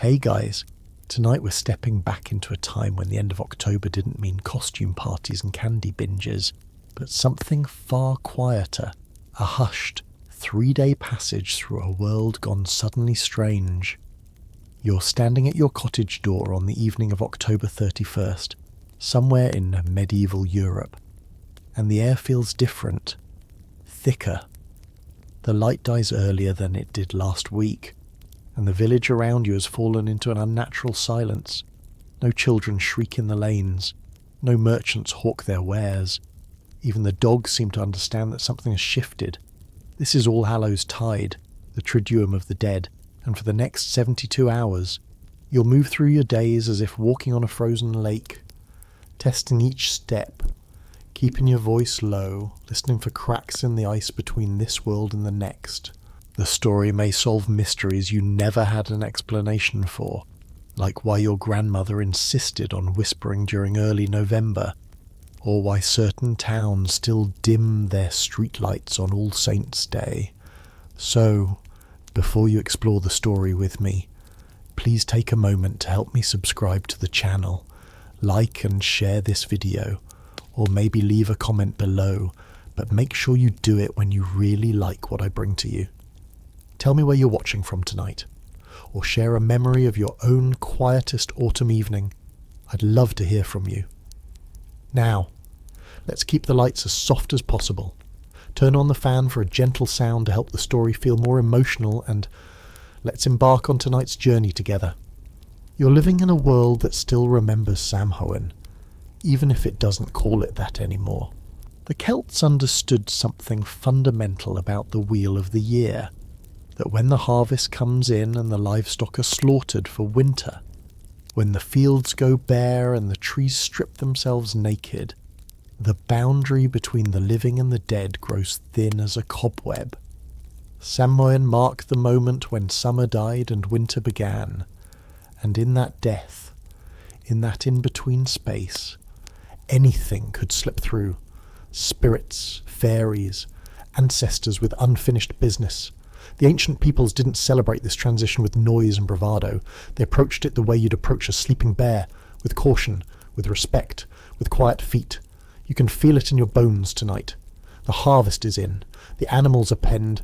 Hey guys, tonight we're stepping back into a time when the end of October didn't mean costume parties and candy binges, but something far quieter, a hushed, 3-day passage through a world gone suddenly strange. You're standing at your cottage door on the evening of October 31st, somewhere in medieval Europe, and the air feels different, thicker. The light dies earlier than it did last week, and the village around you has fallen into an unnatural silence. No children shriek in the lanes, no merchants hawk their wares. Even the dogs seem to understand that something has shifted. This is Allhallowtide, the Triduum of the Dead, and for the next 72 hours, you'll move through your days as if walking on a frozen lake, testing each step, keeping your voice low, listening for cracks in the ice between this world and the next. The story may solve mysteries you never had an explanation for, like why your grandmother insisted on whispering during early November, or why certain towns still dim their streetlights on All Saints' Day. So, before you explore the story with me, please take a moment to help me subscribe to the channel, like and share this video, or maybe leave a comment below, but make sure you do it when you really like what I bring to you. Tell me where you're watching from tonight, or share a memory of your own quietest autumn evening. I'd love to hear from you. Now, let's keep the lights as soft as possible. Turn on the fan for a gentle sound to help the story feel more emotional, and let's embark on tonight's journey together. You're living in a world that still remembers Samhain, even if it doesn't call it that anymore. The Celts understood something fundamental about the wheel of the year, that when the harvest comes in and the livestock are slaughtered for winter, when the fields go bare and the trees strip themselves naked, the boundary between the living and the dead grows thin as a cobweb. Samhain marked the moment when summer died and winter began, and in that death, in that in-between space, anything could slip through. Spirits, fairies, ancestors with unfinished business. The ancient peoples didn't celebrate this transition with noise and bravado. They approached it the way you'd approach a sleeping bear, with caution, with respect, with quiet feet. You can feel it in your bones tonight. The harvest is in. The animals are penned.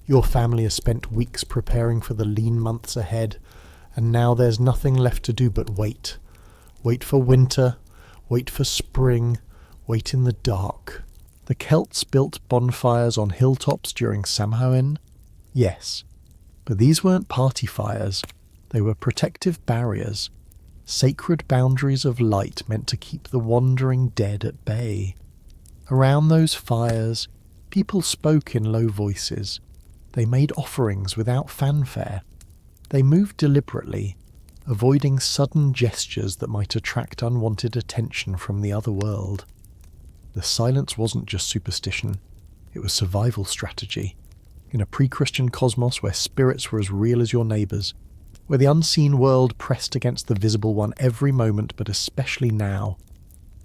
Your family has spent weeks preparing for the lean months ahead, and now there's nothing left to do but wait. Wait for winter, wait for spring, wait in the dark. The Celts built bonfires on hilltops during Samhain. Yes, but these weren't party fires. They were protective barriers, sacred boundaries of light meant to keep the wandering dead at bay. Around those fires, people spoke in low voices. They made offerings without fanfare. They moved deliberately, avoiding sudden gestures that might attract unwanted attention from the other world. The silence wasn't just superstition, it was survival strategy. In a pre-Christian cosmos where spirits were as real as your neighbours, where the unseen world pressed against the visible one every moment, but especially now,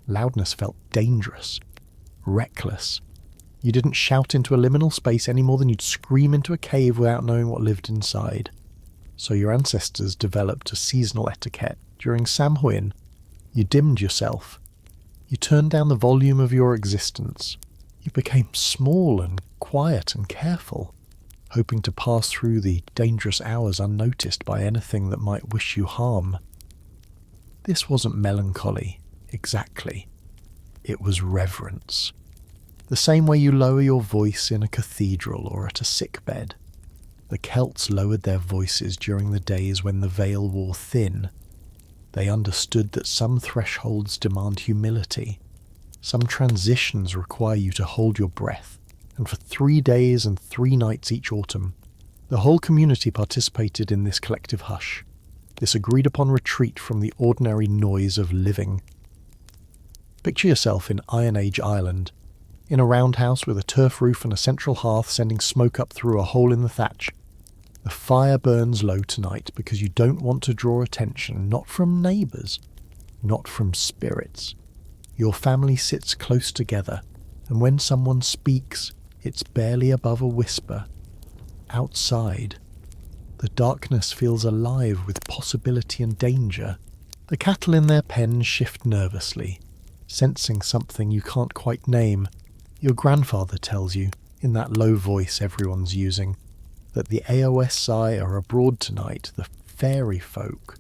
loudness felt dangerous, reckless. You didn't shout into a liminal space any more than you'd scream into a cave without knowing what lived inside. So your ancestors developed a seasonal etiquette. During Samhain, you dimmed yourself. You turned down the volume of your existence. You became small and quiet and careful, hoping to pass through the dangerous hours unnoticed by anything that might wish you harm. This wasn't melancholy, exactly. It was reverence. The same way you lower your voice in a cathedral or at a sickbed. The Celts lowered their voices during the days when the veil wore thin. They understood that some thresholds demand humility. Some transitions require you to hold your breath, and for 3 days and 3 nights each autumn, the whole community participated in this collective hush, this agreed-upon retreat from the ordinary noise of living. Picture yourself in Iron Age Ireland, in a roundhouse with a turf roof and a central hearth sending smoke up through a hole in the thatch. The fire burns low tonight because you don't want to draw attention, not from neighbours, not from spirits. Your family sits close together, and when someone speaks, it's barely above a whisper. Outside, The darkness feels alive with possibility and danger. The cattle in their pens shift nervously, sensing something you can't quite name. Your grandfather tells you, in that low voice everyone's using, that the AOSI are abroad tonight, the fairy folk.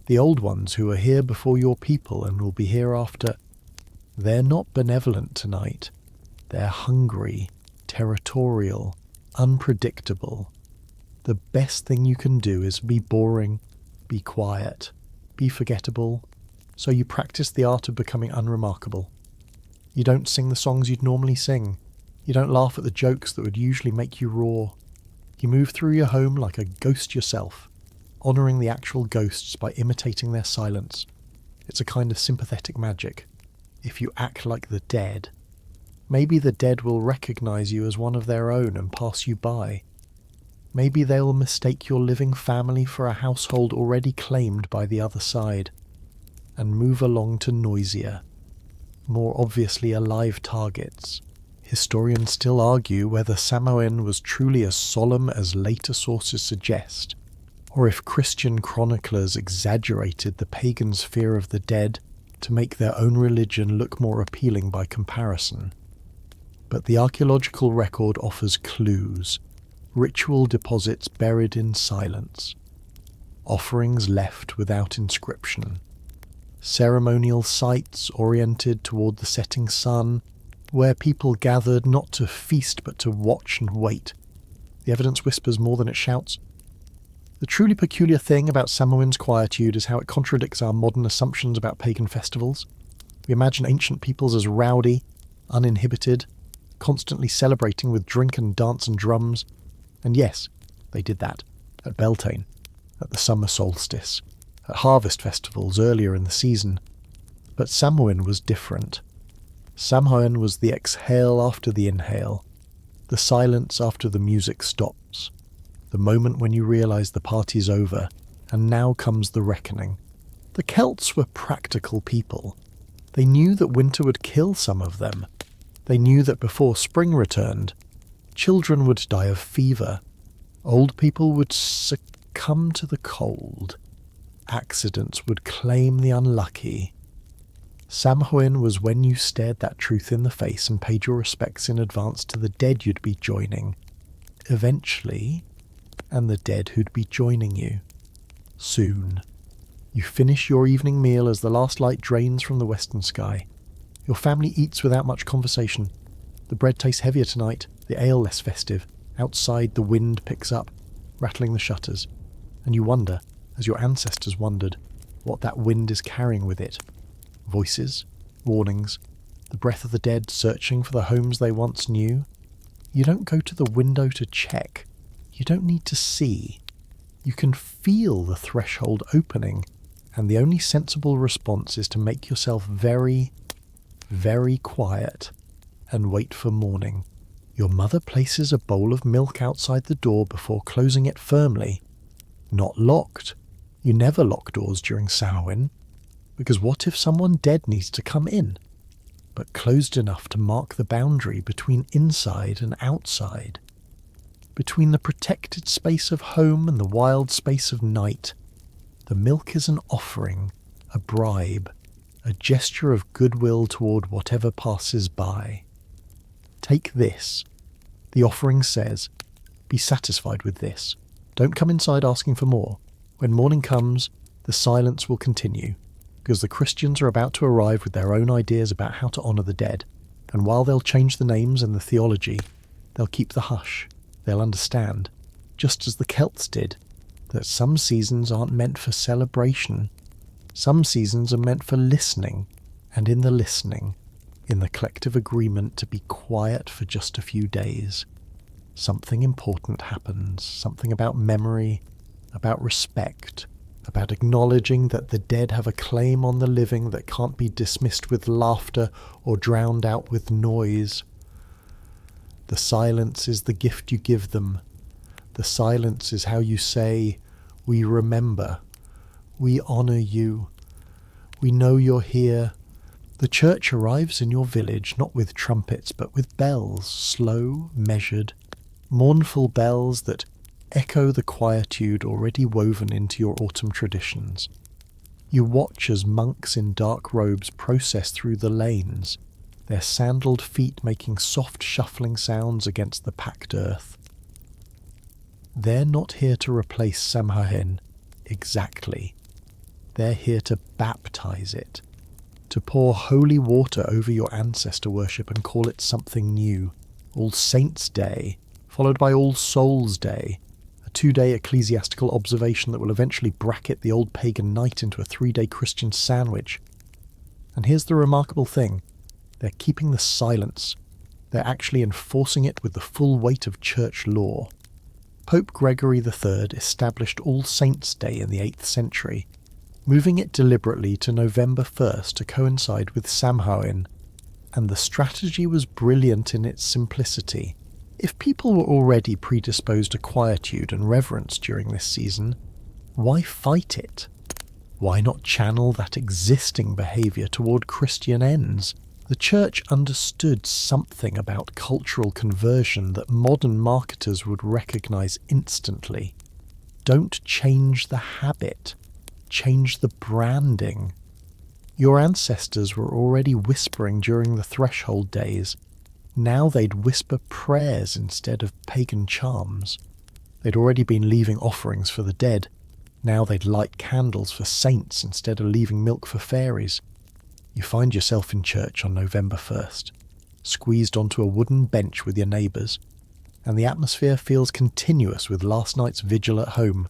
The old ones who are here before your people and will be here after. They're not benevolent tonight. They're hungry, territorial, unpredictable. The best thing you can do is be boring, be quiet, be forgettable, so you practice the art of becoming unremarkable. You don't sing the songs you'd normally sing. You don't laugh at the jokes that would usually make you roar. You move through your home like a ghost yourself, honouring the actual ghosts by imitating their silence. It's a kind of sympathetic magic. If you act like the dead, maybe the dead will recognise you as one of their own and pass you by. Maybe they'll mistake your living family for a household already claimed by the other side, and move along to noisier, more obviously alive targets. Historians still argue whether Samhain was truly as solemn as later sources suggest, or if Christian chroniclers exaggerated the pagans' fear of the dead to make their own religion look more appealing by comparison. But the archaeological record offers clues, ritual deposits buried in silence, offerings left without inscription, ceremonial sites oriented toward the setting sun, where people gathered not to feast but to watch and wait. The evidence whispers more than it shouts. The truly peculiar thing about Samhain's quietude is how it contradicts our modern assumptions about pagan festivals. We imagine ancient peoples as rowdy, uninhibited, constantly celebrating with drink and dance and drums. And yes, they did that at Beltane, at the summer solstice, at harvest festivals earlier in the season. But Samhain was different. Samhain was the exhale after the inhale, the silence after the music stops, the moment when you realise the party's over, and now comes the reckoning. The Celts were practical people. They knew that winter would kill some of them. They knew that before spring returned, children would die of fever, old people would succumb to the cold, accidents would claim the unlucky. Samhain was when you stared that truth in the face and paid your respects in advance to the dead you'd be joining, eventually, and the dead who'd be joining you, soon. You finish your evening meal as the last light drains from the western sky. Your family eats without much conversation. The bread tastes heavier tonight, the ale less festive. Outside the wind picks up, rattling the shutters, and you wonder, as your ancestors wondered, what that wind is carrying with it. Voices, warnings, the breath of the dead searching for the homes they once knew. You don't go to the window to check. You don't need to see. You can feel the threshold opening, and the only sensible response is to make yourself very, very quiet and wait for morning. Your mother places a bowl of milk outside the door before closing it firmly. Not locked. You never lock doors during Samhain, because what if someone dead needs to come in, but closed enough to mark the boundary between inside and outside, between the protected space of home and the wild space of night. The milk is an offering, a bribe, a gesture of goodwill toward whatever passes by. Take this. The offering says, be satisfied with this. Don't come inside asking for more. When morning comes, the silence will continue, because the Christians are about to arrive with their own ideas about how to honour the dead, and while they'll change the names and the theology, they'll keep the hush. They'll understand, just as the Celts did, that some seasons aren't meant for celebration. Some seasons are meant for listening, and in the listening, in the collective agreement to be quiet for just a few days, something important happens, something about memory, about respect, about acknowledging that the dead have a claim on the living that can't be dismissed with laughter or drowned out with noise. The silence is the gift you give them. The silence is how you say, we remember, we honour you, we know you're here. The church arrives in your village not with trumpets but with bells, slow, measured, mournful bells that echo the quietude already woven into your autumn traditions. You watch as monks in dark robes process through the lanes, their sandaled feet making soft shuffling sounds against the packed earth. They're not here to replace Samhain exactly. They're here to baptize it, to pour holy water over your ancestor worship and call it something new. All Saints' Day, followed by All Souls' Day, a 2-day ecclesiastical observation that will eventually bracket the old pagan night into a 3-day Christian sandwich. And here's the remarkable thing. They're keeping the silence. They're actually enforcing it with the full weight of church law. Pope Gregory III established All Saints' Day in the 8th century, moving it deliberately to November 1st to coincide with Samhain, and the strategy was brilliant in its simplicity. If people were already predisposed to quietude and reverence during this season, why fight it? Why not channel that existing behaviour toward Christian ends? The Church understood something about cultural conversion that modern marketers would recognise instantly. Don't change the habit. Change the branding. Your ancestors were already whispering during the threshold days. Now they'd whisper prayers instead of pagan charms. They'd already been leaving offerings for the dead. Now they'd light candles for saints instead of leaving milk for fairies. You find yourself in church on November 1st, squeezed onto a wooden bench with your neighbours, and the atmosphere feels continuous with last night's vigil at home.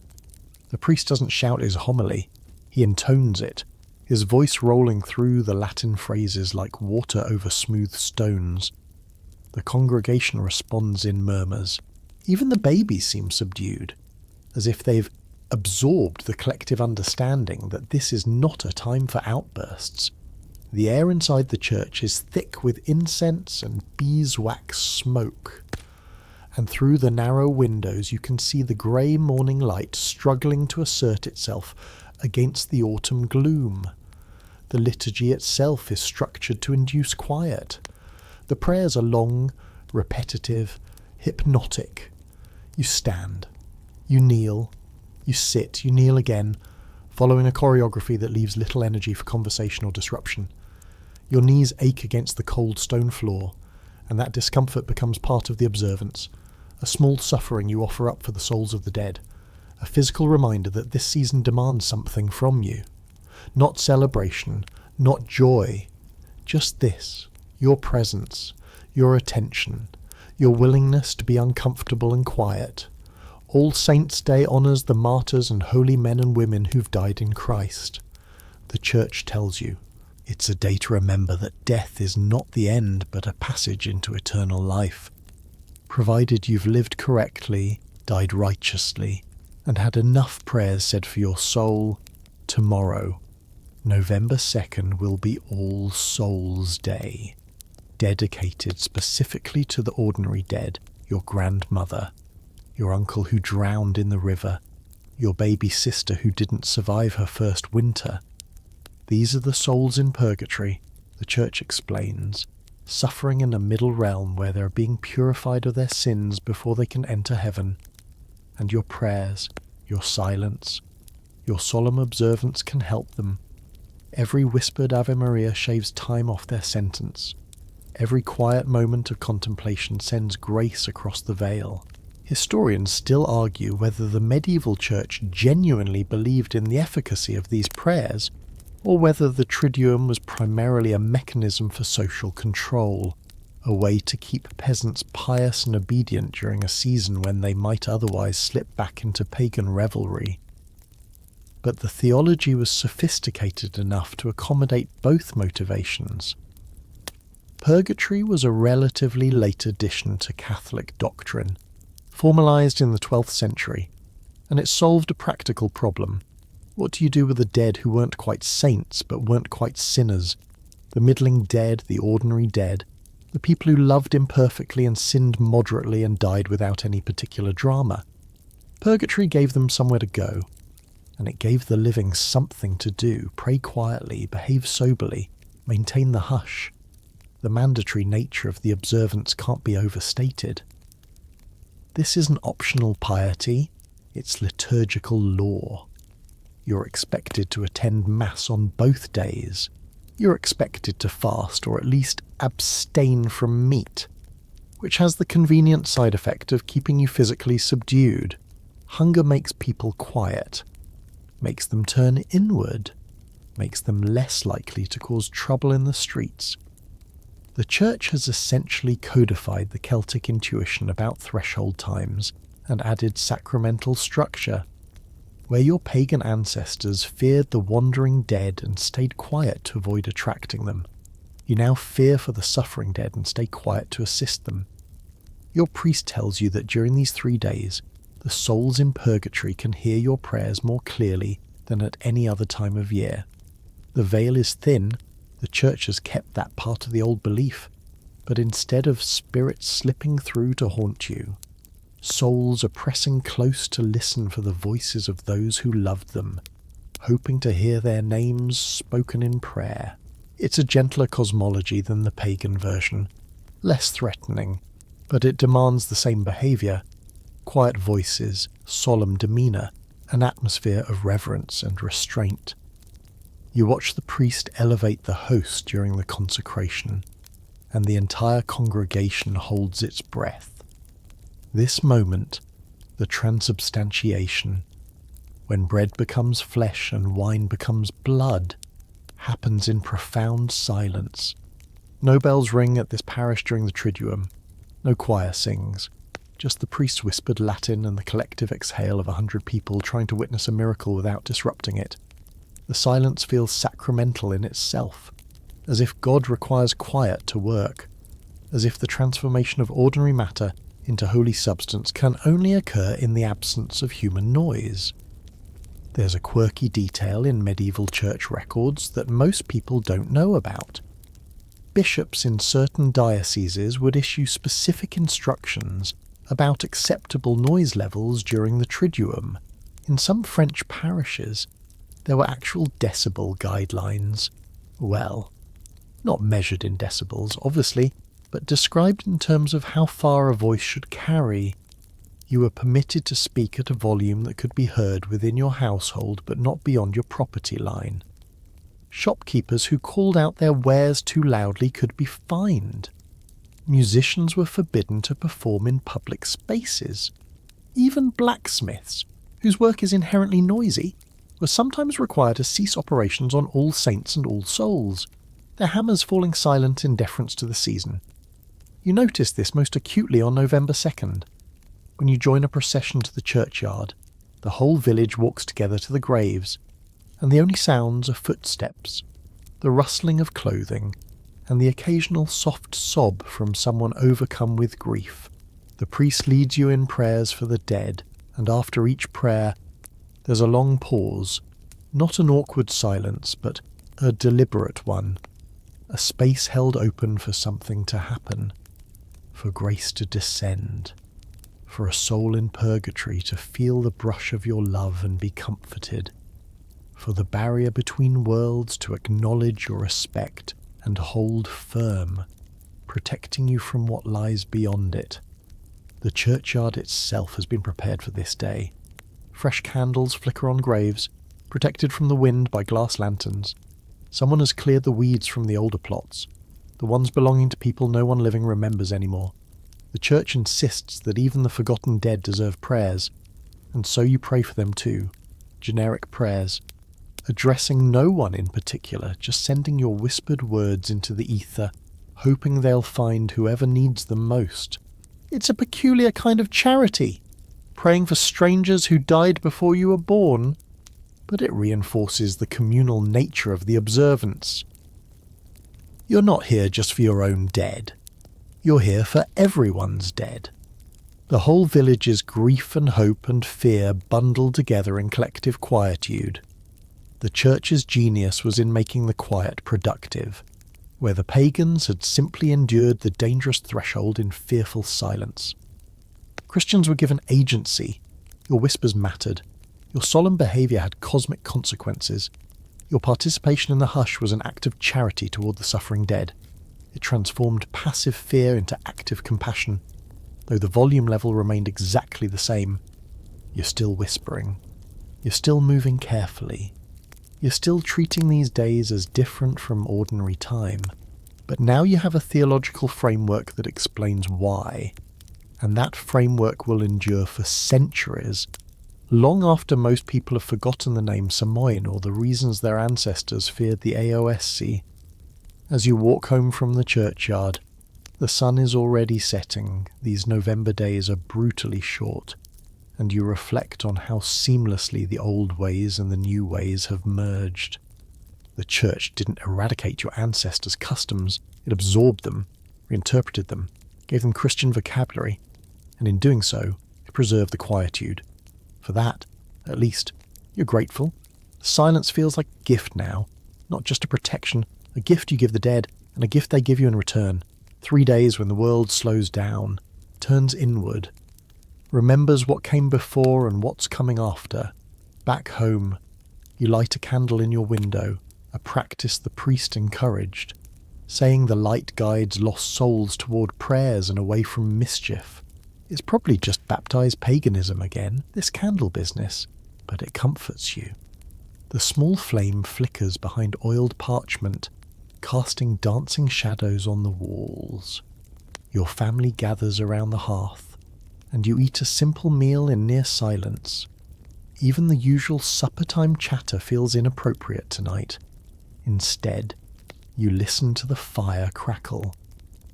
The priest doesn't shout his homily, he intones it, his voice rolling through the Latin phrases like water over smooth stones. The congregation responds in murmurs. Even the babies seem subdued, as if they've absorbed the collective understanding that this is not a time for outbursts. The air inside the church is thick with incense and beeswax smoke, and through the narrow windows you can see the grey morning light struggling to assert itself against the autumn gloom. The liturgy itself is structured to induce quiet. The prayers are long, repetitive, hypnotic. You stand, you kneel, you sit, you kneel again, following a choreography that leaves little energy for conversation or disruption. Your knees ache against the cold stone floor, and that discomfort becomes part of the observance, a small suffering you offer up for the souls of the dead, a physical reminder that this season demands something from you. Not celebration, not joy, just this, your presence, your attention, your willingness to be uncomfortable and quiet. All Saints' Day honours the martyrs and holy men and women who've died in Christ. The Church tells you, it's a day to remember that death is not the end but a passage into eternal life, provided you've lived correctly, died righteously, and had enough prayers said for your soul. Tomorrow, November 2nd, will be All Souls' Day, dedicated specifically to the ordinary dead, your grandmother, your uncle who drowned in the river, your baby sister who didn't survive her first winter. These are the souls in purgatory, the Church explains, suffering in a middle realm where they're being purified of their sins before they can enter heaven. And your prayers, your silence, your solemn observance can help them. Every whispered Ave Maria shaves time off their sentence. Every quiet moment of contemplation sends grace across the veil. Historians still argue whether the medieval church genuinely believed in the efficacy of these prayers, or whether the Triduum was primarily a mechanism for social control, a way to keep peasants pious and obedient during a season when they might otherwise slip back into pagan revelry. But the theology was sophisticated enough to accommodate both motivations. Purgatory was a relatively late addition to Catholic doctrine, formalised in the 12th century, and it solved a practical problem. What do you do with the dead who weren't quite saints but weren't quite sinners? The middling dead, the ordinary dead, the people who loved imperfectly and sinned moderately and died without any particular drama. Purgatory gave them somewhere to go, and it gave the living something to do: pray quietly, behave soberly, maintain the hush. The mandatory nature of the observance can't be overstated. This isn't optional piety, it's liturgical law. You're expected to attend Mass on both days. You're expected to fast or at least abstain from meat, which has the convenient side effect of keeping you physically subdued. Hunger makes people quiet, makes them turn inward, makes them less likely to cause trouble in the streets. The Church has essentially codified the Celtic intuition about threshold times and added sacramental structure. Where your pagan ancestors feared the wandering dead and stayed quiet to avoid attracting them, you now fear for the suffering dead and stay quiet to assist them. Your priest tells you that during these 3 days, the souls in purgatory can hear your prayers more clearly than at any other time of year. The veil is thin. The Church has kept that part of the old belief, but instead of spirits slipping through to haunt you, souls are pressing close to listen for the voices of those who loved them, hoping to hear their names spoken in prayer. It's a gentler cosmology than the pagan version, less threatening, but it demands the same behaviour: quiet voices, solemn demeanour, an atmosphere of reverence and restraint. You watch the priest elevate the host during the consecration, and the entire congregation holds its breath. This moment, the transubstantiation, when bread becomes flesh and wine becomes blood, happens in profound silence. No bells ring at this parish during the Triduum. No choir sings. Just the priest's whispered Latin and the collective exhale of 100 people trying to witness a miracle without disrupting it. The silence feels sacramental in itself, as if God requires quiet to work, as if the transformation of ordinary matter into holy substance can only occur in the absence of human noise. There's a quirky detail in medieval church records that most people don't know about. Bishops in certain dioceses would issue specific instructions about acceptable noise levels during the Triduum. In some French parishes, there were actual decibel guidelines. Well, not measured in decibels, obviously, but described in terms of how far a voice should carry. You were permitted to speak at a volume that could be heard within your household but not beyond your property line. Shopkeepers who called out their wares too loudly could be fined. Musicians were forbidden to perform in public spaces. Even blacksmiths, whose work is inherently noisy, were sometimes required to cease operations on All Saints and All Souls, their hammers falling silent in deference to the season. You notice this most acutely on November 2nd. When you join a procession to the churchyard, the whole village walks together to the graves, and the only sounds are footsteps, the rustling of clothing, and the occasional soft sob from someone overcome with grief. The priest leads you in prayers for the dead, and after each prayer, there's a long pause, not an awkward silence, but a deliberate one, a space held open for something to happen, for grace to descend, for a soul in purgatory to feel the brush of your love and be comforted, for the barrier between worlds to acknowledge your respect and hold firm, protecting you from what lies beyond it. The churchyard itself has been prepared for this day. Fresh candles flicker on graves, protected from the wind by glass lanterns. Someone has cleared the weeds from the older plots, the ones belonging to people no one living remembers anymore. The Church insists that even the forgotten dead deserve prayers, and so you pray for them too. Generic prayers, addressing no one in particular, just sending your whispered words into the ether, hoping they'll find whoever needs them most. It's a peculiar kind of charity, praying for strangers who died before you were born, but it reinforces the communal nature of the observance. You're not here just for your own dead. You're here for everyone's dead. The whole village's grief and hope and fear bundled together in collective quietude. The Church's genius was in making the quiet productive, where the pagans had simply endured the dangerous threshold in fearful silence. Christians were given agency. Your whispers mattered. Your solemn behaviour had cosmic consequences. Your participation in the hush was an act of charity toward the suffering dead. It transformed passive fear into active compassion. though the volume level remained exactly the same. You're still whispering. You're still moving carefully. You're still treating these days as different from ordinary time. But now you have a theological framework that explains why. And that framework will endure for centuries, long after most people have forgotten the name Samoin or the reasons their ancestors feared the AOSC. As you walk home from the churchyard, the sun is already setting, these November days are brutally short, and you reflect on how seamlessly the old ways and the new ways have merged. The church didn't eradicate your ancestors' customs, it absorbed them, reinterpreted them, gave them Christian vocabulary, and in doing so, it preserved the quietude. For that, at least, you're grateful. Silence feels like a gift now, not just a protection, a gift you give the dead, and a gift they give you in return. 3 days when the world slows down, turns inward, remembers what came before and what's coming after. Back home, you light a candle in your window, a practice the priest encouraged, saying the light guides lost souls toward prayers and away from mischief. It's probably just baptized paganism again, this candle business, but it comforts you. The small flame flickers behind oiled parchment, casting dancing shadows on the walls. Your family gathers around the hearth, and you eat a simple meal in near silence. Even the usual supper-time chatter feels inappropriate tonight. Instead, you listen to the fire crackle,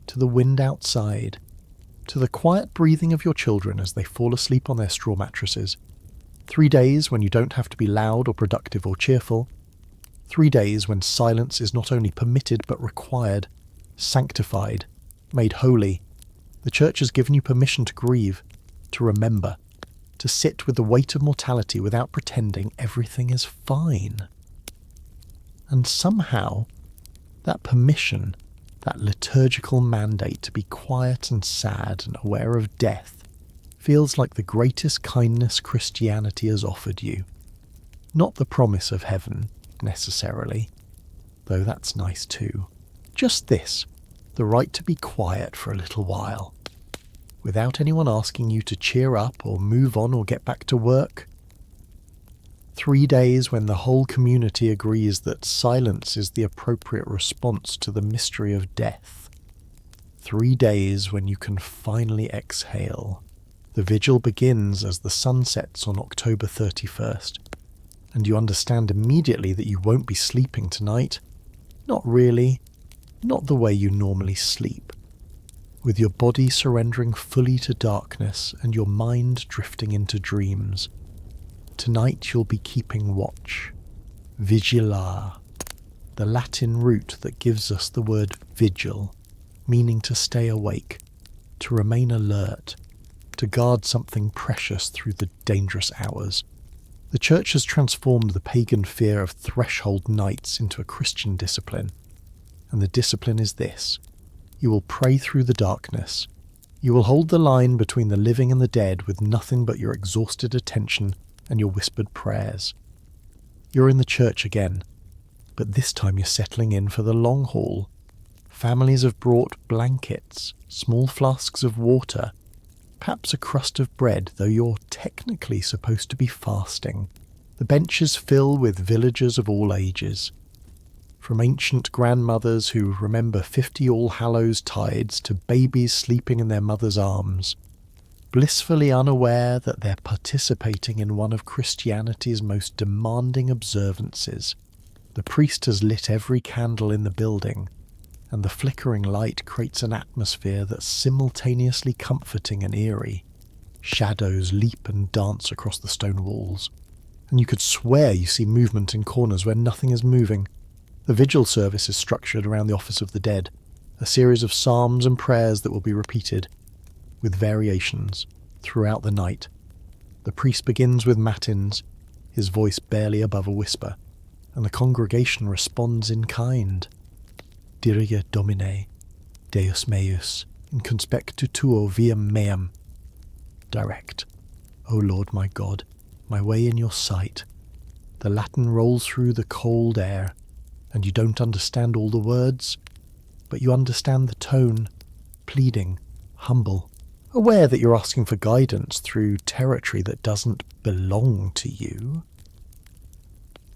to the wind outside, to the quiet breathing of your children as they fall asleep on their straw mattresses. 3 days when you don't have to be loud or productive or cheerful. 3 days when silence is not only permitted but required, sanctified, made holy. The church has given you permission to grieve, to remember, to sit with the weight of mortality without pretending everything is fine. And somehow, that permission, that liturgical mandate to be quiet and sad and aware of death, feels like the greatest kindness Christianity has offered you. Not the promise of heaven, necessarily, though that's nice too. Just this, the right to be quiet for a little while, without anyone asking you to cheer up or move on or get back to work. 3 days when the whole community agrees that silence is the appropriate response to the mystery of death. 3 days when you can finally exhale. The vigil begins as the sun sets on October 31st, and you understand immediately that you won't be sleeping tonight. Not really, not the way you normally sleep. With your body surrendering fully to darkness and your mind drifting into dreams. Tonight you'll be keeping watch. Vigilar, the Latin root that gives us the word vigil, meaning to stay awake, to remain alert, to guard something precious through the dangerous hours. The church has transformed the pagan fear of threshold nights into a Christian discipline. And the discipline is this. You will pray through the darkness. You will hold the line between the living and the dead with nothing but your exhausted attention and your whispered prayers. You're in the church again, but this time you're settling in for the long haul. Families have brought blankets, small flasks of water, perhaps a crust of bread, though you're technically supposed to be fasting. The benches fill with villagers of all ages, from ancient grandmothers who remember 50 All Hallows Tides to babies sleeping in their mother's arms, blissfully unaware that they're participating in one of Christianity's most demanding observances. The priest has lit every candle in the building, and the flickering light creates an atmosphere that's simultaneously comforting and eerie. Shadows leap and dance across the stone walls, and you could swear you see movement in corners where nothing is moving. The vigil service is structured around the office of the dead, a series of psalms and prayers that will be repeated, with variations, throughout the night. The priest begins with matins, his voice barely above a whisper, and the congregation responds in kind. Dirige Domine, Deus meus, in conspectu tuo viam meam. Direct. O Lord my God, my way in your sight. The Latin rolls through the cold air, and you don't understand all the words, but you understand the tone, pleading, humble. aware that you're asking for guidance through territory that doesn't belong to you.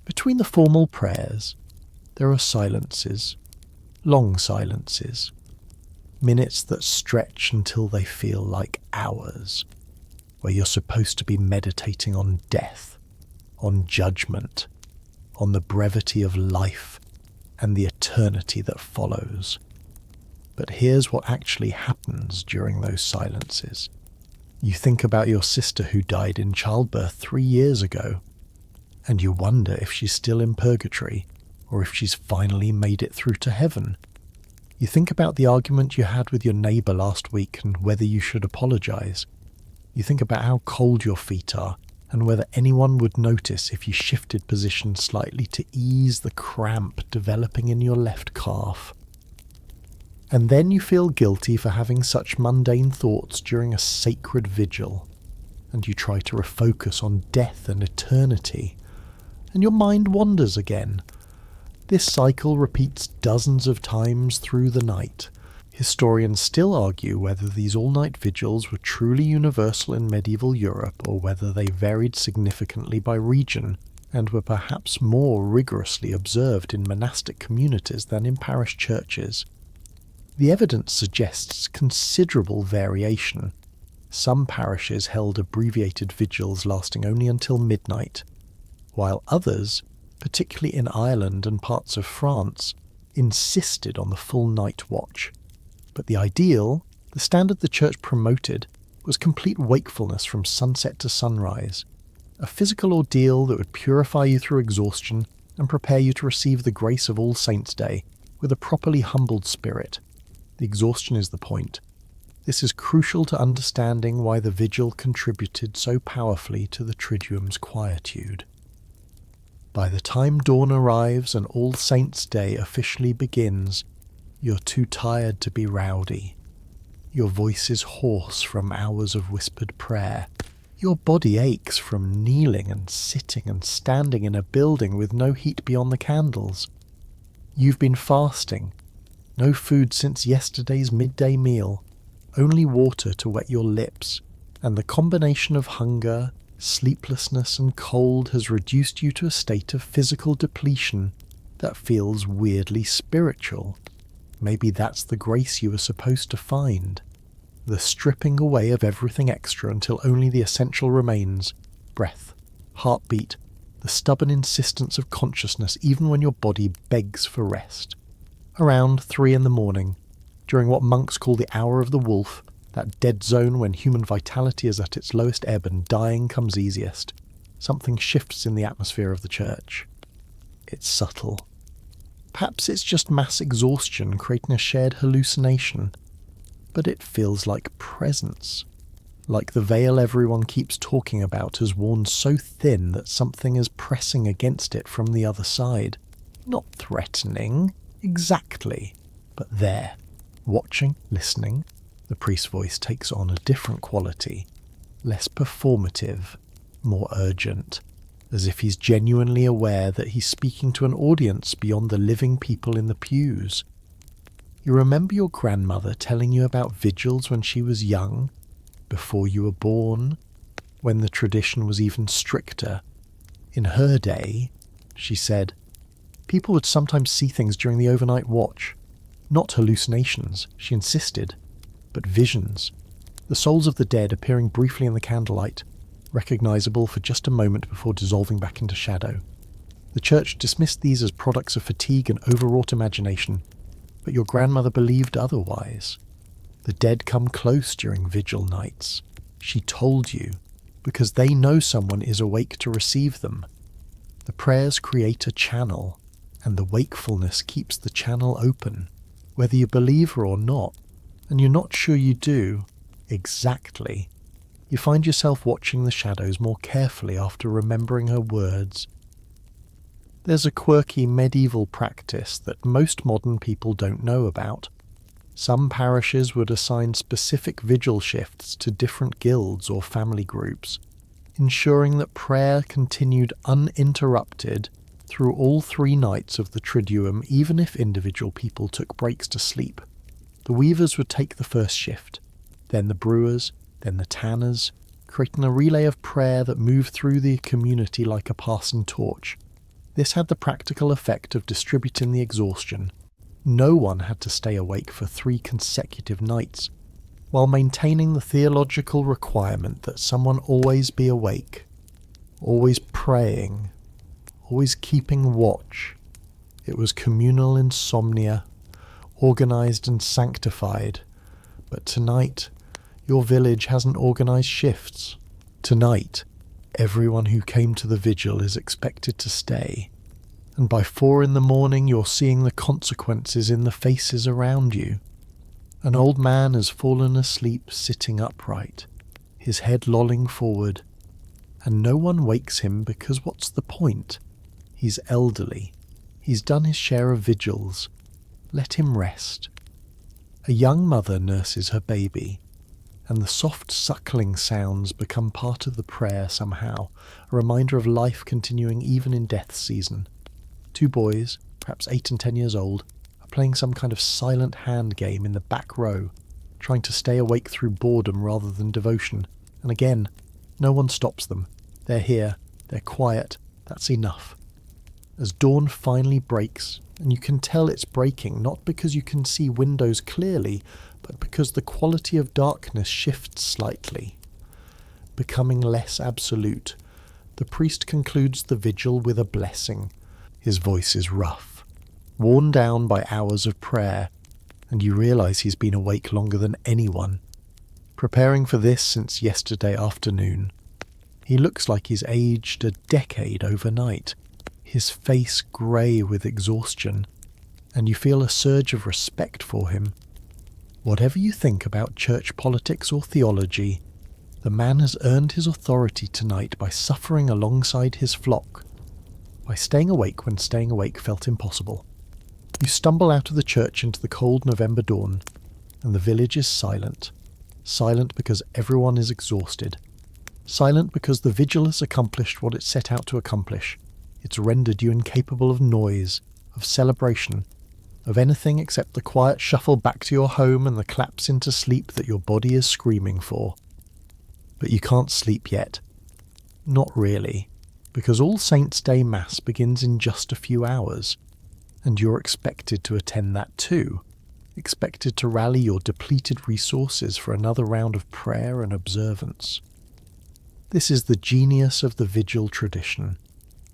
Between the formal prayers, there are silences, long silences, minutes that stretch until they feel like hours, where you're supposed to be meditating on death, on judgment, on the brevity of life and the eternity that follows. But here's what actually happens during those silences. You think about your sister who died in childbirth 3 years ago, and you wonder if she's still in purgatory or if she's finally made it through to heaven. You think about the argument you had with your neighbour last week and whether you should apologise. You think about how cold your feet are and whether anyone would notice if you shifted position slightly to ease the cramp developing in your left calf. And then you feel guilty for having such mundane thoughts during a sacred vigil, and you try to refocus on death and eternity, and your mind wanders again. This cycle repeats dozens of times through the night. Historians still argue whether these all-night vigils were truly universal in medieval Europe or whether they varied significantly by region and were perhaps more rigorously observed in monastic communities than in parish churches. The evidence suggests considerable variation. Some parishes held abbreviated vigils lasting only until midnight, while others, particularly in Ireland and parts of France, insisted on the full night watch. But the ideal, the standard the church promoted, was complete wakefulness from sunset to sunrise, a physical ordeal that would purify you through exhaustion and prepare you to receive the grace of All Saints' Day with a properly humbled spirit. The exhaustion is the point. This is crucial to understanding why the vigil contributed so powerfully to the Triduum's quietude. By the time dawn arrives and All Saints' Day officially begins, you're too tired to be rowdy. Your voice is hoarse from hours of whispered prayer. Your body aches from kneeling and sitting and standing in a building with no heat beyond the candles. You've been fasting. No food since yesterday's midday meal, only water to wet your lips, and the combination of hunger, sleeplessness and cold has reduced you to a state of physical depletion that feels weirdly spiritual. Maybe that's the grace you were supposed to find. The stripping away of everything extra until only the essential remains: breath, heartbeat, the stubborn insistence of consciousness even when your body begs for rest. Around 3 a.m, during what monks call the hour of the wolf, that dead zone when human vitality is at its lowest ebb and dying comes easiest, something shifts in the atmosphere of the church. It's subtle. Perhaps it's just mass exhaustion creating a shared hallucination, but it feels like presence, like the veil everyone keeps talking about has worn so thin that something is pressing against it from the other side. Not threatening, exactly, but there, watching, listening. The priest's voice takes on a different quality, less performative, more urgent, as if he's genuinely aware that he's speaking to an audience beyond the living people in the pews. You remember your grandmother telling you about vigils when she was young, before you were born, when the tradition was even stricter. In her day, she said, people would sometimes see things during the overnight watch. Not hallucinations, she insisted, but visions. The souls of the dead appearing briefly in the candlelight, recognisable for just a moment before dissolving back into shadow. The church dismissed these as products of fatigue and overwrought imagination, but your grandmother believed otherwise. The dead come close during vigil nights, she told you, because they know someone is awake to receive them. The prayers create a channel, and the wakefulness keeps the channel open, whether you believe her or not, and you're not sure you do, exactly. You find yourself watching the shadows more carefully after remembering her words. There's a quirky medieval practice that most modern people don't know about. Some parishes would assign specific vigil shifts to different guilds or family groups, ensuring that prayer continued uninterrupted through all 3 nights of the Triduum, even if individual people took breaks to sleep. The weavers would take the first shift, then the brewers, then the tanners, creating a relay of prayer that moved through the community like a passing torch. This had the practical effect of distributing the exhaustion. No one had to stay awake for 3 consecutive nights, while maintaining the theological requirement that someone always be awake, always praying, always keeping watch. It was communal insomnia, organised and sanctified. But tonight, your village hasn't organised shifts. Tonight, everyone who came to the vigil is expected to stay. And by 4 a.m, you're seeing the consequences in the faces around you. An old man has fallen asleep sitting upright, his head lolling forward, and no one wakes him because what's the point? He's elderly. He's done his share of vigils. Let him rest. A young mother nurses her baby, and the soft suckling sounds become part of the prayer somehow, a reminder of life continuing even in death season. 2 boys, perhaps 8 and 10 years old, are playing some kind of silent hand game in the back row, trying to stay awake through boredom rather than devotion. And again, no one stops them. They're here, they're quiet, that's enough. As dawn finally breaks, and you can tell it's breaking not because you can see windows clearly, but because the quality of darkness shifts slightly, becoming less absolute, the priest concludes the vigil with a blessing. His voice is rough, worn down by hours of prayer, and you realise he's been awake longer than anyone, preparing for this since yesterday afternoon. He looks like he's aged a decade overnight, his face grey with exhaustion, and you feel a surge of respect for him. Whatever you think about church politics or theology, the man has earned his authority tonight by suffering alongside his flock, by staying awake when staying awake felt impossible. You stumble out of the church into the cold November dawn, and the village is silent. Silent because everyone is exhausted. Silent because the vigil has accomplished what it set out to accomplish. It's rendered you incapable of noise, of celebration, of anything except the quiet shuffle back to your home and the collapse into sleep that your body is screaming for. But you can't sleep yet. Not really, because All Saints' Day Mass begins in just a few hours, and you're expected to attend that too, expected to rally your depleted resources for another round of prayer and observance. This is the genius of the vigil tradition.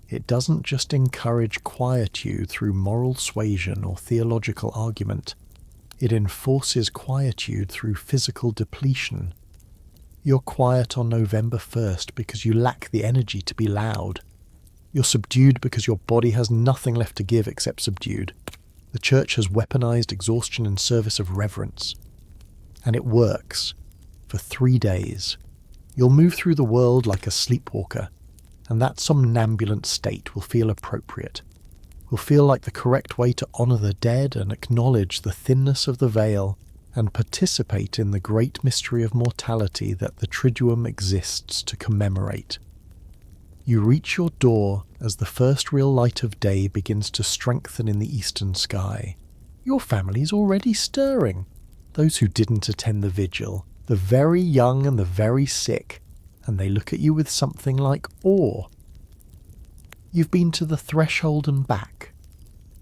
It doesn't just encourage quietude through moral suasion or theological argument. It enforces quietude through physical depletion. You're quiet on November 1st because you lack the energy to be loud. You're subdued because your body has nothing left to give except subdued. The church has weaponized exhaustion in service of reverence. And it works. For 3 days. You'll move through the world like a sleepwalker, and that somnambulant state will feel appropriate, will feel like the correct way to honour the dead and acknowledge the thinness of the veil and participate in the great mystery of mortality that the Triduum exists to commemorate. You reach your door as the first real light of day begins to strengthen in the eastern sky. Your family's already stirring. Those who didn't attend the vigil, the very young and the very sick, and they look at you with something like awe. You've been to the threshold and back.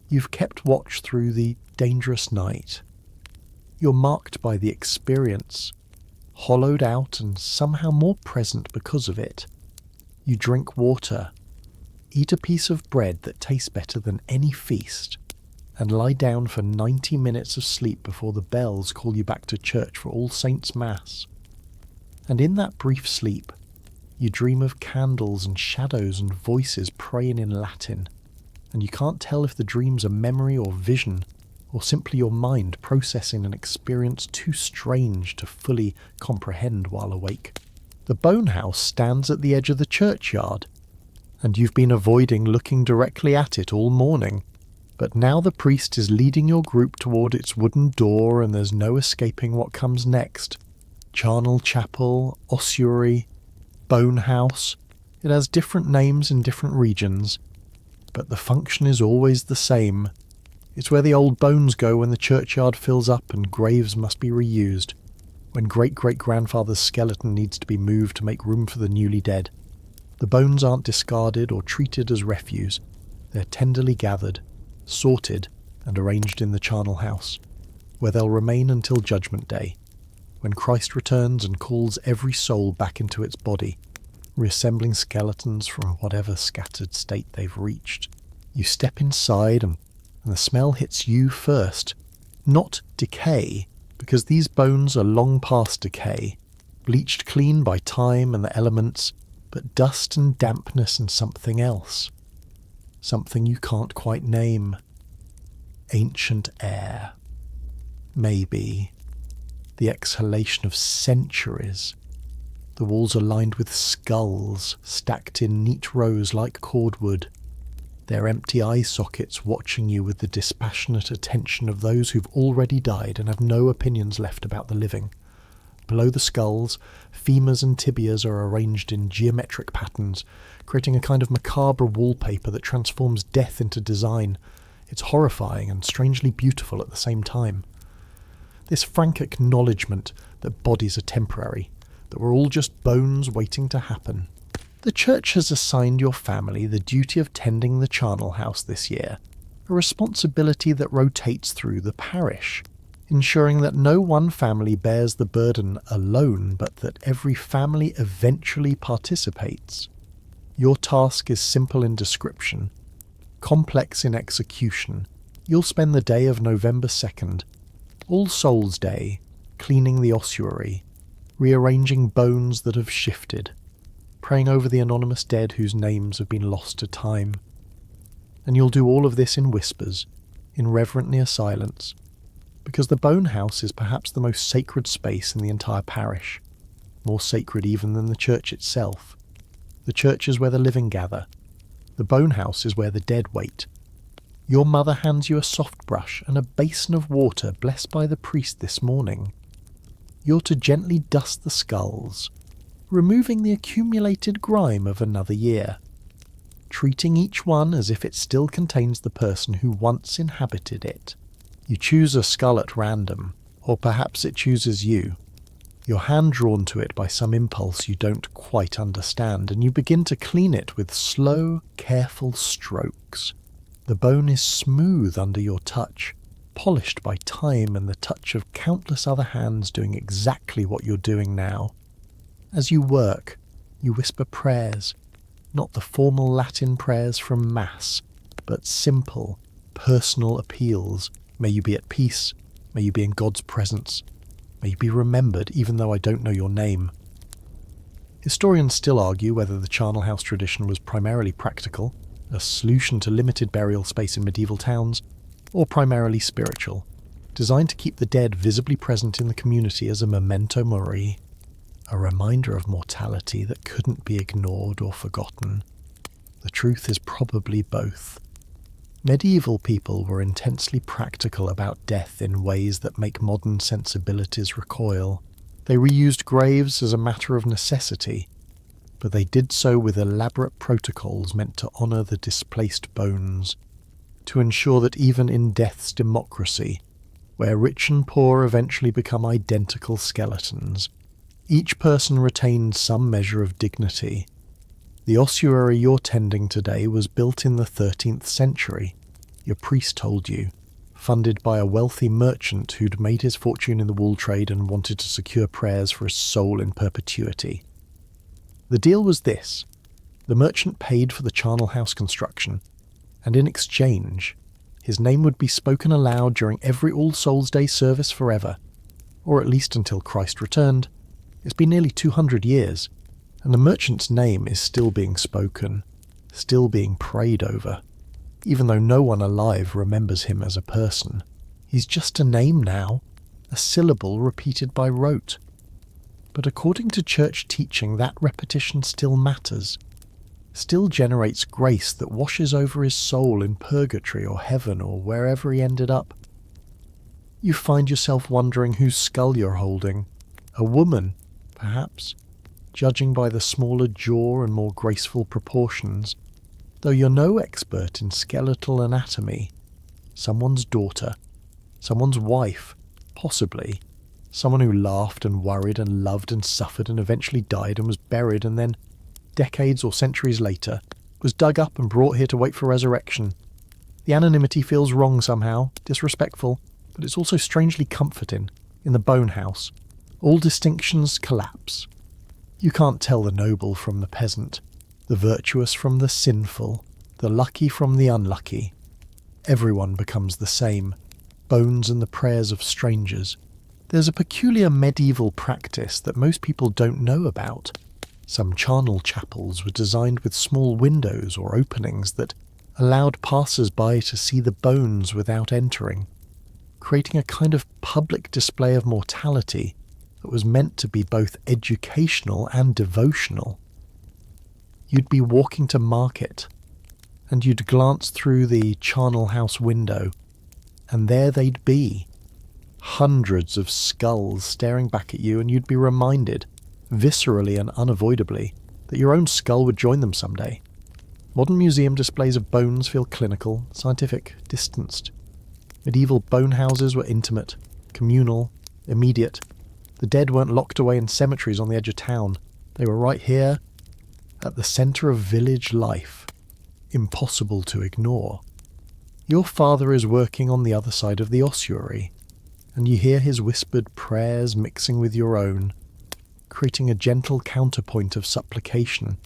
You've kept watch through the dangerous night. You're marked by the experience, hollowed out and somehow more present because of it. You drink water, eat a piece of bread that tastes better than any feast, and lie down for 90 minutes of sleep before the bells call you back to church for All Saints' Mass. And in that brief sleep, you dream of candles and shadows and voices praying in Latin, and you can't tell if the dream's a memory or vision, or simply your mind processing an experience too strange to fully comprehend while awake. The bone house stands at the edge of the churchyard, and you've been avoiding looking directly at it all morning, but now the priest is leading your group toward its wooden door and there's no escaping what comes next. Charnel Chapel, ossuary, bone house. It has different names in different regions, but the function is always the same. It's where the old bones go when the churchyard fills up and graves must be reused, when great-great-grandfather's skeleton needs to be moved to make room for the newly dead. The bones aren't discarded or treated as refuse. They're tenderly gathered, sorted, and arranged in the charnel house, where they'll remain until Judgment Day, when Christ returns and calls every soul back into its body, reassembling skeletons from whatever scattered state they've reached. You step inside and the smell hits you first. Not decay, because these bones are long past decay, bleached clean by time and the elements, but dust and dampness and something else. Something you can't quite name. Ancient air. Maybe. The exhalation of centuries. The walls are lined with skulls, stacked in neat rows like cordwood. Their empty eye sockets watching you with the dispassionate attention of those who've already died and have no opinions left about the living. Below the skulls, femurs and tibias are arranged in geometric patterns, creating a kind of macabre wallpaper that transforms death into design. It's horrifying and strangely beautiful at the same time. This frank acknowledgement that bodies are temporary, that we're all just bones waiting to happen. The church has assigned your family the duty of tending the charnel house this year, a responsibility that rotates through the parish, ensuring that no one family bears the burden alone, but that every family eventually participates. Your task is simple in description, complex in execution. You'll spend the day of November 2nd, All Souls' Day, cleaning the ossuary, rearranging bones that have shifted, praying over the anonymous dead whose names have been lost to time. And you'll do all of this in whispers, in reverent near silence, because the bone house is perhaps the most sacred space in the entire parish, more sacred even than the church itself. The church is where the living gather. The bone house is where the dead wait. Your mother hands you a soft brush and a basin of water blessed by the priest this morning. You're to gently dust the skulls, removing the accumulated grime of another year, treating each one as if it still contains the person who once inhabited it. You choose a skull at random, or perhaps it chooses you. Your hand drawn to it by some impulse you don't quite understand, and you begin to clean it with slow, careful strokes. The bone is smooth under your touch, polished by time and the touch of countless other hands doing exactly what you're doing now. As you work, you whisper prayers, not the formal Latin prayers from Mass, but simple, personal appeals. May you be at peace, may you be in God's presence, may you be remembered even though I don't know your name. Historians still argue whether the charnel house tradition was primarily practical, a solution to limited burial space in medieval towns, or primarily spiritual, designed to keep the dead visibly present in the community as a memento mori, a reminder of mortality that couldn't be ignored or forgotten. The truth is probably both. Medieval people were intensely practical about death in ways that make modern sensibilities recoil. They reused graves as a matter of necessity, but they did so with elaborate protocols meant to honour the displaced bones, to ensure that even in death's democracy, where rich and poor eventually become identical skeletons, each person retained some measure of dignity. The ossuary you're tending today was built in the 13th century, your priest told you, funded by a wealthy merchant who'd made his fortune in the wool trade and wanted to secure prayers for his soul in perpetuity. The deal was this: the merchant paid for the charnel house construction, and in exchange, his name would be spoken aloud during every All Souls' Day service forever, or at least until Christ returned. It's been nearly 200 years, and the merchant's name is still being spoken, still being prayed over, even though no one alive remembers him as a person. He's just a name now, a syllable repeated by rote. But according to church teaching, that repetition still matters, still generates grace that washes over his soul in purgatory or heaven or wherever he ended up. You find yourself wondering whose skull you're holding. A woman, perhaps, judging by the smaller jaw and more graceful proportions, though you're no expert in skeletal anatomy. Someone's daughter, someone's wife, possibly, Someone who laughed and worried and loved and suffered and eventually died and was buried and then, decades or centuries later, was dug up and brought here to wait for resurrection. The anonymity feels wrong somehow, disrespectful, but it's also strangely comforting. In the bone house, all distinctions collapse. You can't tell the noble from the peasant, the virtuous from the sinful, the lucky from the unlucky. Everyone becomes the same, bones and the prayers of strangers. There's a peculiar medieval practice that most people don't know about. Some charnel chapels were designed with small windows or openings that allowed passers-by to see the bones without entering, creating a kind of public display of mortality that was meant to be both educational and devotional. You'd be walking to market, and you'd glance through the charnel house window, and there they'd be, hundreds of skulls staring back at you, and you'd be reminded, viscerally and unavoidably, that your own skull would join them someday. Modern museum displays of bones feel clinical, scientific, distanced. Medieval bone houses were intimate, communal, immediate. The dead weren't locked away in cemeteries on the edge of town. They were right here, at the centre of village life. Impossible to ignore. Your father is working on the other side of the ossuary, and you hear his whispered prayers mixing with your own, creating a gentle counterpoint of supplication.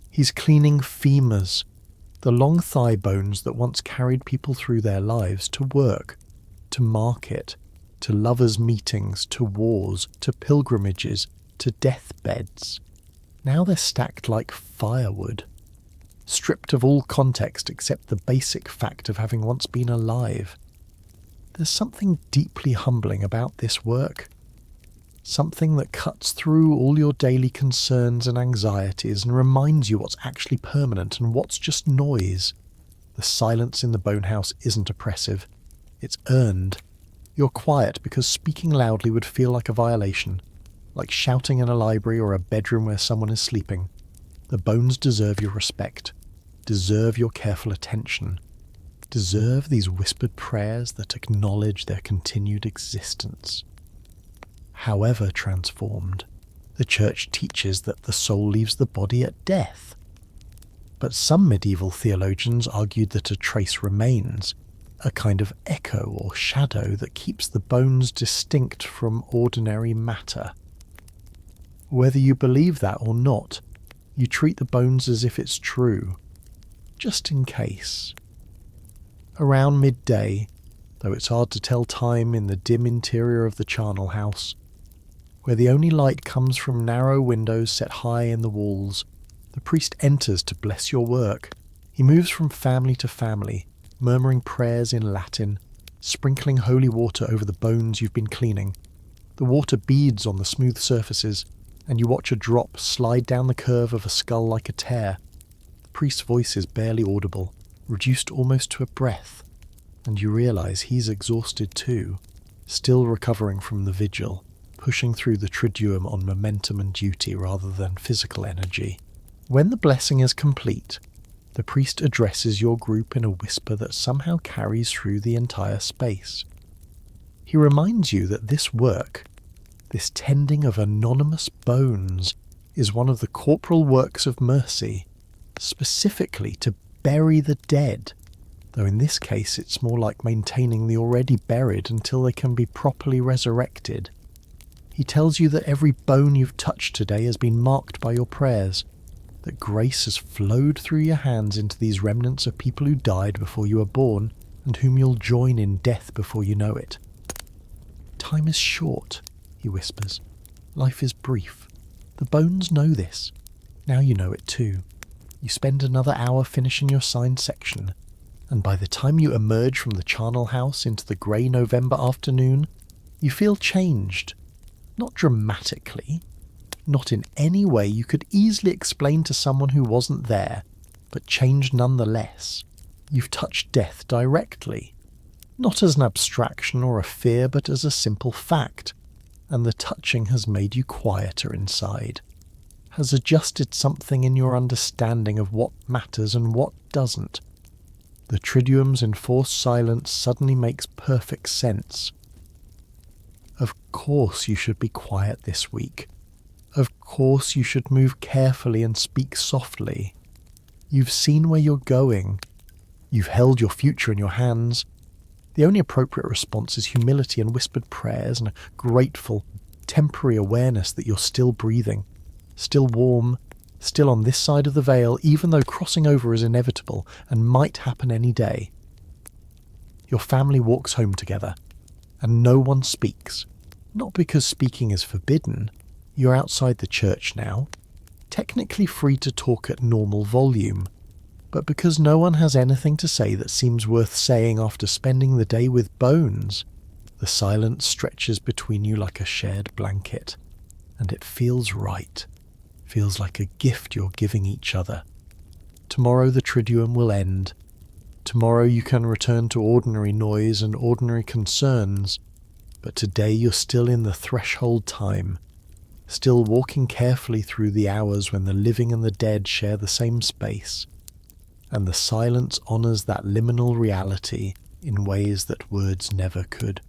He's cleaning femurs, the long thigh bones that once carried people through their lives to work, to market, to lovers' meetings, to wars, to pilgrimages, to deathbeds. Now they're stacked like firewood, stripped of all context except the basic fact of having once been alive. There's something deeply humbling about this work. Something that cuts through all your daily concerns and anxieties and reminds you what's actually permanent and what's just noise. The silence in the bone house isn't oppressive. It's earned. You're quiet because speaking loudly would feel like a violation, like shouting in a library or a bedroom where someone is sleeping. The bones deserve your respect, deserve your careful attention, deserve these whispered prayers that acknowledge their continued existence. However transformed, the Church teaches that the soul leaves the body at death. But some medieval theologians argued that a trace remains, a kind of echo or shadow that keeps the bones distinct from ordinary matter. Whether you believe that or not, you treat the bones as if it's true, just in case. Around midday, though it's hard to tell time in the dim interior of the charnel house, where the only light comes from narrow windows set high in the walls, the priest enters to bless your work. He moves from family to family, murmuring prayers in Latin, sprinkling holy water over the bones you've been cleaning. The water beads on the smooth surfaces, and you watch a drop slide down the curve of a skull like a tear. The priest's voice is barely audible, reduced almost to a breath, and you realise he's exhausted too, still recovering from the vigil, pushing through the triduum on momentum and duty rather than physical energy. When the blessing is complete, the priest addresses your group in a whisper that somehow carries through the entire space. He reminds you that this work, this tending of anonymous bones, is one of the corporal works of mercy, specifically to bury the dead, though in this case it's more like maintaining the already buried until they can be properly resurrected. He tells you that every bone you've touched today has been marked by your prayers, that grace has flowed through your hands into these remnants of people who died before you were born and whom you'll join in death before you know it. Time is short, he whispers. Life is brief. The bones know this. Now you know it too. You spend another hour finishing your signed section, and by the time you emerge from the charnel house into the grey November afternoon, you feel changed. Not dramatically, not in any way you could easily explain to someone who wasn't there, but changed nonetheless. You've touched death directly, not as an abstraction or a fear, but as a simple fact, and the touching has made you quieter inside, has adjusted something in your understanding of what matters and what doesn't. The triduum's enforced silence suddenly makes perfect sense. Of course you should be quiet this week. Of course you should move carefully and speak softly. You've seen where you're going. You've held your future in your hands. The only appropriate response is humility and whispered prayers and a grateful, temporary awareness that you're still breathing, still warm, still on this side of the veil, even though crossing over is inevitable and might happen any day. Your family walks home together, and no one speaks. Not because speaking is forbidden. You're outside the church now, technically free to talk at normal volume, but because no one has anything to say that seems worth saying after spending the day with bones. The silence stretches between you like a shared blanket, and it feels right. Feels like a gift you're giving each other. Tomorrow the Triduum will end. Tomorrow you can return to ordinary noise and ordinary concerns, but today you're still in the threshold time, still walking carefully through the hours when the living and the dead share the same space, and the silence honours that liminal reality in ways that words never could.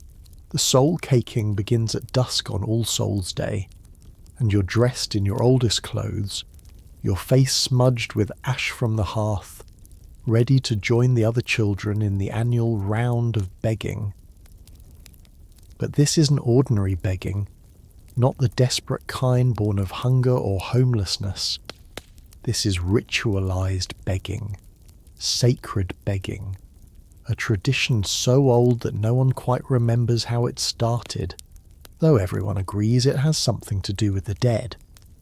The soul caking begins at dusk on All Souls' Day, and you're dressed in your oldest clothes, your face smudged with ash from the hearth, ready to join the other children in the annual round of begging. But this isn't ordinary begging, not the desperate kind born of hunger or homelessness. This is ritualized begging, sacred begging, a tradition so old that no one quite remembers how it started, though everyone agrees it has something to do with the dead.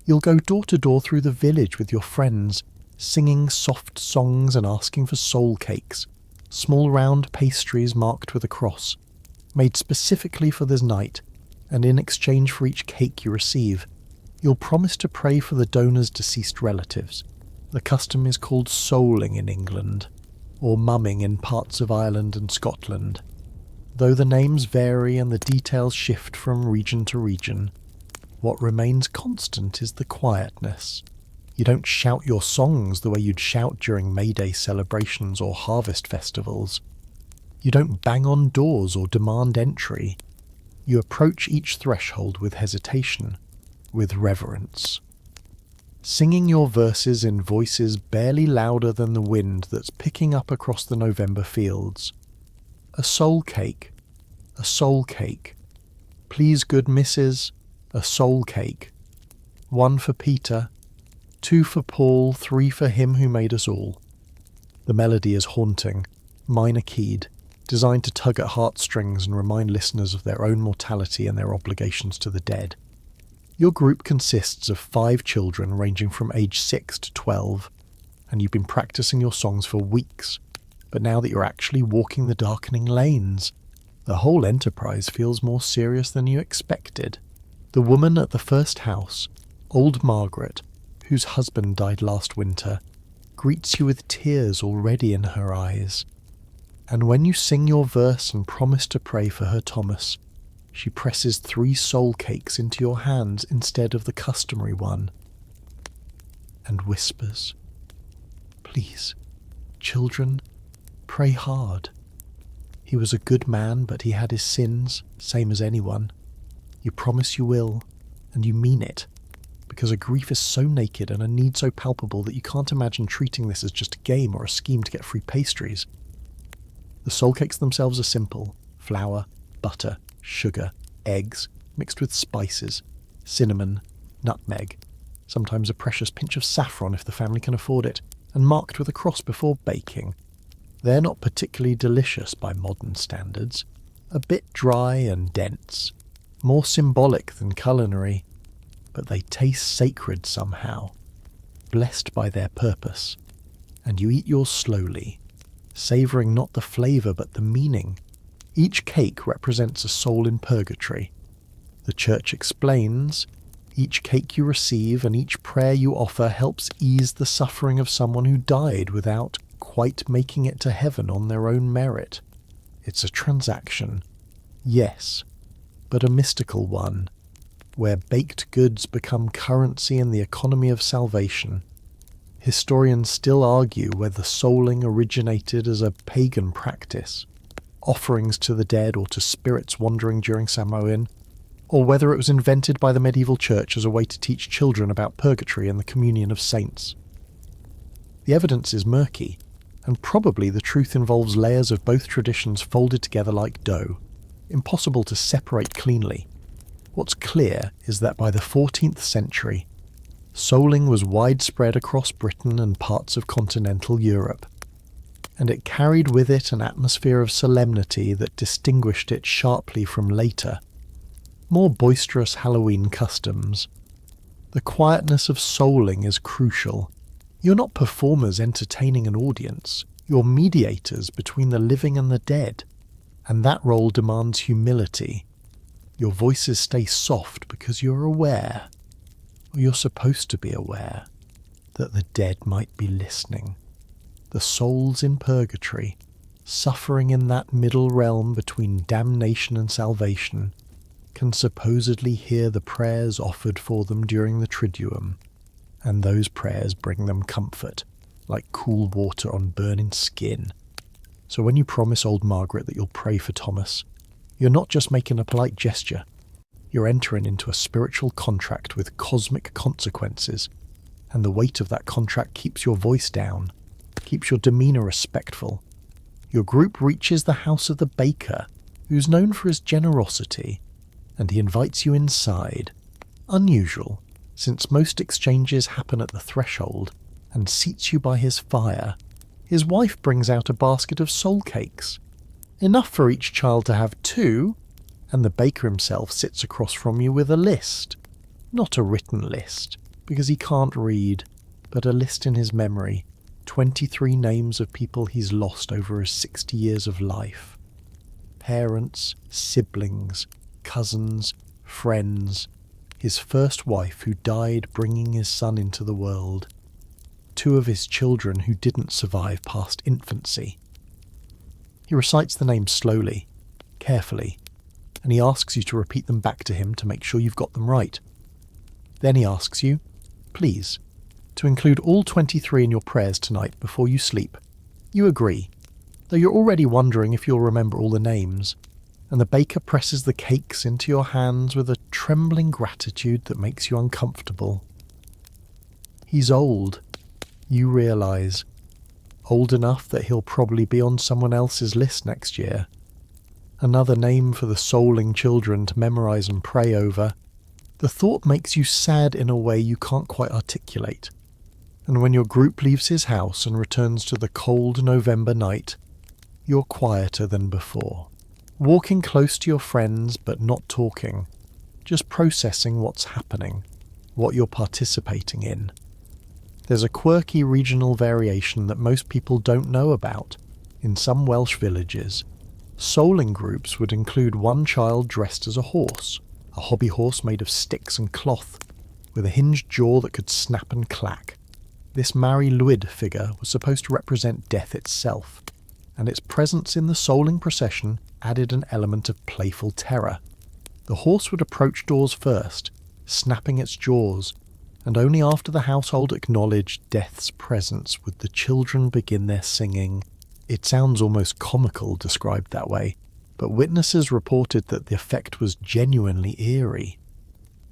You'll go door to door through the village with your friends, singing soft songs and asking for soul cakes, small round pastries marked with a cross, made specifically for this night, and in exchange for each cake you receive, you'll promise to pray for the donor's deceased relatives. The custom is called souling in England, or mumming in parts of Ireland and Scotland. Though the names vary and the details shift from region to region, what remains constant is the quietness. You don't shout your songs the way you'd shout during May Day celebrations or harvest festivals. You don't bang on doors or demand entry. You approach each threshold with hesitation, with reverence. Singing your verses in voices barely louder than the wind that's picking up across the November fields. A soul cake, a soul cake. Please, good missus, a soul cake. 1 for Peter, 2 for Paul, 3 for him who made us all. The melody is haunting, minor keyed, designed to tug at heartstrings and remind listeners of their own mortality and their obligations to the dead. Your group consists of 5 children ranging from age 6 to 12, and you've been practicing your songs for weeks, but now that you're actually walking the darkening lanes, the whole enterprise feels more serious than you expected. The woman at the first house, old Margaret, whose husband died last winter, greets you with tears already in her eyes. And when you sing your verse and promise to pray for her Thomas, she presses 3 soul cakes into your hands instead of the customary one, and whispers, "Please, children, pray hard. He was a good man, but he had his sins, same as anyone. You promise you will, and you mean it, because a grief is so naked and a need so palpable that you can't imagine treating this as just a game or a scheme to get free pastries." The soul cakes themselves are simple: flour, butter, sugar, eggs, mixed with spices, cinnamon, nutmeg, sometimes a precious pinch of saffron if the family can afford it, and marked with a cross before baking. They're not particularly delicious by modern standards, a bit dry and dense, more symbolic than culinary, but they taste sacred somehow, blessed by their purpose, and you eat yours slowly, savouring not the flavour but the meaning. Each cake represents a soul in purgatory. The church explains, each cake you receive and each prayer you offer helps ease the suffering of someone who died without quite making it to heaven on their own merit. It's a transaction, yes, but a mystical one, where baked goods become currency in the economy of salvation. Historians still argue whether souling originated as a pagan practice, offerings to the dead or to spirits wandering during Samhain, or whether it was invented by the medieval church as a way to teach children about purgatory and the communion of saints. The evidence is murky, and probably the truth involves layers of both traditions folded together like dough, impossible to separate cleanly. What's clear is that by the 14th century, souling was widespread across Britain and parts of continental Europe, and it carried with it an atmosphere of solemnity that distinguished it sharply from later, more boisterous Halloween customs. The quietness of souling is crucial. You're not performers entertaining an audience, you're mediators between the living and the dead, and that role demands humility. Your voices stay soft because you're aware, or you're supposed to be aware, that the dead might be listening. The souls in purgatory, suffering in that middle realm between damnation and salvation, can supposedly hear the prayers offered for them during the Triduum, and those prayers bring them comfort, like cool water on burning skin. So when you promise old Margaret that you'll pray for Thomas, you're not just making a polite gesture, you're entering into a spiritual contract with cosmic consequences, and the weight of that contract keeps your voice down, keeps your demeanour respectful. Your group reaches the house of the baker, who's known for his generosity, and he invites you inside. Unusual, since most exchanges happen at the threshold, and seats you by his fire. His wife brings out a basket of soul cakes, enough for each child to have 2, and the baker himself sits across from you with a list. Not a written list, because he can't read, but a list in his memory, 23 names of people he's lost over his 60 years of life. Parents, siblings, cousins, friends, his first wife who died bringing his son into the world, 2 of his children who didn't survive past infancy. He recites the names slowly, carefully, and he asks you to repeat them back to him to make sure you've got them right. Then he asks you, please, to include all 23 in your prayers tonight before you sleep. You agree, though you're already wondering if you'll remember all the names, and the baker presses the cakes into your hands with a trembling gratitude that makes you uncomfortable. He's old, you realise, old enough that he'll probably be on someone else's list next year. Another name for the souling children to memorise and pray over. The thought makes you sad in a way you can't quite articulate. And when your group leaves his house and returns to the cold November night, you're quieter than before. Walking close to your friends but not talking, just processing what's happening, what you're participating in. There's a quirky regional variation that most people don't know about. In some Welsh villages, souling groups would include one child dressed as a horse, a hobby horse made of sticks and cloth, with a hinged jaw that could snap and clack. This Mari Lwyd figure was supposed to represent death itself, and its presence in the souling procession added an element of playful terror. The horse would approach doors first, snapping its jaws, and only after the household acknowledged death's presence would the children begin their singing. It sounds almost comical described that way, but witnesses reported that the effect was genuinely eerie,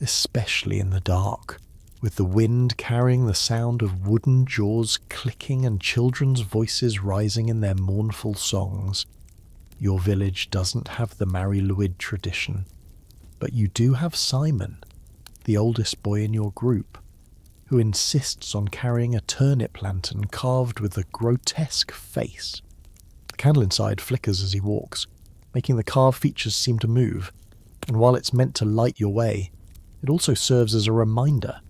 especially in the dark, with the wind carrying the sound of wooden jaws clicking and children's voices rising in their mournful songs. Your village doesn't have the Mari Lwyd tradition, but you do have Simon, the oldest boy in your group, who insists on carrying a turnip lantern carved with a grotesque face. The candle inside flickers as he walks, making the carved features seem to move, and while it's meant to light your way, it also serves as a reminder.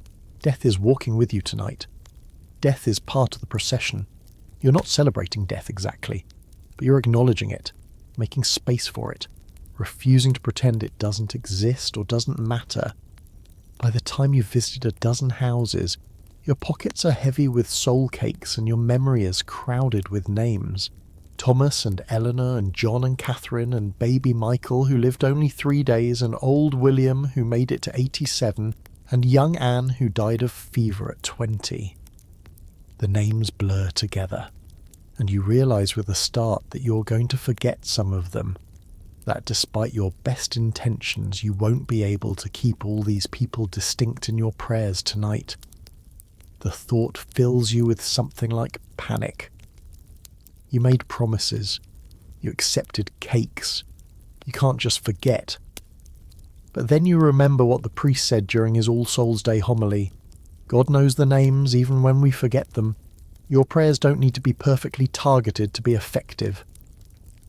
Death is walking with you tonight. Death is part of the procession. You're not celebrating death exactly, but you're acknowledging it, making space for it, refusing to pretend it doesn't exist or doesn't matter. By the time you've visited a dozen houses, your pockets are heavy with soul cakes and your memory is crowded with names. Thomas and Eleanor and John and Catherine and baby Michael, who lived only 3 days, and old William, who made it to 87, and young Anne, who died of fever at 20. The names blur together, and you realise with a start that you're going to forget some of them. that despite your best intentions, you won't be able to keep all these people distinct in your prayers tonight. The thought fills you with something like panic. You made promises. You accepted cakes. You can't just forget. But then you remember what the priest said during his All Souls Day homily. God knows the names even when we forget them. Your prayers don't need to be perfectly targeted to be effective.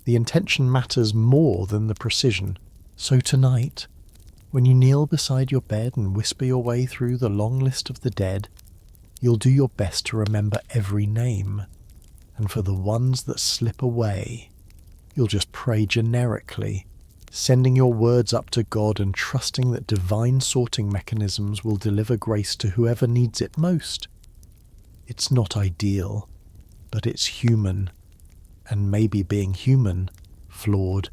The intention matters more than the precision. So tonight, when you kneel beside your bed and whisper your way through the long list of the dead, you'll do your best to remember every name. And for the ones that slip away, you'll just pray generically, sending your words up to God and trusting that divine sorting mechanisms will deliver grace to whoever needs it most. It's not ideal, but it's human. And maybe being human, flawed,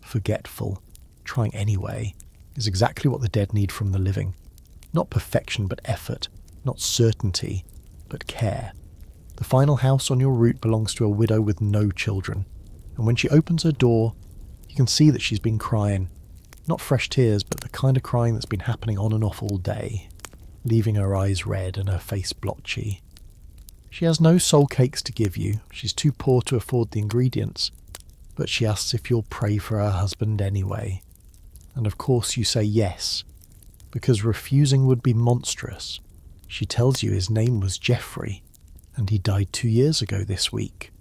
forgetful, trying anyway, is exactly what the dead need from the living. Not perfection, but effort. Not certainty, but care. The final house on your route belongs to a widow with no children. And when she opens her door, you can see that she's been crying. Not fresh tears, but the kind of crying that's been happening on and off all day, leaving her eyes red and her face blotchy. She has no soul cakes to give you. She's too poor to afford the ingredients. But she asks if you'll pray for her husband anyway. And of course you say yes, because refusing would be monstrous. She tells you his name was Jeffrey, and he died 2 years ago this week.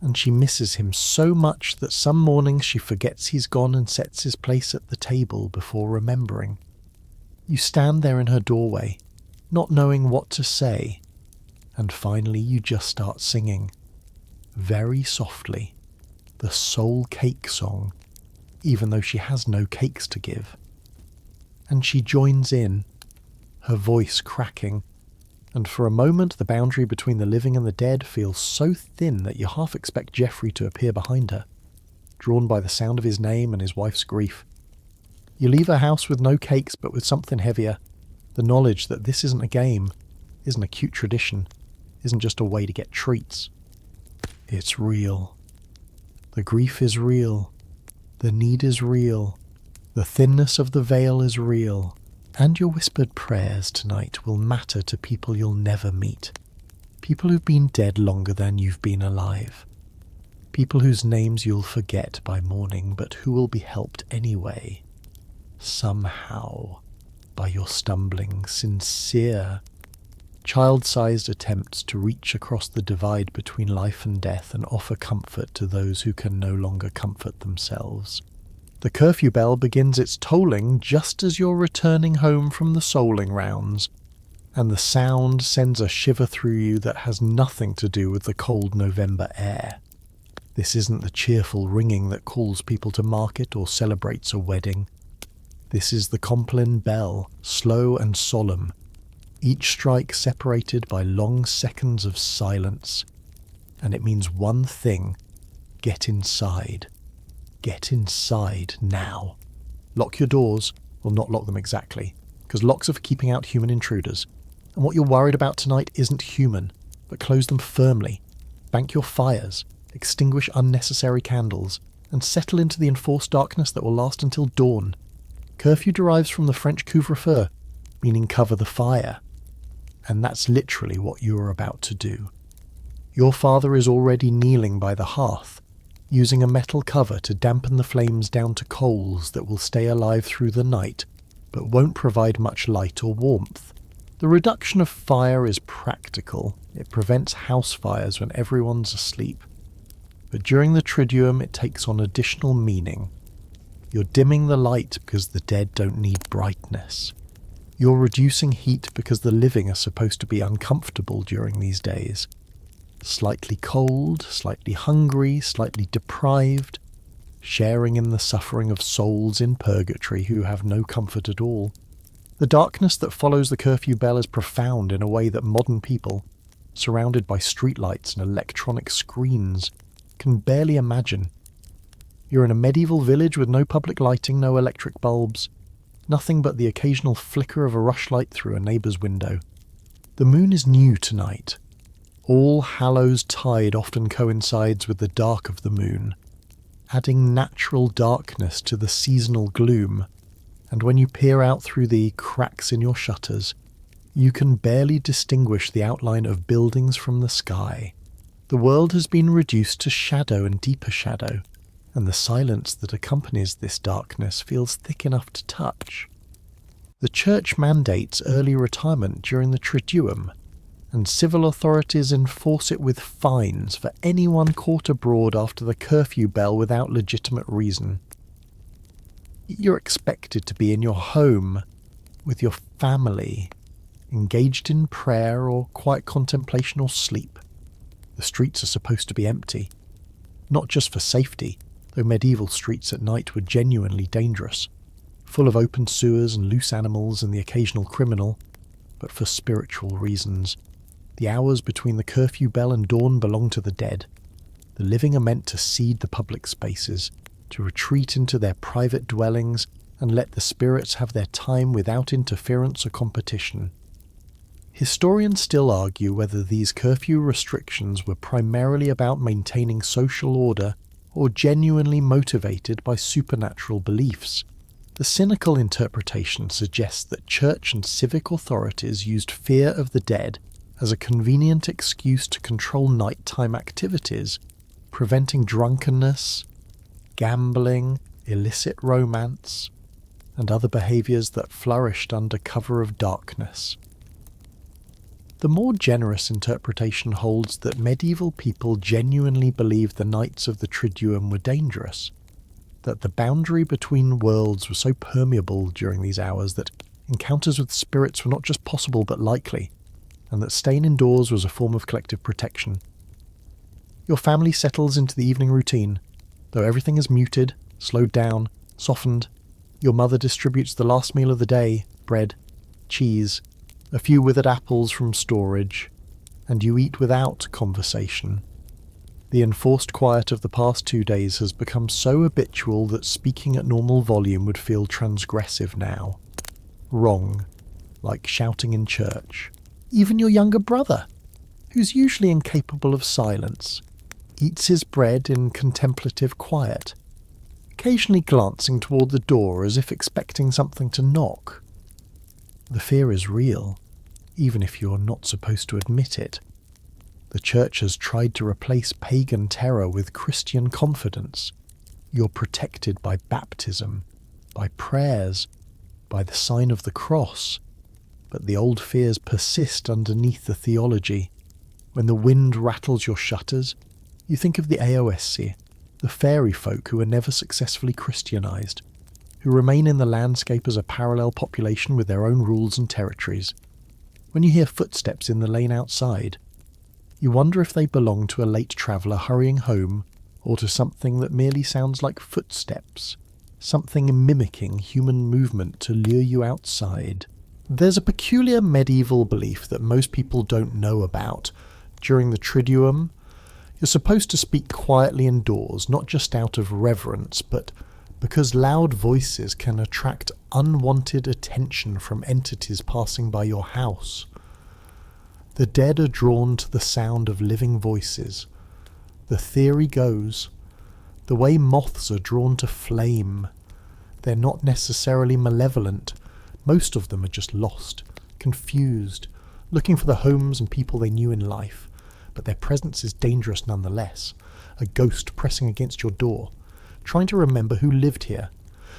And she misses him so much that some mornings she forgets he's gone and sets his place at the table before remembering. You stand there in her doorway, not knowing what to say, and finally you just start singing, very softly, the soul cake song, even though she has no cakes to give. And she joins in, her voice cracking, and for a moment the boundary between the living and the dead feels so thin that you half expect Jeffrey to appear behind her, drawn by the sound of his name and his wife's grief. You leave her house with no cakes but with something heavier, the knowledge that this isn't a game, isn't a cute tradition, isn't just a way to get treats. It's real. The grief is real. The need is real. The thinness of the veil is real. And your whispered prayers tonight will matter to people you'll never meet. People who've been dead longer than you've been alive. People whose names you'll forget by morning, but who will be helped anyway. Somehow. By your stumbling, sincere, child-sized attempts to reach across the divide between life and death and offer comfort to those who can no longer comfort themselves. The curfew bell begins its tolling just as you're returning home from the souling rounds, and the sound sends a shiver through you that has nothing to do with the cold November air. This isn't the cheerful ringing that calls people to market or celebrates a wedding. This is the Compline bell, slow and solemn, each strike separated by long seconds of silence. And it means one thing: get inside. Get inside now. Lock your doors, well, not lock them exactly, because locks are for keeping out human intruders. And what you're worried about tonight isn't human, but close them firmly. Bank your fires, extinguish unnecessary candles, and settle into the enforced darkness that will last until dawn. Curfew derives from the French couvre-feu, meaning cover the fire. And that's literally what you are about to do. Your father is already kneeling by the hearth, using a metal cover to dampen the flames down to coals that will stay alive through the night, but won't provide much light or warmth. The reduction of fire is practical. It prevents house fires when everyone's asleep. But during the Triduum it takes on additional meaning. You're dimming the light because the dead don't need brightness. You're reducing heat because the living are supposed to be uncomfortable during these days. Slightly cold, slightly hungry, slightly deprived, sharing in the suffering of souls in purgatory who have no comfort at all. The darkness that follows the curfew bell is profound in a way that modern people, surrounded by streetlights and electronic screens, can barely imagine. You're in a medieval village with no public lighting, no electric bulbs, nothing but the occasional flicker of a rushlight through a neighbour's window. The moon is new tonight. All Hallows Tide often coincides with the dark of the moon, adding natural darkness to the seasonal gloom, and when you peer out through the cracks in your shutters, you can barely distinguish the outline of buildings from the sky. The world has been reduced to shadow and deeper shadow, and the silence that accompanies this darkness feels thick enough to touch. The church mandates early retirement during the Triduum, and civil authorities enforce it with fines for anyone caught abroad after the curfew bell without legitimate reason. You're expected to be in your home, with your family, engaged in prayer or quiet contemplation or sleep. The streets are supposed to be empty, not just for safety, though medieval streets at night were genuinely dangerous, full of open sewers and loose animals and the occasional criminal, but for spiritual reasons. The hours between the curfew bell and dawn belong to the dead. The living are meant to cede the public spaces, to retreat into their private dwellings and let the spirits have their time without interference or competition. Historians still argue whether these curfew restrictions were primarily about maintaining social order or genuinely motivated by supernatural beliefs. The cynical interpretation suggests that church and civic authorities used fear of the dead as a convenient excuse to control nighttime activities, preventing drunkenness, gambling, illicit romance, and other behaviours that flourished under cover of darkness. The more generous interpretation holds that medieval people genuinely believed the nights of the Triduum were dangerous, that the boundary between worlds was so permeable during these hours that encounters with spirits were not just possible but likely, and that staying indoors was a form of collective protection. Your family settles into the evening routine, though everything is muted, slowed down, softened. Your mother distributes the last meal of the day, bread, cheese, a few withered apples from storage, and you eat without conversation. The enforced quiet of the past 2 days has become so habitual that speaking at normal volume would feel transgressive now. Wrong, like shouting in church. Even your younger brother, who's usually incapable of silence, eats his bread in contemplative quiet, occasionally glancing toward the door as if expecting something to knock. The fear is real, even if you're not supposed to admit it. The church has tried to replace pagan terror with Christian confidence. You're protected by baptism, by prayers, by the sign of the cross. But the old fears persist underneath the theology. When the wind rattles your shutters, you think of the Aossi, the fairy folk who are never successfully Christianized, who remain in the landscape as a parallel population with their own rules and territories. When you hear footsteps in the lane outside, you wonder if they belong to a late traveller hurrying home, or to something that merely sounds like footsteps, something mimicking human movement to lure you outside. There's a peculiar medieval belief that most people don't know about. During the Triduum, you're supposed to speak quietly indoors, not just out of reverence, but because loud voices can attract unwanted attention from entities passing by your house. The dead are drawn to the sound of living voices. The theory goes, the way moths are drawn to flame. They're not necessarily malevolent. Most of them are just lost, confused, looking for the homes and people they knew in life, but their presence is dangerous nonetheless, a ghost pressing against your door, trying to remember who lived here,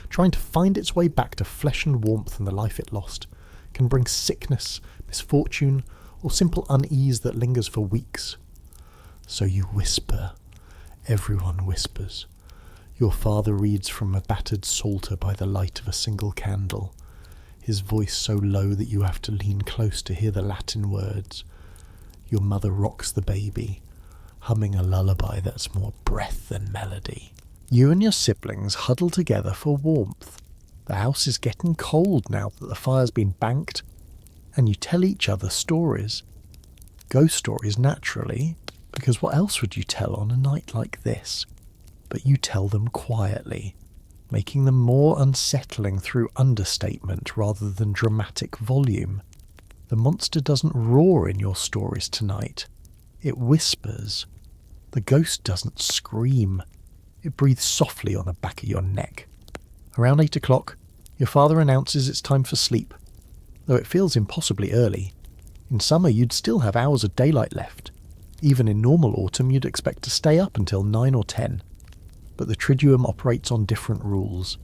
trying to find its way back to flesh and warmth and the life it lost, can bring sickness, misfortune, or simple unease that lingers for weeks. So you whisper. Everyone whispers. Your father reads from a battered psalter by the light of a single candle, his voice so low that you have to lean close to hear the Latin words. Your mother rocks the baby, humming a lullaby that's more breath than melody. You and your siblings huddle together for warmth. The house is getting cold now that the fire's been banked, and you tell each other stories. Ghost stories, naturally, because what else would you tell on a night like this? But you tell them quietly, making them more unsettling through understatement rather than dramatic volume. The monster doesn't roar in your stories tonight. It whispers. The ghost doesn't scream. It breathes softly on the back of your neck. Around 8 o'clock, your father announces it's time for sleep, though it feels impossibly early. In summer, you'd still have hours of daylight left. Even in normal autumn, you'd expect to stay up until 9 or 10. But the Triduum operates on different rules.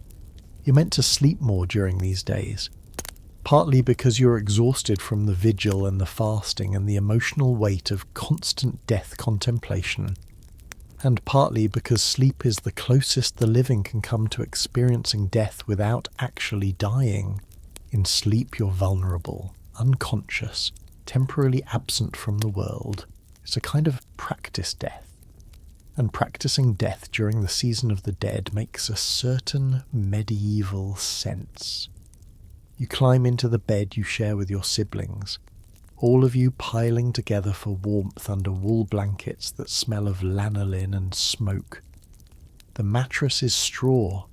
You're meant to sleep more during these days, partly because you're exhausted from the vigil and the fasting and the emotional weight of constant death contemplation, and partly because sleep is the closest the living can come to experiencing death without actually dying. In sleep you're vulnerable, unconscious, temporarily absent from the world. It's a kind of practice death. And practicing death during the season of the dead makes a certain medieval sense. You climb into the bed you share with your siblings, all of you piling together for warmth under wool blankets that smell of lanolin and smoke. The mattress is straw,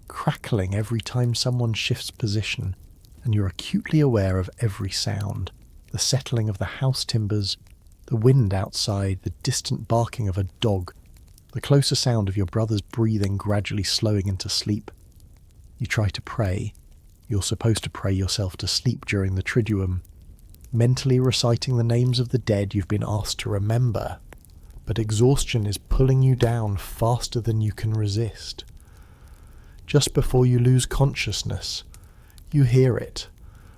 crackling every time someone shifts position, and you're acutely aware of every sound, the settling of the house timbers, the wind outside, the distant barking of a dog, the closer sound of your brother's breathing gradually slowing into sleep. You try to pray. You're supposed to pray yourself to sleep during the Triduum, mentally reciting the names of the dead you've been asked to remember, but exhaustion is pulling you down faster than you can resist. Just before you lose consciousness, you hear it,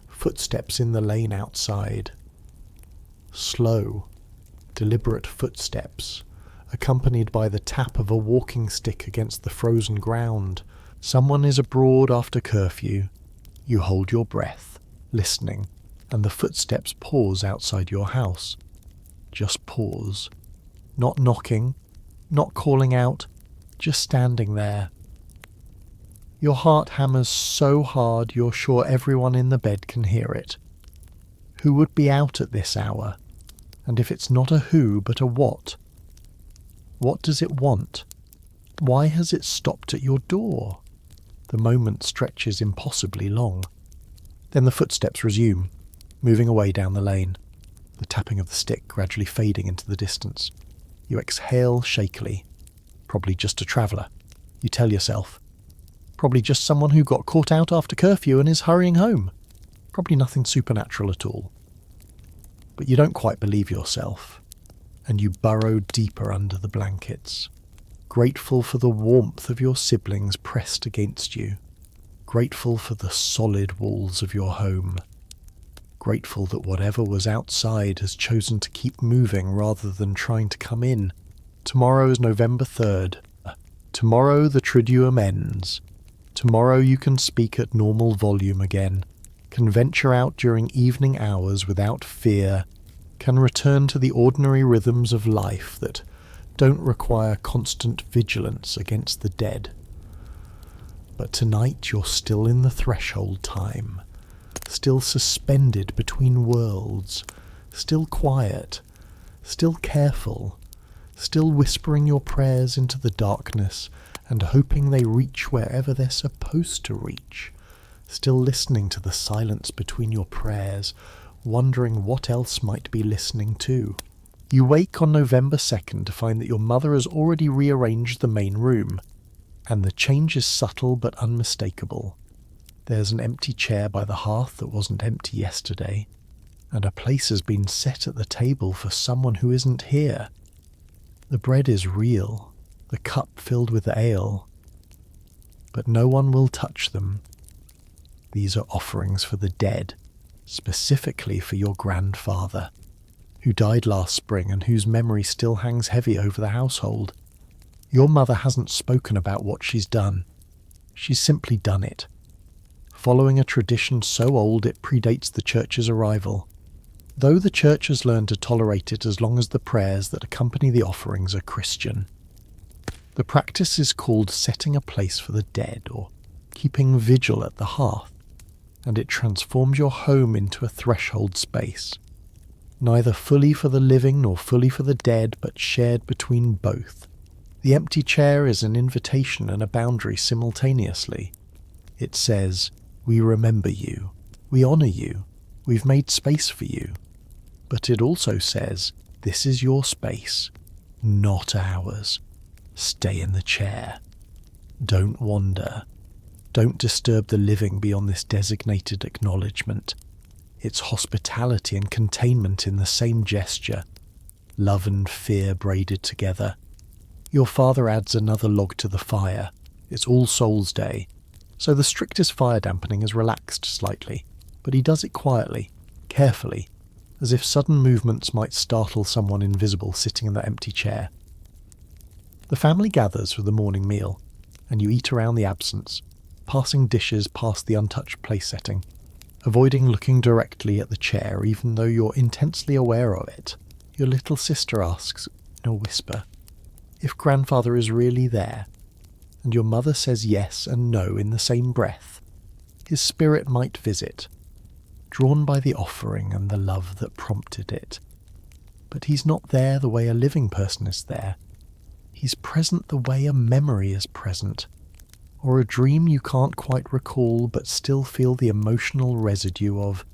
footsteps in the lane outside. Slow, deliberate footsteps, accompanied by the tap of a walking stick against the frozen ground. Someone is abroad after curfew. You hold your breath, listening, and the footsteps pause outside your house. Just pause. Not knocking, not calling out, just standing there. Your heart hammers so hard you're sure everyone in the bed can hear it. Who would be out at this hour? And if it's not a who, but a what? What does it want? Why has it stopped at your door? The moment stretches impossibly long. Then the footsteps resume, moving away down the lane, the tapping of the stick gradually fading into the distance. You exhale shakily. Probably just a traveller, you tell yourself. Probably just someone who got caught out after curfew and is hurrying home. Probably nothing supernatural at all. But you don't quite believe yourself, and you burrow deeper under the blankets, grateful for the warmth of your siblings pressed against you, grateful for the solid walls of your home, grateful that whatever was outside has chosen to keep moving rather than trying to come in. Tomorrow is November 3rd. Tomorrow the Triduum ends. Tomorrow you can speak at normal volume again, can venture out during evening hours without fear, can return to the ordinary rhythms of life that don't require constant vigilance against the dead. But tonight you're still in the threshold time, still suspended between worlds, still quiet, still careful, still whispering your prayers into the darkness and hoping they reach wherever they're supposed to reach, still listening to the silence between your prayers, wondering what else might be listening too. You wake on November 2nd to find that your mother has already rearranged the main room, and the change is subtle but unmistakable. There's an empty chair by the hearth that wasn't empty yesterday, and a place has been set at the table for someone who isn't here. The bread is real, the cup filled with ale, but no one will touch them. These are offerings for the dead, specifically for your grandfather, who died last spring and whose memory still hangs heavy over the household. Your mother hasn't spoken about what she's done. She's simply done it, following a tradition so old it predates the church's arrival, though the church has learned to tolerate it as long as the prayers that accompany the offerings are Christian. The practice is called setting a place for the dead, or keeping vigil at the hearth, and it transforms your home into a threshold space, neither fully for the living nor fully for the dead, but shared between both. The empty chair is an invitation and a boundary simultaneously. It says, "We remember you, we honour you, we've made space for you." But it also says, "This is your space, not ours. Stay in the chair. Don't wander. Don't disturb the living beyond this designated acknowledgement. It's hospitality and containment in the same gesture, love and fear braided together. Your father adds another log to the fire. It's All Souls' Day, so the strictest fire dampening is relaxed slightly, but he does it quietly, carefully, as if sudden movements might startle someone invisible sitting in that empty chair. The family gathers for the morning meal, and you eat around the absence, passing dishes past the untouched place setting, avoiding looking directly at the chair even though you're intensely aware of it. Your little sister asks, in a whisper, if grandfather is really there, and your mother says yes and no in the same breath. His spirit might visit, drawn by the offering and the love that prompted it. But he's not there the way a living person is there. He's present the way a memory is present, or a dream you can't quite recall but still feel the emotional residue of.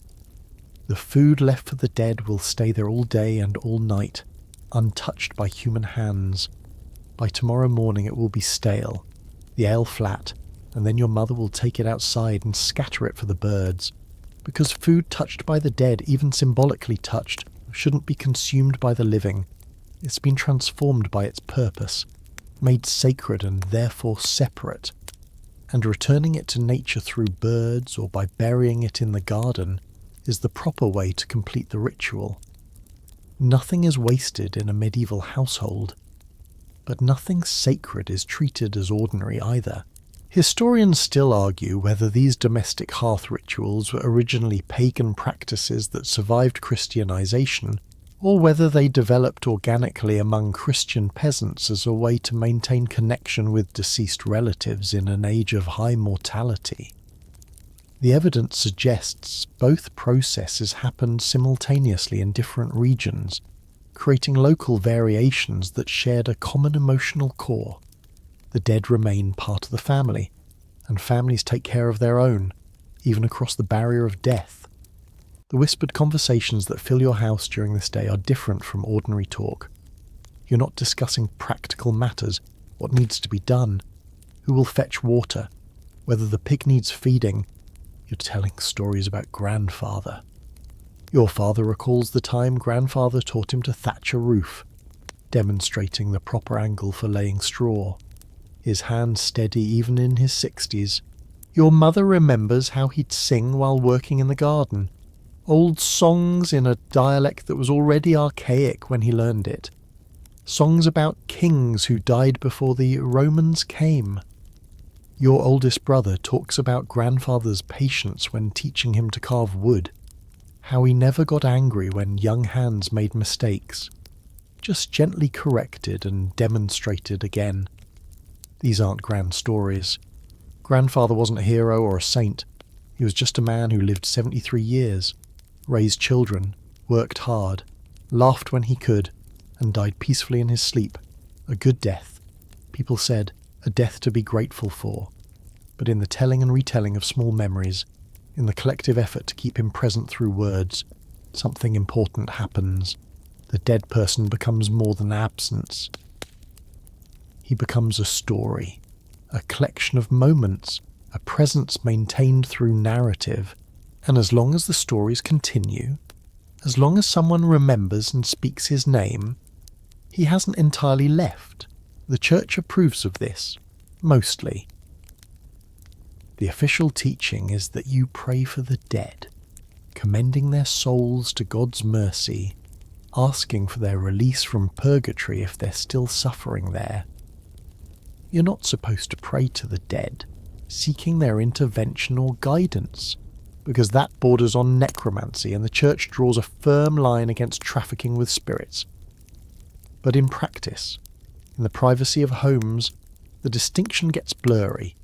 The food left for the dead will stay there all day and all night, untouched by human hands. By tomorrow morning it will be stale, the ale flat, and then your mother will take it outside and scatter it for the birds, because food touched by the dead, even symbolically touched, shouldn't be consumed by the living. It's been transformed by its purpose, made sacred and therefore separate, and returning it to nature through birds or by burying it in the garden is the proper way to complete the ritual. Nothing is wasted in a medieval household, but nothing sacred is treated as ordinary either. Historians still argue whether these domestic hearth rituals were originally pagan practices that survived Christianization, or whether they developed organically among Christian peasants as a way to maintain connection with deceased relatives in an age of high mortality. The evidence suggests both processes happened simultaneously in different regions, creating local variations that shared a common emotional core. The dead remain part of the family, and families take care of their own, even across the barrier of death. The whispered conversations that fill your house during this day are different from ordinary talk. You're not discussing practical matters, what needs to be done, who will fetch water, whether the pig needs feeding. You're telling stories about grandfather. Your father recalls the time grandfather taught him to thatch a roof, demonstrating the proper angle for laying straw, his hand steady even in his 60s. Your mother remembers how he'd sing while working in the garden, old songs in a dialect that was already archaic when he learned it, songs about kings who died before the Romans came. Your oldest brother talks about grandfather's patience when teaching him to carve wood, how he never got angry when young hands made mistakes, just gently corrected and demonstrated again. These aren't grand stories. Grandfather wasn't a hero or a saint. He was just a man who lived 73 years, raised children, worked hard, laughed when he could, and died peacefully in his sleep. A good death. People said, a death to be grateful for. But in the telling and retelling of small memories, in the collective effort to keep him present through words, something important happens. The dead person becomes more than absence. He becomes a story, a collection of moments, a presence maintained through narrative. And as long as the stories continue, as long as someone remembers and speaks his name, he hasn't entirely left. The Church approves of this, mostly. The official teaching is that you pray for the dead, commending their souls to God's mercy, asking for their release from purgatory if they're still suffering there. You're not supposed to pray to the dead, seeking their intervention or guidance, because that borders on necromancy and the Church draws a firm line against trafficking with spirits. But in practice, in the privacy of homes, the distinction gets blurry.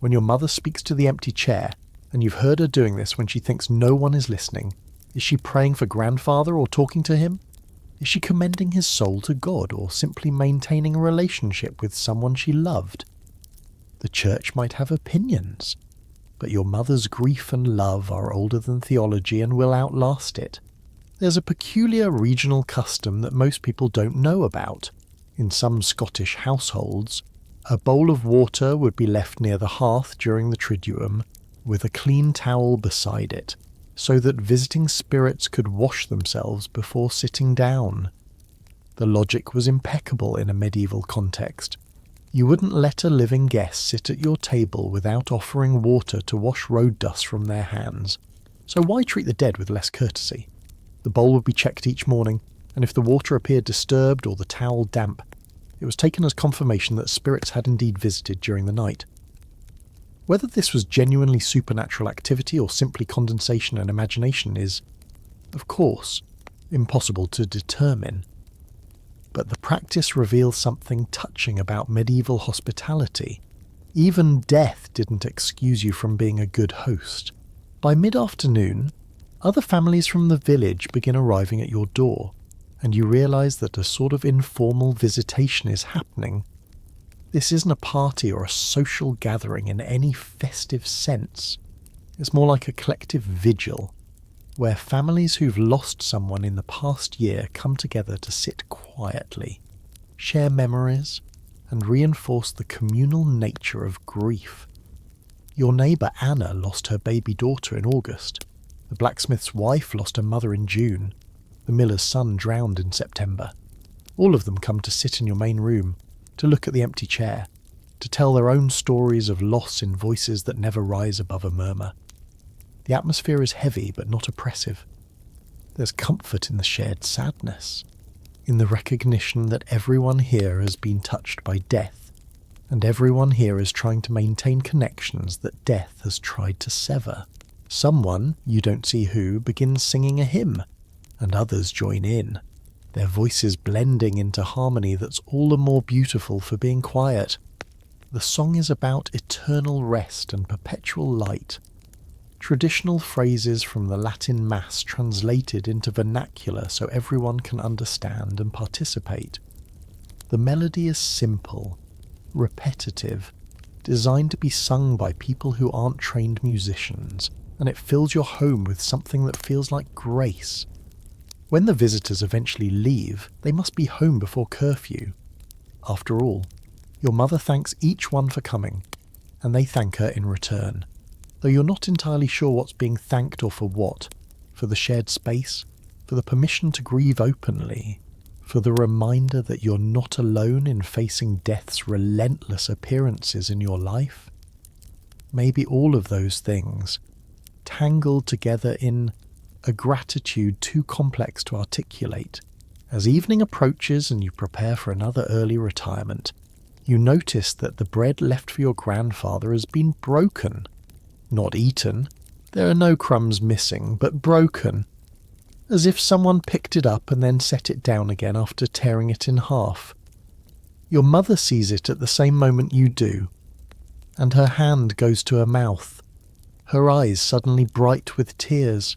When your mother speaks to the empty chair, and you've heard her doing this when she thinks no one is listening, is she praying for grandfather or talking to him? Is she commending his soul to God or simply maintaining a relationship with someone she loved? The Church might have opinions, but your mother's grief and love are older than theology and will outlast it. There's a peculiar regional custom that most people don't know about. In some Scottish households, a bowl of water would be left near the hearth during the Triduum, with a clean towel beside it, so that visiting spirits could wash themselves before sitting down. The logic was impeccable in a medieval context. You wouldn't let a living guest sit at your table without offering water to wash road dust from their hands, so why treat the dead with less courtesy? The bowl would be checked each morning, and if the water appeared disturbed or the towel damp, it was taken as confirmation that spirits had indeed visited during the night. Whether this was genuinely supernatural activity or simply condensation and imagination is, of course, impossible to determine. But the practice reveals something touching about medieval hospitality. Even death didn't excuse you from being a good host. By mid-afternoon, other families from the village begin arriving at your door, and you realise that a sort of informal visitation is happening. This isn't a party or a social gathering in any festive sense. It's more like a collective vigil, where families who've lost someone in the past year come together to sit quietly, share memories, and reinforce the communal nature of grief. Your neighbour Anna lost her baby daughter in August. The blacksmith's wife lost her mother in June. The miller's son drowned in September. All of them come to sit in your main room, to look at the empty chair, to tell their own stories of loss in voices that never rise above a murmur. The atmosphere is heavy but not oppressive. There's comfort in the shared sadness, in the recognition that everyone here has been touched by death, and everyone here is trying to maintain connections that death has tried to sever. Someone, you don't see who, begins singing a hymn, and others join in, their voices blending into harmony that's all the more beautiful for being quiet. The song is about eternal rest and perpetual light. Traditional phrases from the Latin Mass translated into vernacular so everyone can understand and participate. The melody is simple, repetitive, designed to be sung by people who aren't trained musicians, and it fills your home with something that feels like grace. When the visitors eventually leave, they must be home before curfew. After all, your mother thanks each one for coming, and they thank her in return, though you're not entirely sure what's being thanked or for what, for the shared space, for the permission to grieve openly, for the reminder that you're not alone in facing death's relentless appearances in your life. Maybe all of those things, tangled together in a gratitude too complex to articulate. As evening approaches and you prepare for another early retirement, you notice that the bread left for your grandfather has been broken. Not eaten, there are no crumbs missing, but broken, as if someone picked it up and then set it down again after tearing it in half. Your mother sees it at the same moment you do, and her hand goes to her mouth, her eyes suddenly bright with tears.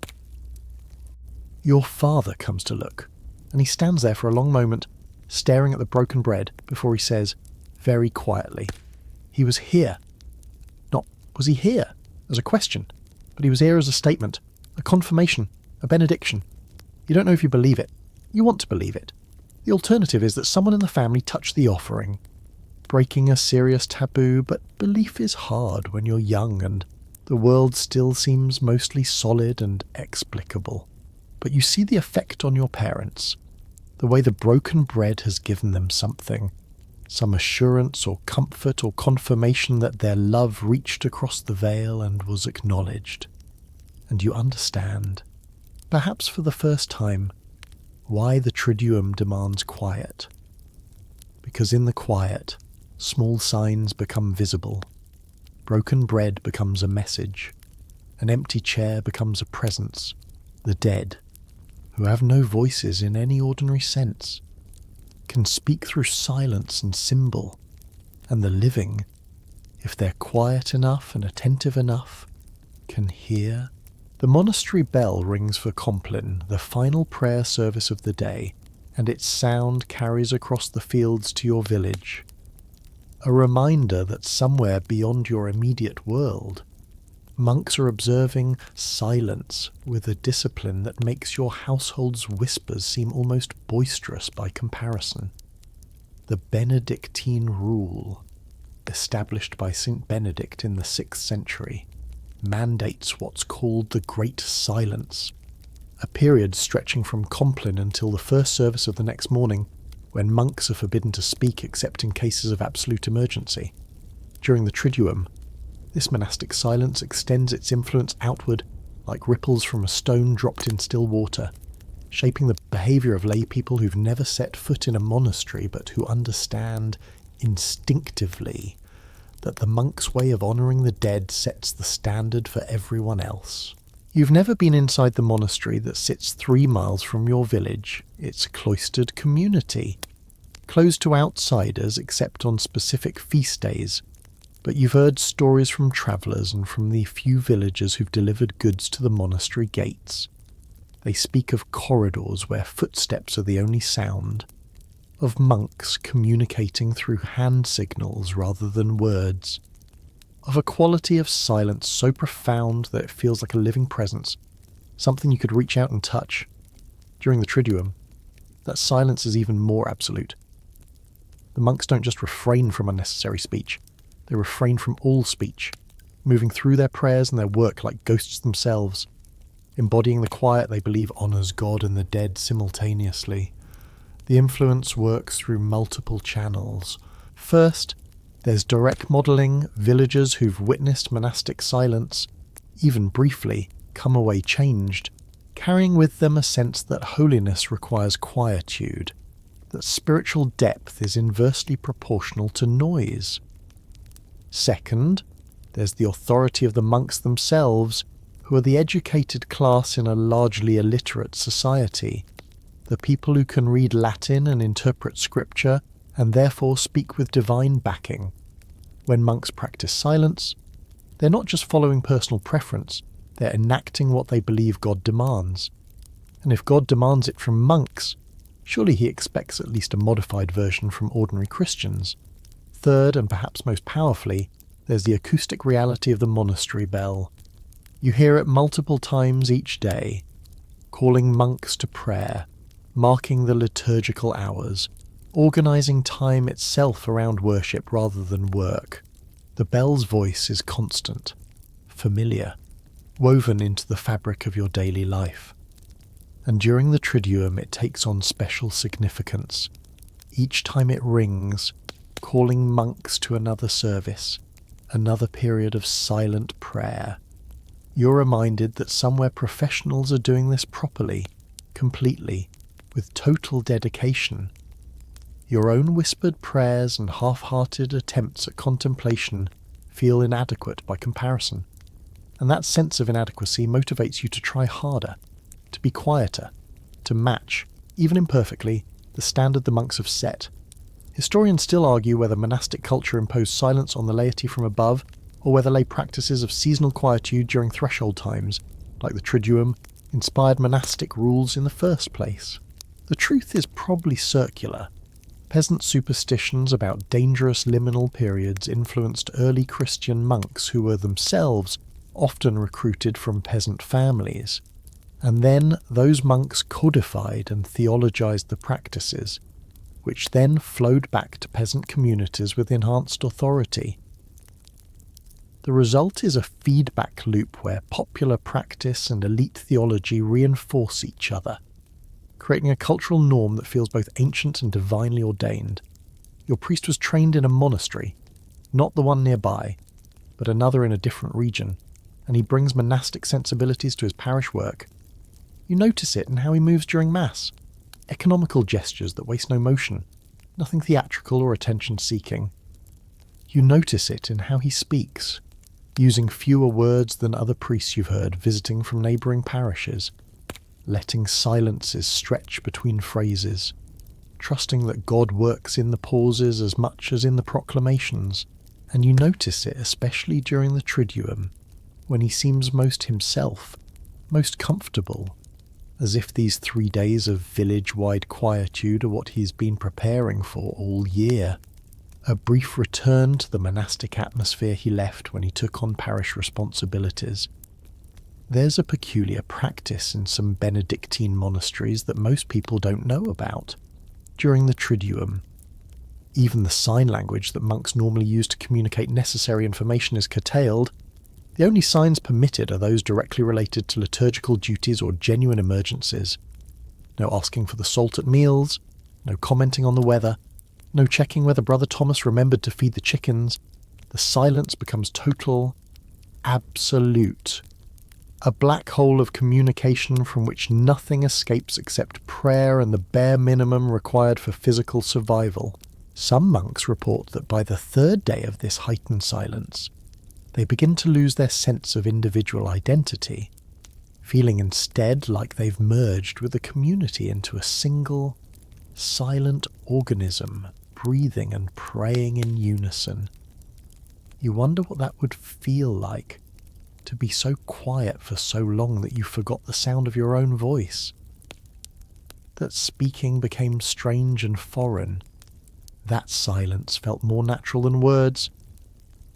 Your father comes to look, and he stands there for a long moment, staring at the broken bread before he says, very quietly, "He was here." Not, was he here? As a question, but he was here as a statement, a confirmation, a benediction. You don't know if you believe it. You want to believe it. The alternative is that someone in the family touched the offering, breaking a serious taboo, but belief is hard when you're young and the world still seems mostly solid and explicable. But you see the effect on your parents, the way the broken bread has given them something, some assurance or comfort or confirmation that their love reached across the veil and was acknowledged. And you understand, perhaps for the first time, why the Triduum demands quiet. Because in the quiet, small signs become visible. Broken bread becomes a message. An empty chair becomes a presence. The dead, who have no voices in any ordinary sense, can speak through silence and symbol, and the living, if they're quiet enough and attentive enough, can hear. The monastery bell rings for Compline, the final prayer service of the day, and its sound carries across the fields to your village. A reminder that somewhere beyond your immediate world, monks are observing silence with a discipline that makes your household's whispers seem almost boisterous by comparison. The Benedictine rule, established by St. Benedict in the 6th century, mandates what's called the Great Silence, a period stretching from Compline until the first service of the next morning, when monks are forbidden to speak except in cases of absolute emergency. During the Triduum, this monastic silence extends its influence outward like ripples from a stone dropped in still water, shaping the behaviour of lay people who've never set foot in a monastery but who understand instinctively that the monk's way of honouring the dead sets the standard for everyone else. You've never been inside the monastery that sits 3 miles from your village. It's a cloistered community, closed to outsiders except on specific feast days. But you've heard stories from travellers and from the few villagers who've delivered goods to the monastery gates. They speak of corridors where footsteps are the only sound, of monks communicating through hand signals rather than words, of a quality of silence so profound that it feels like a living presence, something you could reach out and touch. During the Triduum, that silence is even more absolute. The monks don't just refrain from unnecessary speech, they refrain from all speech, moving through their prayers and their work like ghosts themselves, embodying the quiet they believe honours God and the dead simultaneously. The influence works through multiple channels. First, there's direct modelling. Villagers who've witnessed monastic silence, even briefly, come away changed, carrying with them a sense that holiness requires quietude, that spiritual depth is inversely proportional to noise. Second, there's the authority of the monks themselves, who are the educated class in a largely illiterate society, the people who can read Latin and interpret scripture and therefore speak with divine backing. When monks practice silence, they're not just following personal preference, they're enacting what they believe God demands. And if God demands it from monks, surely he expects at least a modified version from ordinary Christians. Third, and perhaps most powerfully, there's the acoustic reality of the monastery bell. You hear it multiple times each day, calling monks to prayer, marking the liturgical hours, organising time itself around worship rather than work. The bell's voice is constant, familiar, woven into the fabric of your daily life. And during the Triduum it takes on special significance. Each time it rings, calling monks to another service, another period of silent prayer. You're reminded that somewhere professionals are doing this properly, completely, with total dedication. Your own whispered prayers and half-hearted attempts at contemplation feel inadequate by comparison, and that sense of inadequacy motivates you to try harder, to be quieter, to match, even imperfectly, the standard the monks have set. Historians still argue whether monastic culture imposed silence on the laity from above, or whether lay practices of seasonal quietude during threshold times, like the Triduum, inspired monastic rules in the first place. The truth is probably circular. Peasant superstitions about dangerous liminal periods influenced early Christian monks who were themselves often recruited from peasant families. And then those monks codified and theologized the practices, which then flowed back to peasant communities with enhanced authority. The result is a feedback loop where popular practice and elite theology reinforce each other, creating a cultural norm that feels both ancient and divinely ordained. Your priest was trained in a monastery, not the one nearby, but another in a different region, and he brings monastic sensibilities to his parish work. You notice it in how he moves during Mass. Economical gestures that waste no motion, nothing theatrical or attention-seeking. You notice it in how he speaks, using fewer words than other priests you've heard visiting from neighbouring parishes, letting silences stretch between phrases, trusting that God works in the pauses as much as in the proclamations. And you notice it especially during the Triduum, when he seems most himself, most comfortable, as if these 3 days of village-wide quietude are what he's been preparing for all year. A brief return to the monastic atmosphere he left when he took on parish responsibilities. There's a peculiar practice in some Benedictine monasteries that most people don't know about. During the Triduum, Even the sign language that monks normally use to communicate necessary information is curtailed. The only signs permitted are those directly related to liturgical duties or genuine emergencies. No asking for the salt at meals, no commenting on the weather, no checking whether Brother Thomas remembered to feed the chickens. The silence becomes total, absolute. A black hole of communication from which nothing escapes except prayer and the bare minimum required for physical survival. Some monks report that by the third day of this heightened silence, they begin to lose their sense of individual identity, feeling instead like they've merged with the community into a single, silent organism, breathing and praying in unison. You wonder what that would feel like, to be so quiet for so long that you forgot the sound of your own voice, that speaking became strange and foreign. That silence felt more natural than words.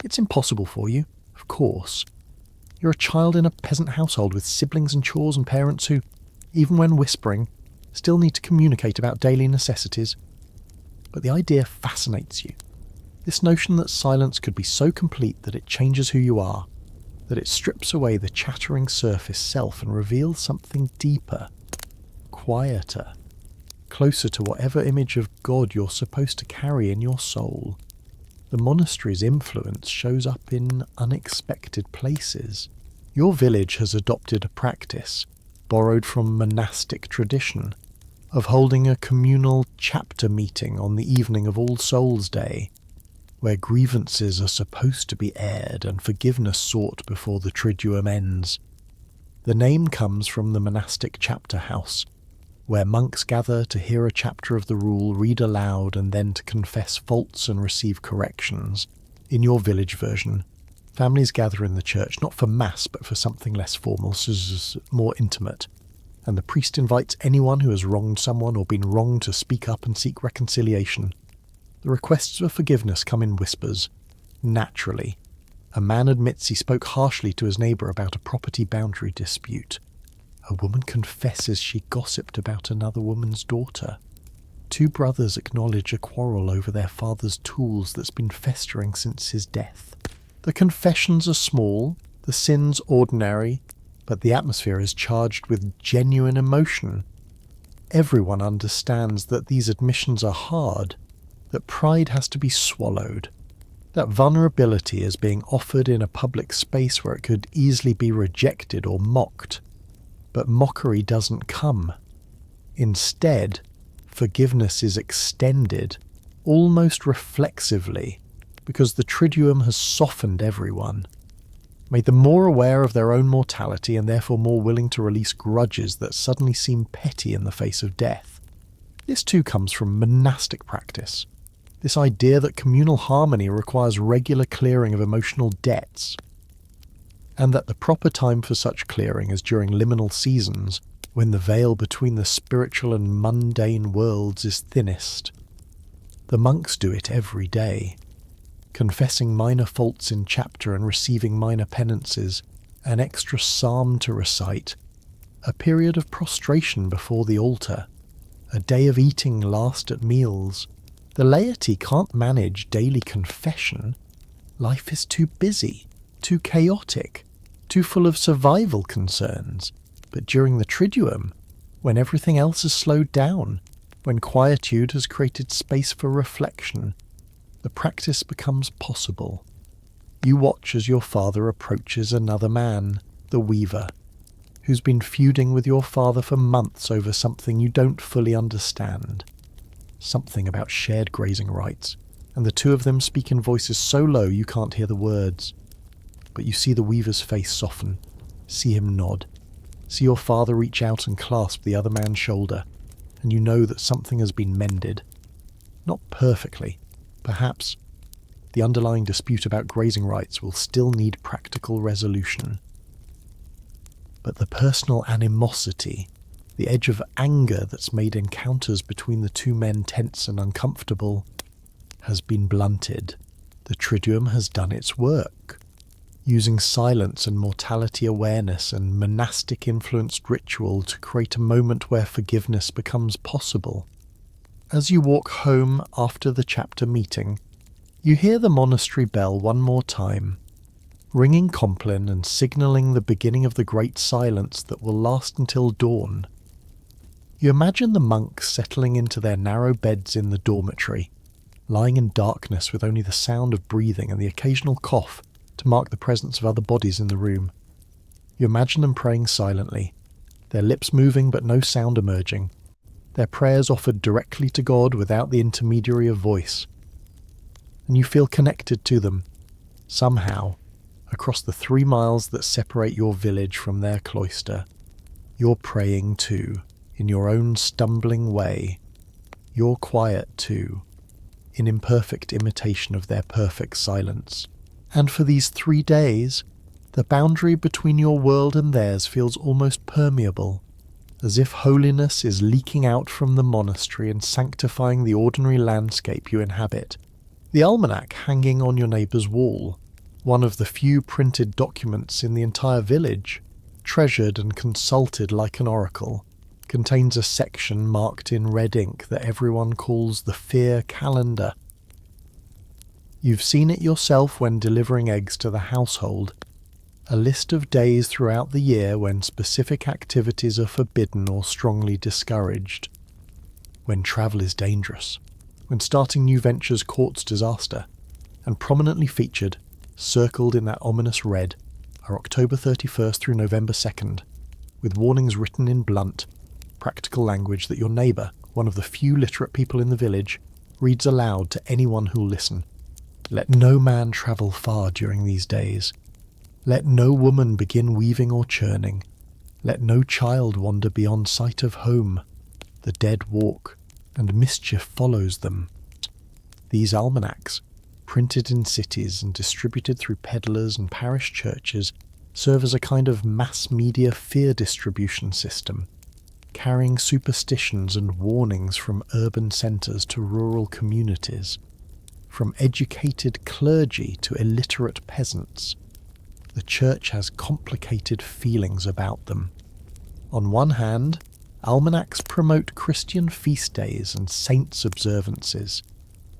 It's impossible for you, of course. You're a child in a peasant household with siblings and chores and parents who, even when whispering, still need to communicate about daily necessities. But the idea fascinates you. This notion that silence could be so complete that it changes who you are, that it strips away the chattering surface self and reveals something deeper, quieter, closer to whatever image of God you're supposed to carry in your soul. The monastery's influence shows up in unexpected places. Your village has adopted a practice, borrowed from monastic tradition, of holding a communal chapter meeting on the evening of All Souls' Day, where grievances are supposed to be aired and forgiveness sought before the Triduum ends. The name comes from the monastic chapter house, where monks gather to hear a chapter of the rule read aloud and then to confess faults and receive corrections. In your village version, families gather in the church not for mass but for something less formal, more intimate, and the priest invites anyone who has wronged someone or been wronged to speak up and seek reconciliation. The requests for forgiveness come in whispers, naturally. A man admits he spoke harshly to his neighbour about a property boundary dispute. A woman confesses she gossiped about another woman's daughter. Two brothers acknowledge a quarrel over their father's tools that's been festering since his death. The confessions are small, the sins ordinary, but the atmosphere is charged with genuine emotion. Everyone understands that these admissions are hard, that pride has to be swallowed, that vulnerability is being offered in a public space where it could easily be rejected or mocked. But mockery doesn't come. Instead, forgiveness is extended, almost reflexively, because the Triduum has softened everyone, made them more aware of their own mortality and therefore more willing to release grudges that suddenly seem petty in the face of death. This too comes from monastic practice, this idea that communal harmony requires regular clearing of emotional debts, and that the proper time for such clearing is during liminal seasons, when the veil between the spiritual and mundane worlds is thinnest. The monks do it every day, confessing minor faults in chapter and receiving minor penances, an extra psalm to recite, a period of prostration before the altar, a day of eating last at meals. The laity can't manage daily confession. Life is too busy, too chaotic, too full of survival concerns. But during the Triduum, when everything else has slowed down, when quietude has created space for reflection, the practice becomes possible. You watch as your father approaches another man, the weaver, who's been feuding with your father for months over something you don't fully understand. Something about shared grazing rights, and the two of them speak in voices so low you can't hear the words. But you see the weaver's face soften, see him nod, see your father reach out and clasp the other man's shoulder, and you know that something has been mended. Not perfectly, perhaps. The underlying dispute about grazing rights will still need practical resolution. But the personal animosity, the edge of anger that's made encounters between the two men tense and uncomfortable, has been blunted. The Triduum has done its work, using silence and mortality awareness and monastic-influenced ritual to create a moment where forgiveness becomes possible. As you walk home after the chapter meeting, you hear the monastery bell one more time, ringing Compline and signalling the beginning of the great silence that will last until dawn. You imagine the monks settling into their narrow beds in the dormitory, lying in darkness with only the sound of breathing and the occasional cough to mark the presence of other bodies in the room. You imagine them praying silently, their lips moving but no sound emerging, their prayers offered directly to God without the intermediary of voice. And you feel connected to them, somehow, across the 3 miles that separate your village from their cloister. You're praying too, in your own stumbling way. You're quiet too, in imperfect imitation of their perfect silence. And for these 3 days, the boundary between your world and theirs feels almost permeable, as if holiness is leaking out from the monastery and sanctifying the ordinary landscape you inhabit. The almanac hanging on your neighbour's wall, one of the few printed documents in the entire village, treasured and consulted like an oracle, contains a section marked in red ink that everyone calls the Fear Calendar. You've seen it yourself when delivering eggs to the household, a list of days throughout the year when specific activities are forbidden or strongly discouraged, when travel is dangerous, when starting new ventures courts disaster, and prominently featured, circled in that ominous red, are October 31st through November 2nd, with warnings written in blunt, practical language that your neighbour, one of the few literate people in the village, reads aloud to anyone who'll listen. Let no man travel far during these days. Let no woman begin weaving or churning. Let no child wander beyond sight of home. The dead walk, and mischief follows them. These almanacs, printed in cities and distributed through peddlers and parish churches, serve as a kind of mass media fear distribution system, carrying superstitions and warnings from urban centres to rural communities, from educated clergy to illiterate peasants. The church has complicated feelings about them. On one hand, almanacs promote Christian feast days and saints' observances,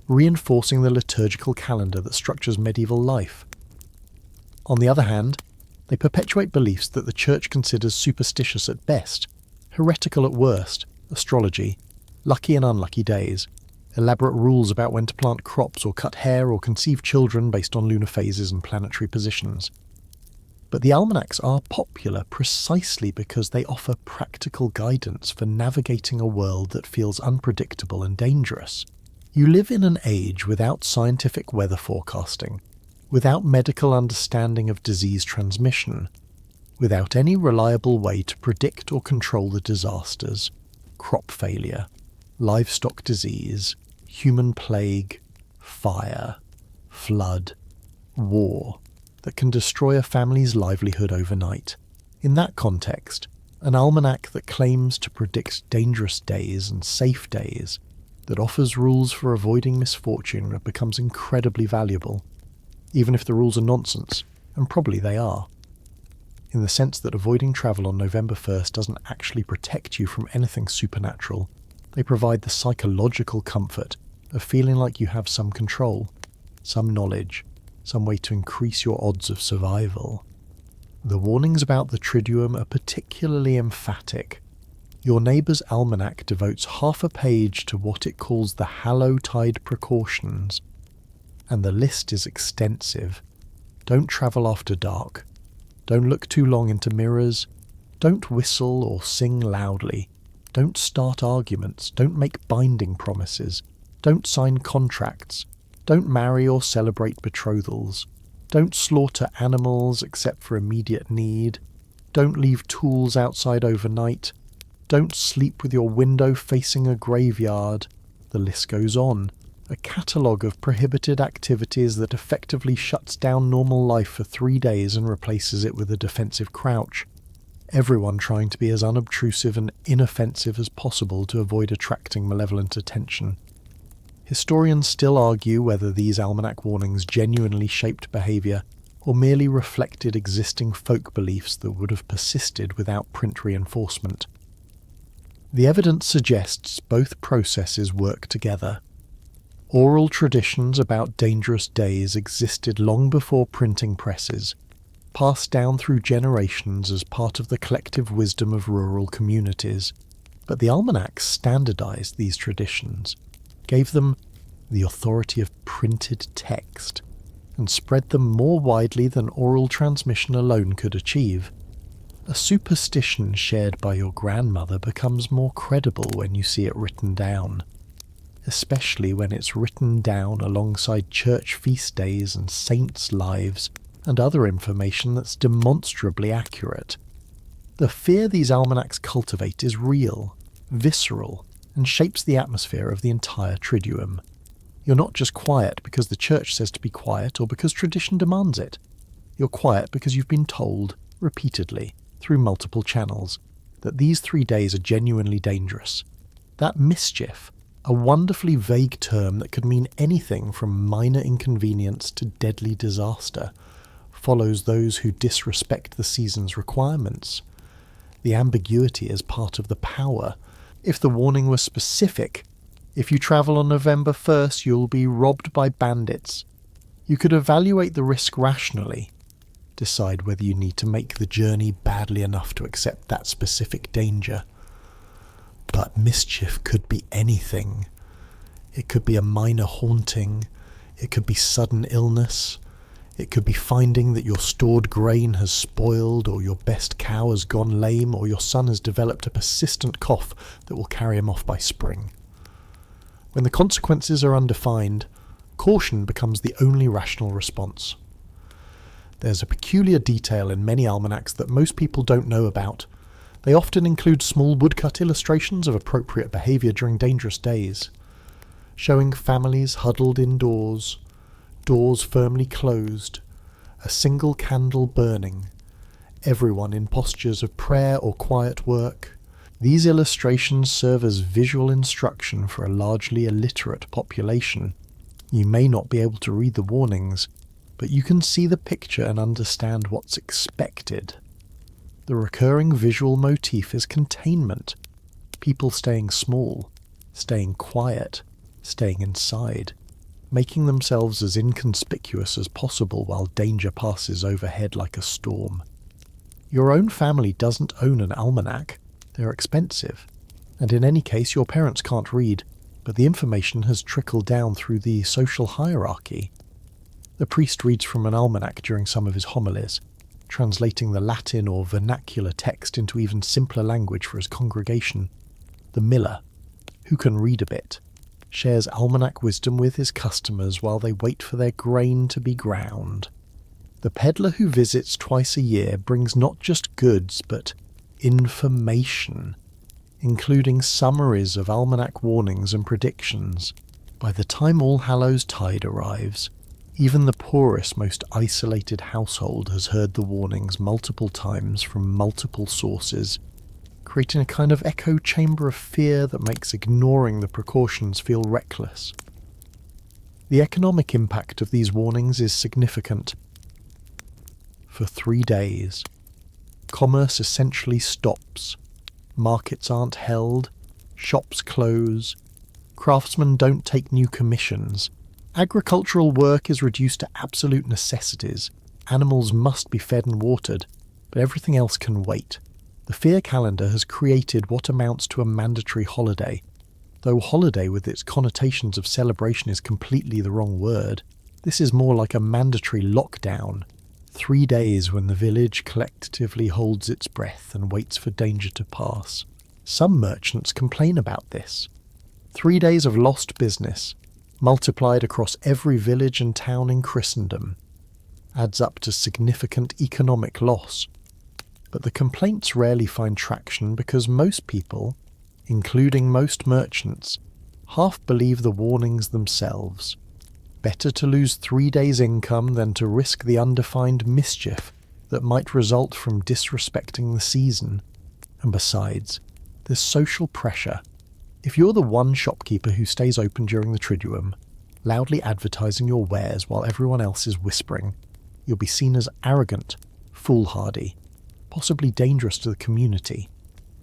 reinforcing the liturgical calendar that structures medieval life. On the other hand, they perpetuate beliefs that the church considers superstitious at best, heretical at worst, astrology, lucky and unlucky days, elaborate rules about when to plant crops or cut hair or conceive children based on lunar phases and planetary positions. But the almanacs are popular precisely because they offer practical guidance for navigating a world that feels unpredictable and dangerous. You live in an age without scientific weather forecasting, without medical understanding of disease transmission, without any reliable way to predict or control the disasters, crop failure, livestock disease, human plague, fire, flood, war, that can destroy a family's livelihood overnight. In that context, an almanac that claims to predict dangerous days and safe days, that offers rules for avoiding misfortune, becomes incredibly valuable, even if the rules are nonsense, and probably they are. In the sense that avoiding travel on November 1st doesn't actually protect you from anything supernatural, they provide the psychological comfort of feeling like you have some control, some knowledge, some way to increase your odds of survival. The warnings about the Triduum are particularly emphatic. Your neighbour's almanac devotes half a page to what it calls the Hallowtide precautions, and the list is extensive. Don't travel after dark. Don't look too long into mirrors. Don't whistle or sing loudly. Don't start arguments. Don't make binding promises. Don't sign contracts. Don't marry or celebrate betrothals. Don't slaughter animals except for immediate need. Don't leave tools outside overnight. Don't sleep with your window facing a graveyard. The list goes on. A catalogue of prohibited activities that effectively shuts down normal life for 3 days and replaces it with a defensive crouch. Everyone trying to be as unobtrusive and inoffensive as possible to avoid attracting malevolent attention. Historians still argue whether these almanac warnings genuinely shaped behaviour or merely reflected existing folk beliefs that would have persisted without print reinforcement. The evidence suggests both processes work together. Oral traditions about dangerous days existed long before printing presses, passed down through generations as part of the collective wisdom of rural communities. But the almanacs standardized these traditions, gave them the authority of printed text, and spread them more widely than oral transmission alone could achieve. A superstition shared by your grandmother becomes more credible when you see it written down, especially when it's written down alongside church feast days and saints' lives and other information that's demonstrably accurate. The fear these almanacs cultivate is real, visceral, and shapes the atmosphere of the entire Triduum. You're not just quiet because the church says to be quiet or because tradition demands it. You're quiet because you've been told, repeatedly, through multiple channels, that these 3 days are genuinely dangerous. That mischief, a wonderfully vague term that could mean anything from minor inconvenience to deadly disaster, follows those who disrespect the season's requirements. The ambiguity is part of the power. If the warning was specific, if you travel on November 1st, you'll be robbed by bandits. You could evaluate the risk rationally, decide whether you need to make the journey badly enough to accept that specific danger. But mischief could be anything. It could be a minor haunting, it could be sudden illness, it could be finding that your stored grain has spoiled, or your best cow has gone lame, or your son has developed a persistent cough that will carry him off by spring. When the consequences are undefined, caution becomes the only rational response. There's a peculiar detail in many almanacs that most people don't know about. They often include small woodcut illustrations of appropriate behaviour during dangerous days, showing families huddled indoors, doors firmly closed, a single candle burning, everyone in postures of prayer or quiet work. These illustrations serve as visual instruction for a largely illiterate population. You may not be able to read the warnings, but you can see the picture and understand what's expected. The recurring visual motif is containment, people staying small, staying quiet, staying inside, making themselves as inconspicuous as possible while danger passes overhead like a storm. Your own family doesn't own an almanac. They're expensive, and in any case your parents can't read, but the information has trickled down through the social hierarchy. The priest reads from an almanac during some of his homilies, translating the Latin or vernacular text into even simpler language for his congregation. The miller, who can read a bit, shares almanac wisdom with his customers while they wait for their grain to be ground. The peddler who visits twice a year brings not just goods, but information, including summaries of almanac warnings and predictions. By the time Allhallowtide arrives, even the poorest, most isolated household has heard the warnings multiple times from multiple sources, creating a kind of echo chamber of fear that makes ignoring the precautions feel reckless. The economic impact of these warnings is significant. For 3 days, commerce essentially stops. Markets aren't held, shops close, craftsmen don't take new commissions. Agricultural work is reduced to absolute necessities. Animals must be fed and watered, but everything else can wait. The fear calendar has created what amounts to a mandatory holiday. Though holiday with its connotations of celebration is completely the wrong word, this is more like a mandatory lockdown. 3 days when the village collectively holds its breath and waits for danger to pass. Some merchants complain about this. 3 days of lost business, multiplied across every village and town in Christendom, adds up to significant economic loss. But the complaints rarely find traction because most people, including most merchants, half believe the warnings themselves. Better to lose 3 days' income than to risk the undefined mischief that might result from disrespecting the season. And besides, there's social pressure. If you're the one shopkeeper who stays open during the Triduum, loudly advertising your wares while everyone else is whispering, you'll be seen as arrogant, foolhardy, possibly dangerous to the community.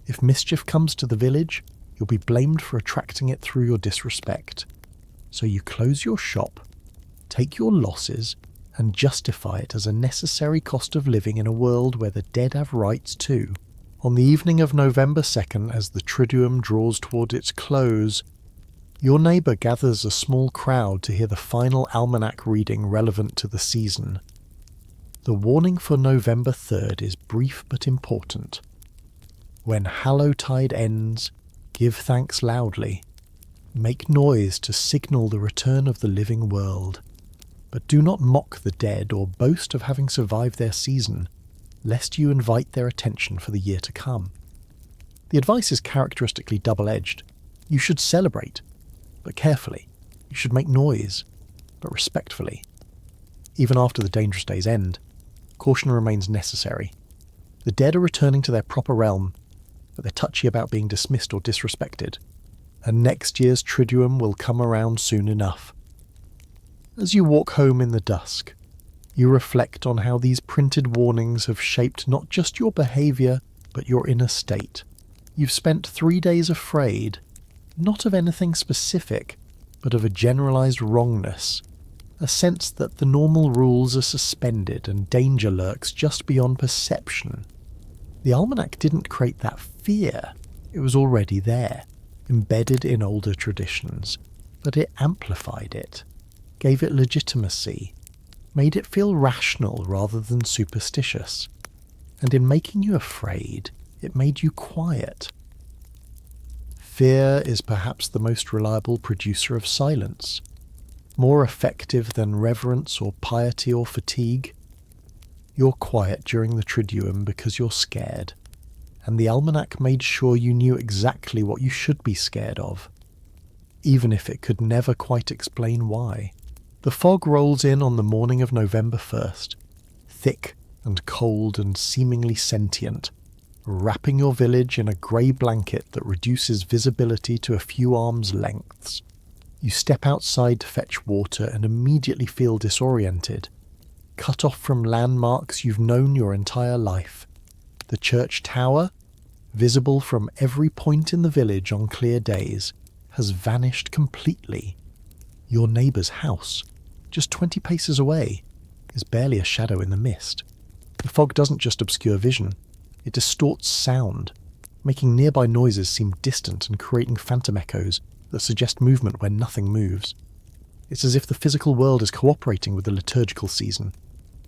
If mischief comes to the village, you'll be blamed for attracting it through your disrespect. So you close your shop, take your losses, and justify it as a necessary cost of living in a world where the dead have rights too. On the evening of November 2nd, as the Triduum draws toward its close, your neighbour gathers a small crowd to hear the final almanac reading relevant to the season. The warning for November 3rd is brief but important. When Hallowtide ends, give thanks loudly. Make noise to signal the return of the living world. But do not mock the dead or boast of having survived their season, lest you invite their attention for the year to come. The advice is characteristically double-edged. You should celebrate, but carefully. You should make noise, but respectfully. Even after the dangerous days end, caution remains necessary. The dead are returning to their proper realm, but they're touchy about being dismissed or disrespected, and next year's Triduum will come around soon enough. As you walk home in the dusk, you reflect on how these printed warnings have shaped not just your behaviour, but your inner state. You've spent 3 days afraid, not of anything specific, but of a generalised wrongness, a sense that the normal rules are suspended and danger lurks just beyond perception. The almanac didn't create that fear, it was already there, embedded in older traditions, but it amplified it, gave it legitimacy, made it feel rational rather than superstitious, and in making you afraid, it made you quiet. Fear is perhaps the most reliable producer of silence, more effective than reverence or piety or fatigue. You're quiet during the Triduum because you're scared, and the almanac made sure you knew exactly what you should be scared of, even if it could never quite explain why. The fog rolls in on the morning of November 1st, thick and cold and seemingly sentient, wrapping your village in a grey blanket that reduces visibility to a few arms' lengths. You step outside to fetch water and immediately feel disoriented, cut off from landmarks you've known your entire life. The church tower, visible from every point in the village on clear days, has vanished completely. Your neighbour's house, just 20 paces away, is barely a shadow in the mist. The fog doesn't just obscure vision, it distorts sound, making nearby noises seem distant and creating phantom echoes that suggest movement where nothing moves. It's as if the physical world is cooperating with the liturgical season,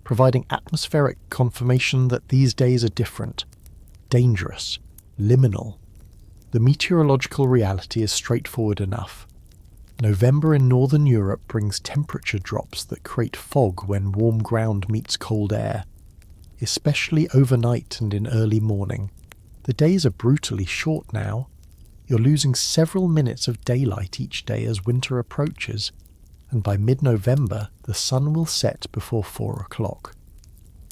providing atmospheric confirmation that these days are different, dangerous, liminal. The meteorological reality is straightforward enough. November in northern Europe brings temperature drops that create fog when warm ground meets cold air, especially overnight and in early morning. The days are brutally short now. You're losing several minutes of daylight each day as winter approaches, and by mid-November the sun will set before 4 o'clock.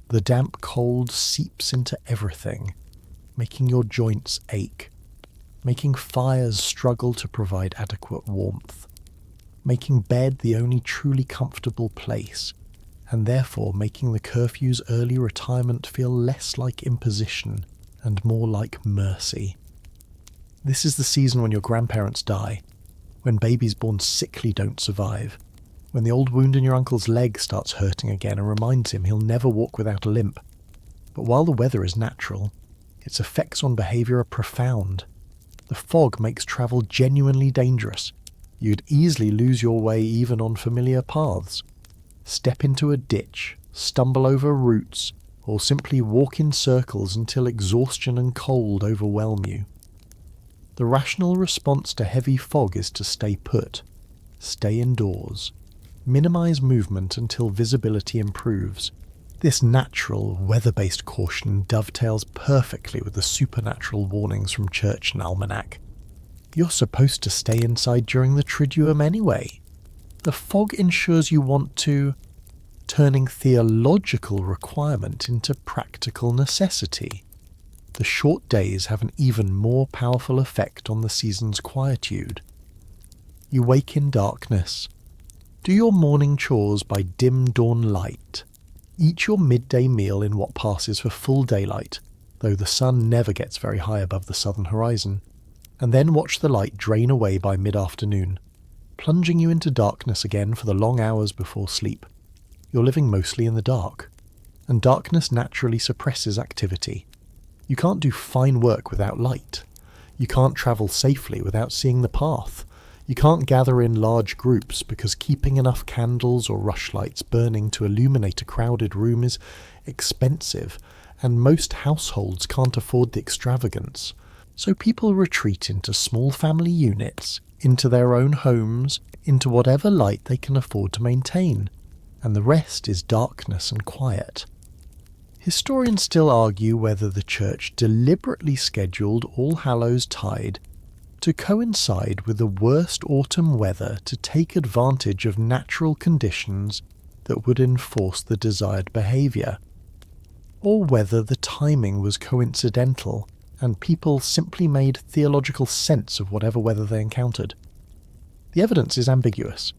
The damp cold seeps into everything, making your joints ache, making fires struggle to provide adequate warmth, making bed the only truly comfortable place, and therefore making the curfew's early retirement feel less like imposition and more like mercy. This is the season when your grandparents die, when babies born sickly don't survive, when the old wound in your uncle's leg starts hurting again and reminds him he'll never walk without a limp. But while the weather is natural, its effects on behaviour are profound. The fog makes travel genuinely dangerous. You'd easily lose your way even on familiar paths. Step into a ditch, stumble over roots, or simply walk in circles until exhaustion and cold overwhelm you. The rational response to heavy fog is to stay put, stay indoors, minimise movement until visibility improves. This natural, weather-based caution dovetails perfectly with the supernatural warnings from church and almanac. You're supposed to stay inside during the Triduum anyway. The fog ensures you want to, turning theological requirement into practical necessity. The short days have an even more powerful effect on the season's quietude. You wake in darkness. Do your morning chores by dim dawn light. Eat your midday meal in what passes for full daylight, though the sun never gets very high above the southern horizon, and then watch the light drain away by mid-afternoon, plunging you into darkness again for the long hours before sleep. You're living mostly in the dark, and darkness naturally suppresses activity. You can't do fine work without light. You can't travel safely without seeing the path. You can't gather in large groups because keeping enough candles or rushlights burning to illuminate a crowded room is expensive, and most households can't afford the extravagance. So people retreat into small family units, into their own homes, into whatever light they can afford to maintain, and the rest is darkness and quiet. Historians still argue whether the church deliberately scheduled All Hallows Tide to coincide with the worst autumn weather to take advantage of natural conditions that would enforce the desired behaviour, or whether the timing was coincidental and people simply made theological sense of whatever weather they encountered. The evidence is ambiguous,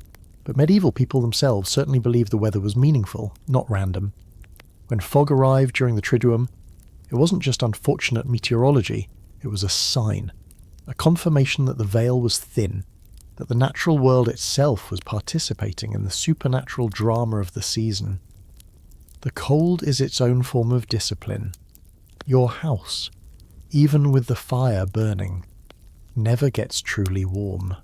but medieval people themselves certainly believed the weather was meaningful, not random. When fog arrived during the Triduum, it wasn't just unfortunate meteorology, it was a sign, a confirmation that the veil was thin, that the natural world itself was participating in the supernatural drama of the season. The cold is its own form of discipline. Your house, even with the fire burning, never gets truly warm.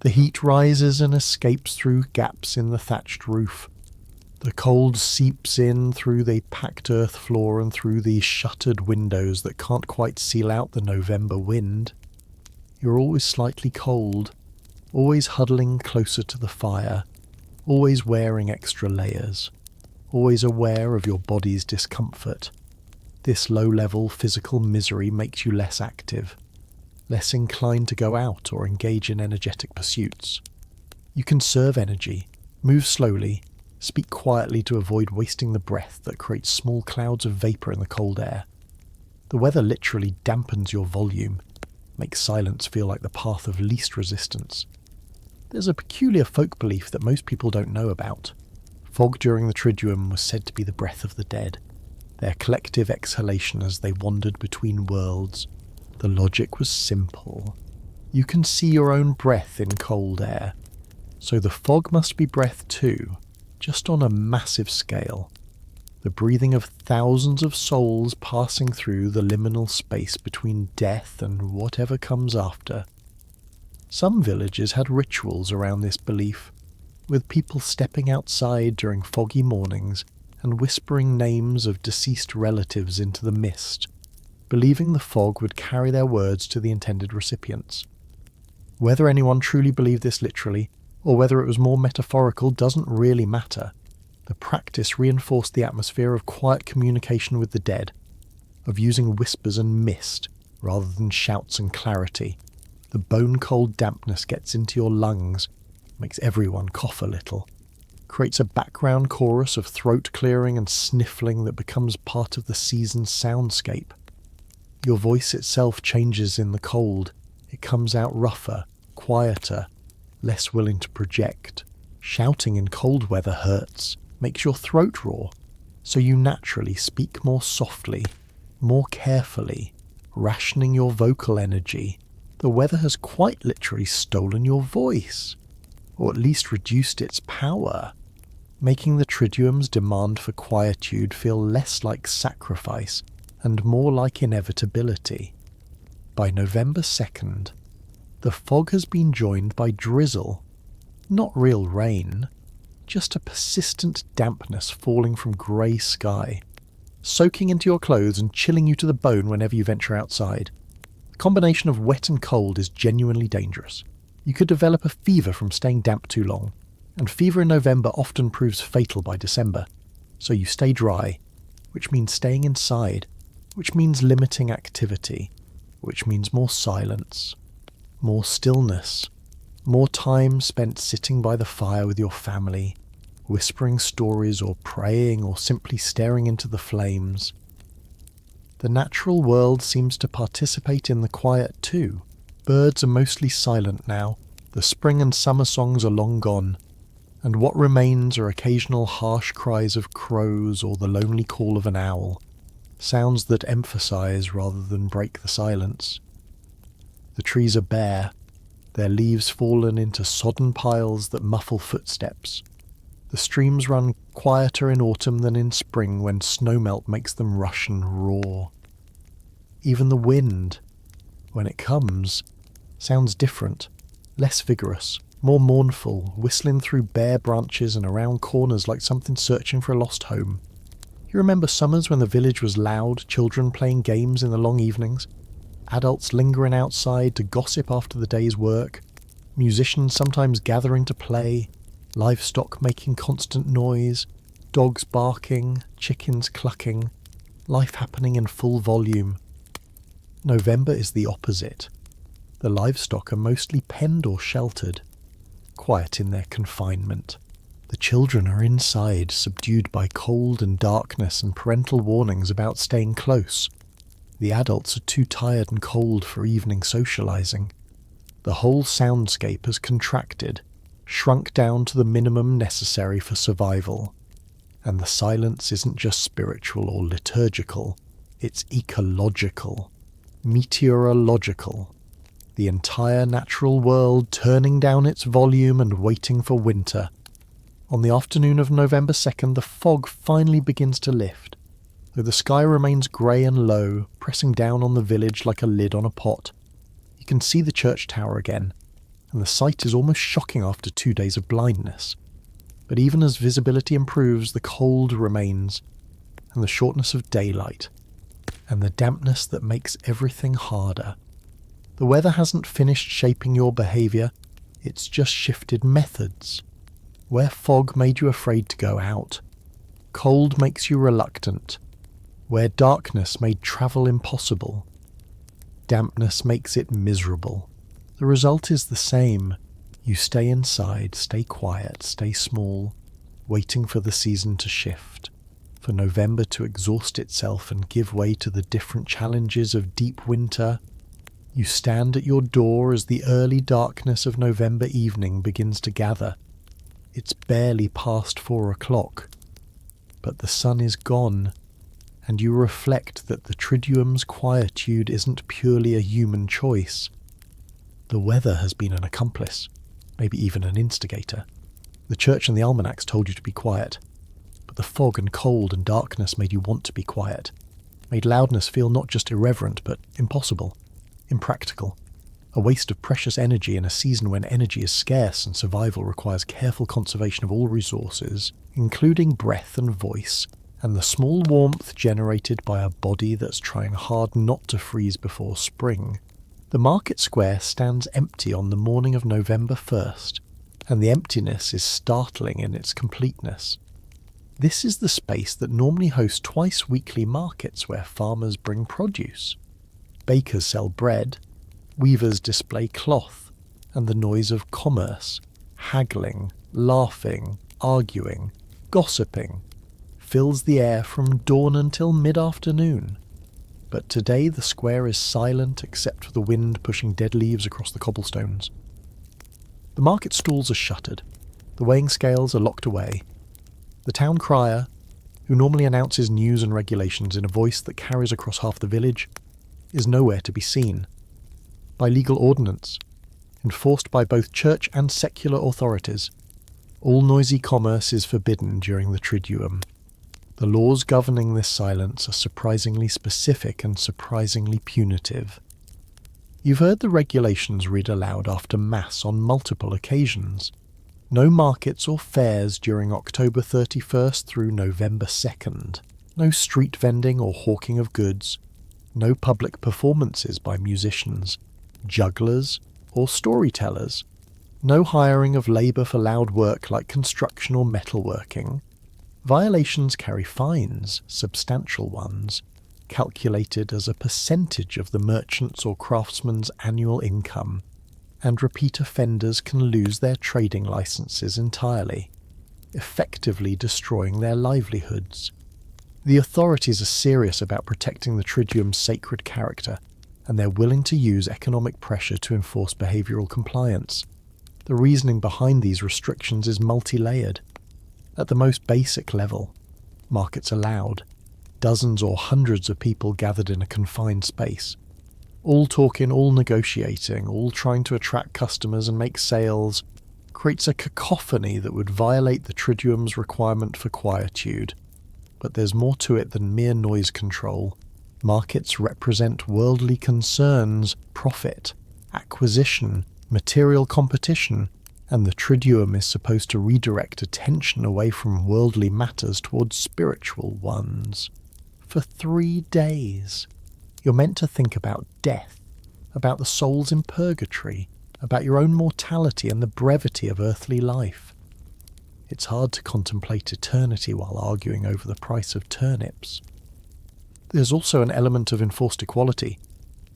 The heat rises and escapes through gaps in the thatched roof. The cold seeps in through the packed earth floor and through the shuttered windows that can't quite seal out the November wind. You're always slightly cold, always huddling closer to the fire, always wearing extra layers, always aware of your body's discomfort. This low-level physical misery makes you less active, less inclined to go out or engage in energetic pursuits. You conserve energy, move slowly, speak quietly to avoid wasting the breath that creates small clouds of vapour in the cold air. The weather literally dampens your volume, makes silence feel like the path of least resistance. There's a peculiar folk belief that most people don't know about. Fog during the Triduum was said to be the breath of the dead, their collective exhalation as they wandered between worlds. The logic was simple. You can see your own breath in cold air, so the fog must be breath too, just on a massive scale. The breathing of thousands of souls passing through the liminal space between death and whatever comes after. Some villages had rituals around this belief, with people stepping outside during foggy mornings and whispering names of deceased relatives into the mist, believing the fog would carry their words to the intended recipients. Whether anyone truly believed this literally, or whether it was more metaphorical, doesn't really matter. The practice reinforced the atmosphere of quiet communication with the dead, of using whispers and mist rather than shouts and clarity. The bone-cold dampness gets into your lungs, makes everyone cough a little, creates a background chorus of throat clearing and sniffling that becomes part of the season's soundscape. Your voice itself changes in the cold. It comes out rougher, quieter, less willing to project. Shouting in cold weather hurts, makes your throat raw, so you naturally speak more softly, more carefully, rationing your vocal energy. The weather has quite literally stolen your voice, or at least reduced its power, making the Triduum's demand for quietude feel less like sacrifice and more like inevitability. By November 2nd, the fog has been joined by drizzle, not real rain, just a persistent dampness falling from grey sky, soaking into your clothes and chilling you to the bone whenever you venture outside. The combination of wet and cold is genuinely dangerous. You could develop a fever from staying damp too long, and fever in November often proves fatal by December. So you stay dry, which means staying inside, which means limiting activity, which means more silence, more stillness, more time spent sitting by the fire with your family, whispering stories or praying or simply staring into the flames. The natural world seems to participate in the quiet too. Birds are mostly silent now, the spring and summer songs are long gone, and what remains are occasional harsh cries of crows or the lonely call of an owl. sounds that emphasize rather than break the silence. The trees are bare, their leaves fallen into sodden piles that muffle footsteps. The streams run quieter in autumn than in spring when snowmelt makes them rush and roar. Even the wind, when it comes, sounds different, less vigorous, more mournful, whistling through bare branches and around corners like something searching for a lost home. You remember summers when the village was loud, children playing games in the long evenings, adults lingering outside to gossip after the day's work, musicians sometimes gathering to play, livestock making constant noise, dogs barking, chickens clucking, life happening in full volume. November is the opposite. The livestock are mostly penned or sheltered, quiet in their confinement. The children are inside, subdued by cold and darkness and parental warnings about staying close. The adults are too tired and cold for evening socializing. The whole soundscape has contracted, shrunk down to the minimum necessary for survival. And the silence isn't just spiritual or liturgical, it's ecological, meteorological. The entire natural world turning down its volume and waiting for winter. On the afternoon of November 2nd, the fog finally begins to lift, though the sky remains grey and low, pressing down on the village like a lid on a pot. You can see the church tower again, and the sight is almost shocking after 2 days of blindness. But even as visibility improves, the cold remains, and the shortness of daylight, and the dampness that makes everything harder. The weather hasn't finished shaping your behaviour, it's just shifted methods. Where fog made you afraid to go out, cold makes you reluctant. Where darkness made travel impossible, dampness makes it miserable. The result is the same. You stay inside, stay quiet, stay small, waiting for the season to shift, for November to exhaust itself and give way to the different challenges of deep winter. You stand at your door as the early darkness of November evening begins to gather. It's barely past 4 o'clock, but the sun is gone, and you reflect that the Triduum's quietude isn't purely a human choice. The weather has been an accomplice, maybe even an instigator. The church and the almanacs told you to be quiet, but the fog and cold and darkness made you want to be quiet, made loudness feel not just irreverent but impossible, impractical, a waste of precious energy in a season when energy is scarce and survival requires careful conservation of all resources, including breath and voice, and the small warmth generated by a body that's trying hard not to freeze before spring. The market square stands empty on the morning of November 1st, and the emptiness is startling in its completeness. This is the space that normally hosts twice weekly markets where farmers bring produce. Bakers sell bread, weavers display cloth, and the noise of commerce, haggling, laughing, arguing, gossiping, fills the air from dawn until mid-afternoon. But today the square is silent except for the wind pushing dead leaves across the cobblestones. The market stalls are shuttered, the weighing scales are locked away. The town crier, who normally announces news and regulations in a voice that carries across half the village, is nowhere to be seen. By legal ordinance, enforced by both church and secular authorities, all noisy commerce is forbidden during the Triduum. The laws governing this silence are surprisingly specific and surprisingly punitive. You've heard the regulations read aloud after Mass on multiple occasions. No markets or fairs during October 31st through November 2nd. No street vending or hawking of goods. No public performances by musicians, jugglers, or storytellers. No hiring of labour for loud work like construction or metalworking. Violations carry fines, substantial ones, calculated as a percentage of the merchant's or craftsman's annual income, and repeat offenders can lose their trading licenses entirely, effectively destroying their livelihoods. The authorities are serious about protecting the Triduum's sacred character, and they're willing to use economic pressure to enforce behavioural compliance. The reasoning behind these restrictions is multi-layered. At the most basic level, markets are loud. dozens or hundreds of people gathered in a confined space. All talking, all negotiating, all trying to attract customers and make sales, creates a cacophony that would violate the Triduum's requirement for quietude. But there's more to it than mere noise control. Markets represent worldly concerns, profit, acquisition, material competition, and the Triduum is supposed to redirect attention away from worldly matters towards spiritual ones. For 3 days, you're meant to think about death, about the souls in purgatory, about your own mortality and the brevity of earthly life. It's hard to contemplate eternity while arguing over the price of turnips. There's also an element of enforced equality.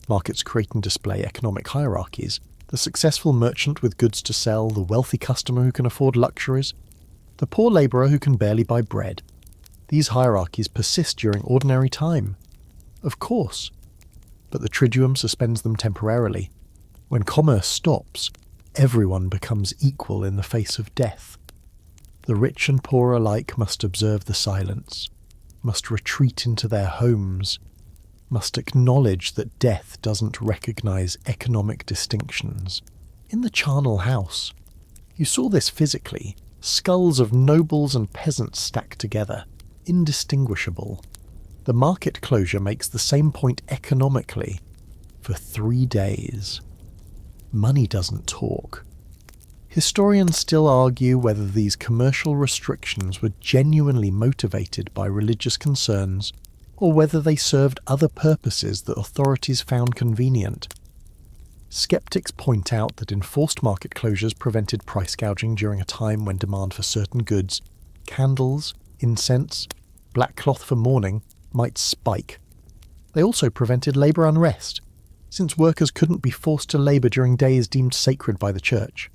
Markets create and display economic hierarchies. The successful merchant with goods to sell, the wealthy customer who can afford luxuries, the poor labourer who can barely buy bread. These hierarchies persist during ordinary time. Of course. But the Triduum suspends them temporarily. When commerce stops, everyone becomes equal in the face of death. The rich and poor alike must observe the silence, must retreat into their homes, must acknowledge that death doesn't recognise economic distinctions. In the charnel house, you saw this physically, skulls of nobles and peasants stacked together, indistinguishable. The market closure makes the same point economically, for 3 days. Money doesn't talk. Historians still argue whether these commercial restrictions were genuinely motivated by religious concerns, or whether they served other purposes that authorities found convenient. Skeptics point out that enforced market closures prevented price gouging during a time when demand for certain goods, candles, incense, black cloth for mourning, might spike. They also prevented labour unrest, since workers couldn't be forced to labour during days deemed sacred by the church.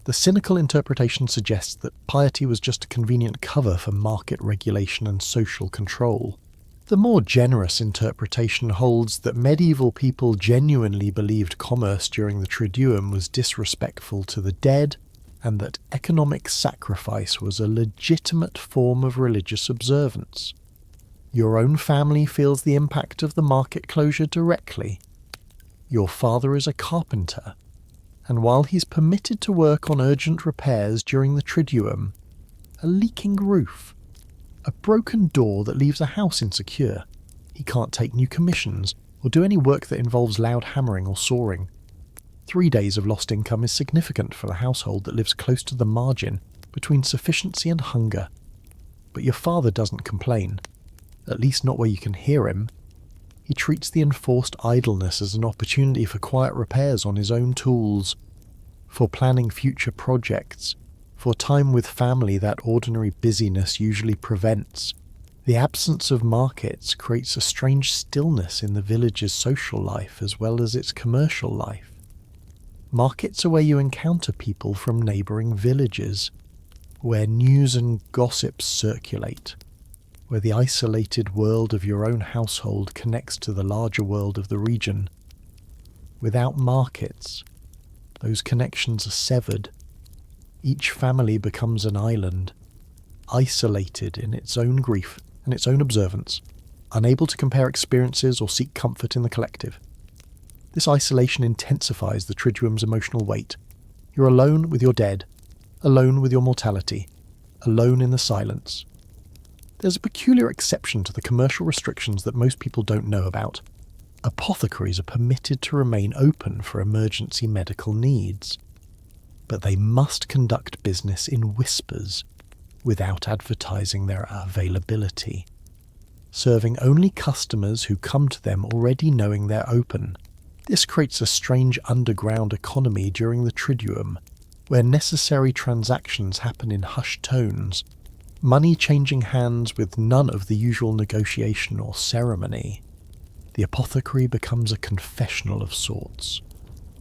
The cynical interpretation suggests that piety was just a convenient cover for market regulation and social control. The more generous interpretation holds that medieval people genuinely believed commerce during the Triduum was disrespectful to the dead, and that economic sacrifice was a legitimate form of religious observance. Your own family feels the impact of the market closure directly. Your father is a carpenter, and while he's permitted to work on urgent repairs during the Triduum, a leaking roof, a broken door that leaves a house insecure, he can't take new commissions or do any work that involves loud hammering or sawing. 3 days of lost income is significant for a household that lives close to the margin between sufficiency and hunger. But your father doesn't complain, at least not where you can hear him. He treats the enforced idleness as an opportunity for quiet repairs on his own tools, for planning future projects, for time with family that ordinary busyness usually prevents. The absence of markets creates a strange stillness in the village's social life as well as its commercial life. Markets are where you encounter people from neighbouring villages, where news and gossips circulate, where the isolated world of your own household connects to the larger world of the region. Without markets, those connections are severed. Each family becomes an island, isolated in its own grief and its own observance, unable to compare experiences or seek comfort in the collective. This isolation intensifies the Triduum's emotional weight. You're alone with your dead, alone with your mortality, alone in the silence. There's a peculiar exception to the commercial restrictions that most people don't know about. Apothecaries are permitted to remain open for emergency medical needs, but they must conduct business in whispers, without advertising their availability, serving only customers who come to them already knowing they're open. This creates a strange underground economy during the Triduum, where necessary transactions happen in hushed tones, money changing hands with none of the usual negotiation or ceremony. The apothecary becomes a confessional of sorts,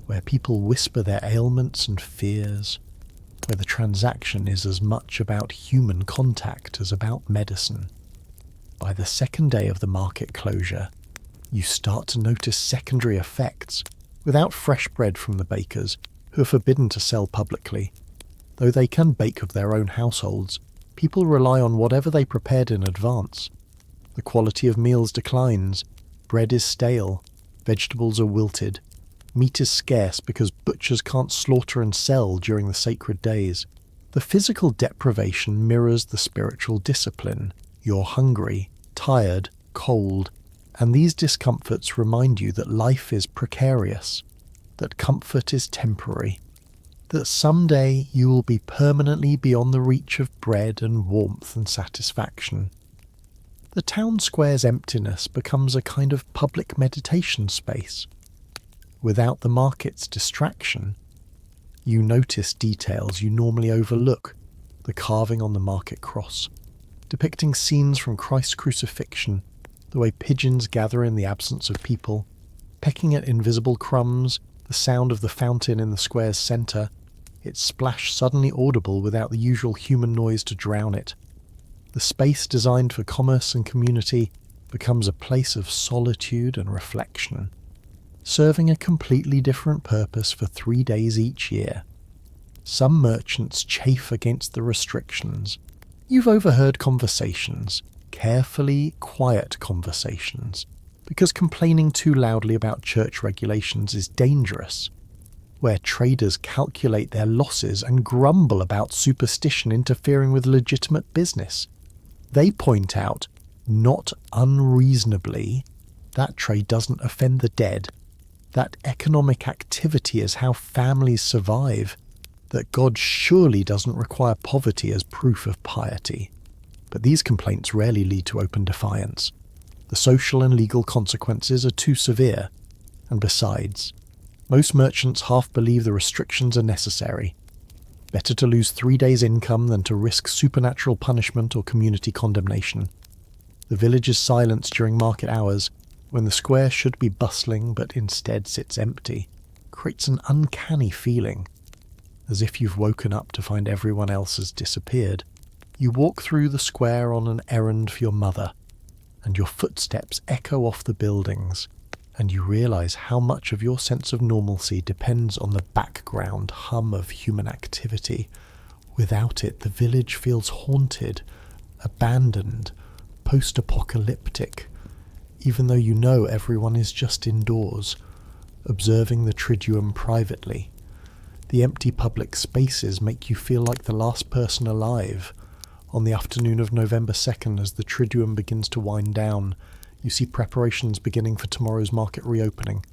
where people whisper their ailments and fears, where the transaction is as much about human contact as about medicine. By the second day of the market closure, you start to notice secondary effects, without fresh bread from the bakers, who are forbidden to sell publicly. Though they can bake of their own households, people rely on whatever they prepared in advance. The quality of meals declines. Bread is stale. Vegetables are wilted. Meat is scarce because butchers can't slaughter and sell during the sacred days. The physical deprivation mirrors the spiritual discipline. You're hungry, tired, cold, and these discomforts remind you that life is precarious, that comfort is temporary, that someday you will be permanently beyond the reach of bread and warmth and satisfaction. The town square's emptiness becomes a kind of public meditation space. Without the market's distraction, you notice details you normally overlook, the carving on the market cross, depicting scenes from Christ's crucifixion, the way pigeons gather in the absence of people, pecking at invisible crumbs, the sound of the fountain in the square's centre, its splash suddenly audible without the usual human noise to drown it. The space designed for commerce and community becomes a place of solitude and reflection, serving a completely different purpose for 3 days each year. Some merchants chafe against the restrictions. You've overheard conversations, carefully quiet conversations, because complaining too loudly about church regulations is dangerous, where traders calculate their losses and grumble about superstition interfering with legitimate business. They point out, not unreasonably, that trade doesn't offend the dead, that economic activity is how families survive, that God surely doesn't require poverty as proof of piety. But these complaints rarely lead to open defiance. The social and legal consequences are too severe, and besides, most merchants half believe the restrictions are necessary. Better to lose 3 days' income than to risk supernatural punishment or community condemnation. The village's silence during market hours, when the square should be bustling but instead sits empty, creates an uncanny feeling, as if you've woken up to find everyone else has disappeared. You walk through the square on an errand for your mother, and your footsteps echo off the buildings, and you realise how much of your sense of normalcy depends on the background hum of human activity. Without it, the village feels haunted, abandoned, post-apocalyptic, even though you know everyone is just indoors, observing the Triduum privately. The empty public spaces make you feel like the last person alive. On the afternoon of November 2nd, as the Triduum begins to wind down, you see preparations beginning for tomorrow's market reopening.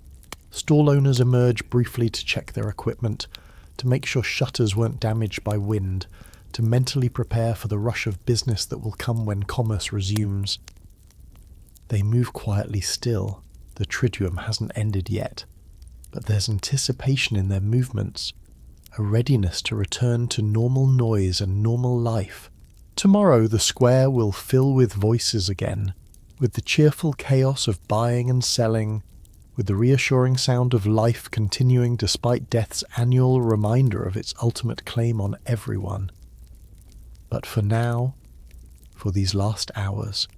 Stall owners emerge briefly to check their equipment, to make sure shutters weren't damaged by wind, to mentally prepare for the rush of business that will come when commerce resumes. They move quietly still. The Triduum hasn't ended yet, but there's anticipation in their movements, a readiness to return to normal noise and normal life. Tomorrow the square will fill with voices again, with the cheerful chaos of buying and selling, with the reassuring sound of life continuing despite death's annual reminder of its ultimate claim on everyone. But for now, for these last hours,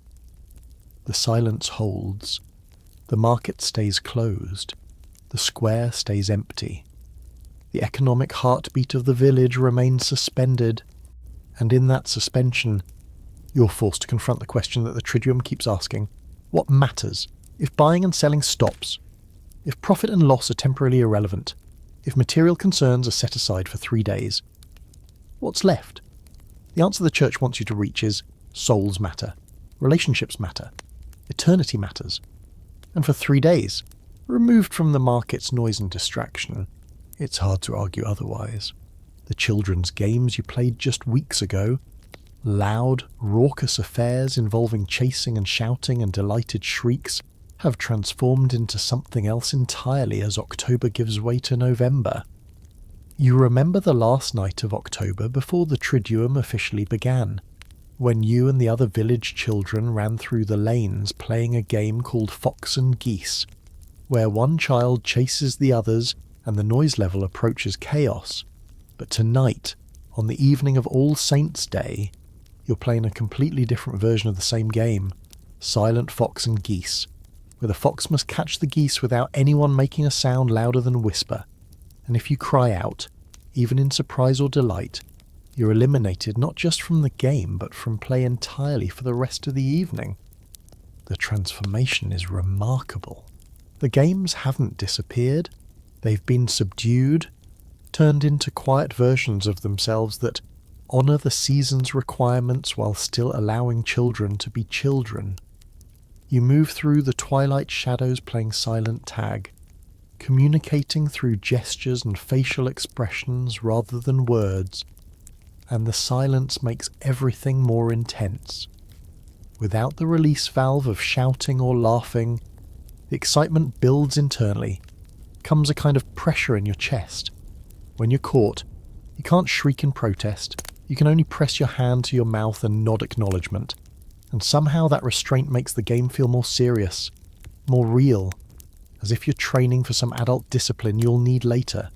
the silence holds, the market stays closed, the square stays empty. The economic heartbeat of the village remains suspended, and in that suspension, you're forced to confront the question that the Triduum keeps asking. What matters? If buying and selling stops, if profit and loss are temporarily irrelevant, if material concerns are set aside for 3 days, what's left? The answer the church wants you to reach is souls matter, relationships matter, eternity matters. And for 3 days, removed from the market's noise and distraction, it's hard to argue otherwise. The children's games you played just weeks ago, loud, raucous affairs involving chasing and shouting and delighted shrieks, have transformed into something else entirely as October gives way to November. You remember the last night of October before the Triduum officially began, when you and the other village children ran through the lanes playing a game called Fox and Geese, where one child chases the others and the noise level approaches chaos. But tonight, on the evening of All Saints' Day, you're playing a completely different version of the same game, Silent Fox and Geese, where the fox must catch the geese without anyone making a sound louder than a whisper. And if you cry out, even in surprise or delight, you're eliminated not just from the game, but from play entirely for the rest of the evening. The transformation is remarkable. The games haven't disappeared, they've been subdued, turned into quiet versions of themselves that honour the season's requirements while still allowing children to be children. You move through the twilight shadows playing silent tag, communicating through gestures and facial expressions rather than words, and the silence makes everything more intense. Without the release valve of shouting or laughing, the excitement builds internally, comes a kind of pressure in your chest. When you're caught, you can't shriek in protest, you can only press your hand to your mouth and nod acknowledgement, and somehow that restraint makes the game feel more serious, more real, as if you're training for some adult discipline you'll need later.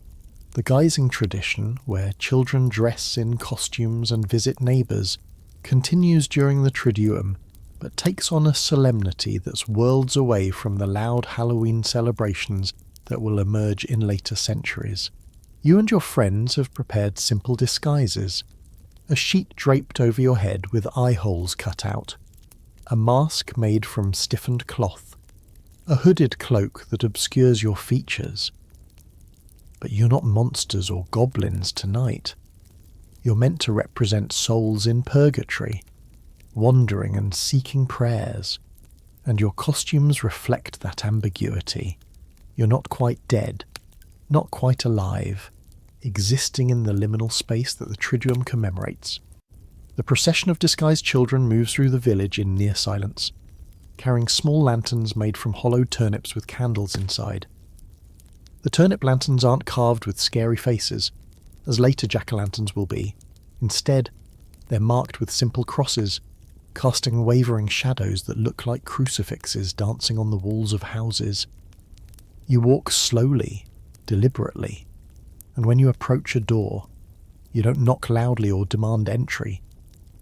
The guising tradition, where children dress in costumes and visit neighbours, continues during the Triduum, but takes on a solemnity that's worlds away from the loud Halloween celebrations that will emerge in later centuries. You and your friends have prepared simple disguises. A sheet draped over your head with eye holes cut out. A mask made from stiffened cloth. A hooded cloak that obscures your features. But you're not monsters or goblins tonight. You're meant to represent souls in purgatory, wandering and seeking prayers, and your costumes reflect that ambiguity. You're not quite dead, not quite alive, existing in the liminal space that the Triduum commemorates. The procession of disguised children moves through the village in near silence, carrying small lanterns made from hollowed turnips with candles inside. The turnip lanterns aren't carved with scary faces, as later jack-o'-lanterns will be. Instead, they're marked with simple crosses, casting wavering shadows that look like crucifixes dancing on the walls of houses. You walk slowly, deliberately, and when you approach a door, you don't knock loudly or demand entry.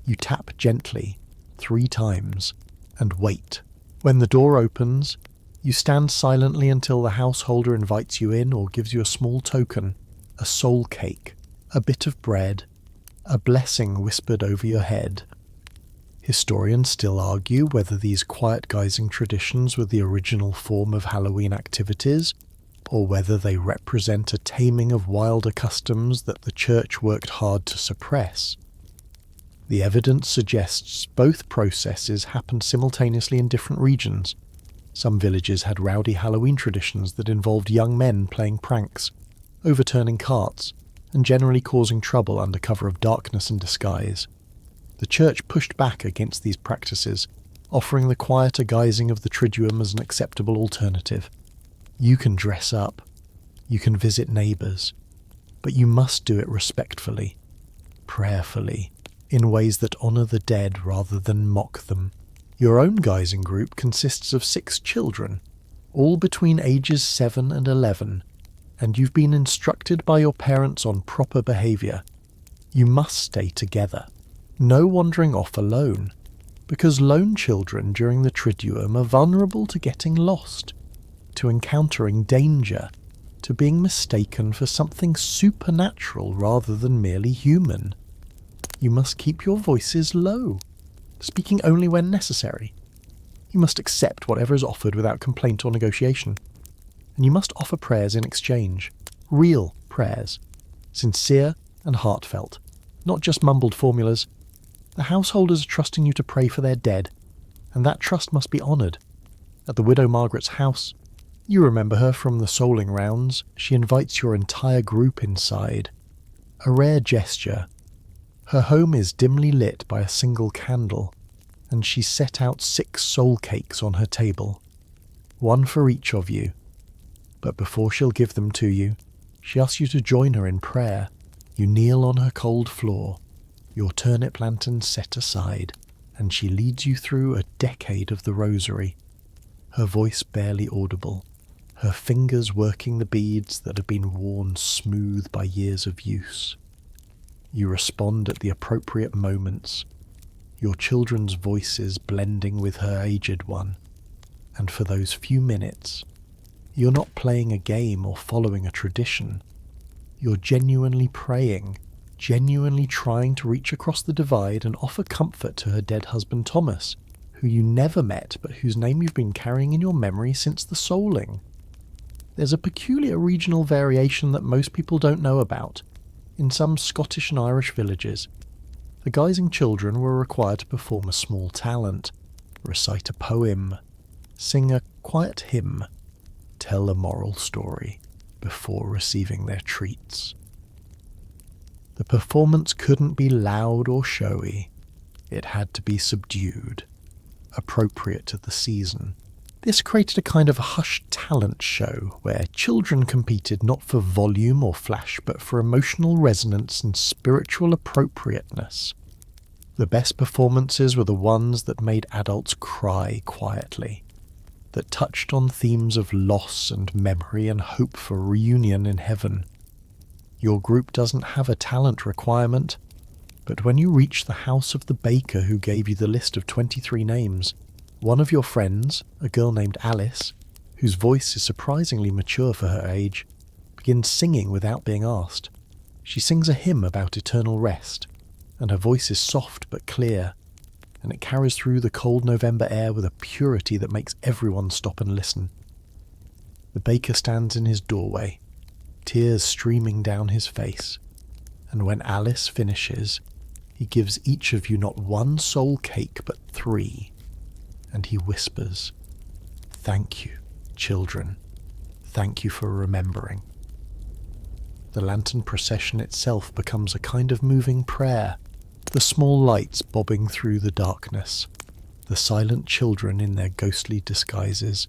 You tap gently, 3 times, and wait. When the door opens, you stand silently until the householder invites you in or gives you a small token, a soul cake, a bit of bread, a blessing whispered over your head. Historians still argue whether these quiet guising traditions were the original form of Halloween activities, or whether they represent a taming of wilder customs that the Church worked hard to suppress. The evidence suggests both processes happened simultaneously in different regions. Some villages had rowdy Halloween traditions that involved young men playing pranks, overturning carts, and generally causing trouble under cover of darkness and disguise. The Church pushed back against these practices, offering the quieter guising of the Triduum as an acceptable alternative. You can dress up, you can visit neighbours, but you must do it respectfully, prayerfully, in ways that honour the dead rather than mock them. Your own guising group consists of 6 children, all between ages 7 and 11, and you've been instructed by your parents on proper behaviour. You must stay together. No wandering off alone, because lone children during the Triduum are vulnerable to getting lost, to encountering danger, to being mistaken for something supernatural rather than merely human. You must keep your voices low, speaking only when necessary. You must accept whatever is offered without complaint or negotiation. And you must offer prayers in exchange, real prayers, sincere and heartfelt, not just mumbled formulas. The householders are trusting you to pray for their dead, and that trust must be honoured. At the widow Margaret's house, you remember her from the souling rounds, she invites your entire group inside. A rare gesture. Her home is dimly lit by a single candle, and she set out 6 soul cakes on her table, 1 for each of you. But before she'll give them to you, she asks you to join her in prayer. You kneel on her cold floor, your turnip lantern set aside, and she leads you through a decade of the rosary, her voice barely audible, her fingers working the beads that have been worn smooth by years of use. You respond at the appropriate moments, your children's voices blending with her aged one, and for those few minutes, you're not playing a game or following a tradition. You're genuinely praying, genuinely trying to reach across the divide and offer comfort to her dead husband Thomas, who you never met but whose name you've been carrying in your memory since the souling. There's a peculiar regional variation that most people don't know about. In some Scottish and Irish villages, the guising children were required to perform a small talent, recite a poem, sing a quiet hymn, tell a moral story before receiving their treats. The performance couldn't be loud or showy. It had to be subdued, appropriate to the season. This created a kind of hushed talent show where children competed not for volume or flash but for emotional resonance and spiritual appropriateness. The best performances were the ones that made adults cry quietly, that touched on themes of loss and memory and hope for reunion in heaven. Your group doesn't have a talent requirement, but when you reach the house of the baker who gave you the list of 23 names, one of your friends, a girl named Alice, whose voice is surprisingly mature for her age, begins singing without being asked. She sings a hymn about eternal rest, and her voice is soft but clear, and it carries through the cold November air with a purity that makes everyone stop and listen. The baker stands in his doorway, tears streaming down his face, and when Alice finishes, he gives each of you not one soul cake but 3, and he whispers, "Thank you, children. Thank you for remembering." The lantern procession itself becomes a kind of moving prayer, the small lights bobbing through the darkness, the silent children in their ghostly disguises,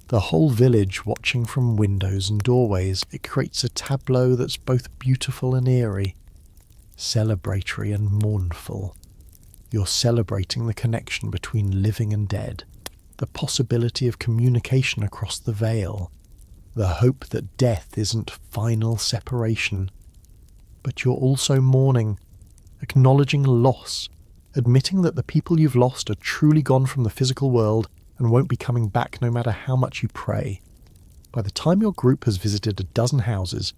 the whole village watching from windows and doorways. It creates a tableau that's both beautiful and eerie, celebratory and mournful. You're celebrating the connection between living and dead, the possibility of communication across the veil, the hope that death isn't final separation. But you're also mourning, acknowledging loss, admitting that the people you've lost are truly gone from the physical world and won't be coming back no matter how much you pray. By the time your group has visited a dozen houses,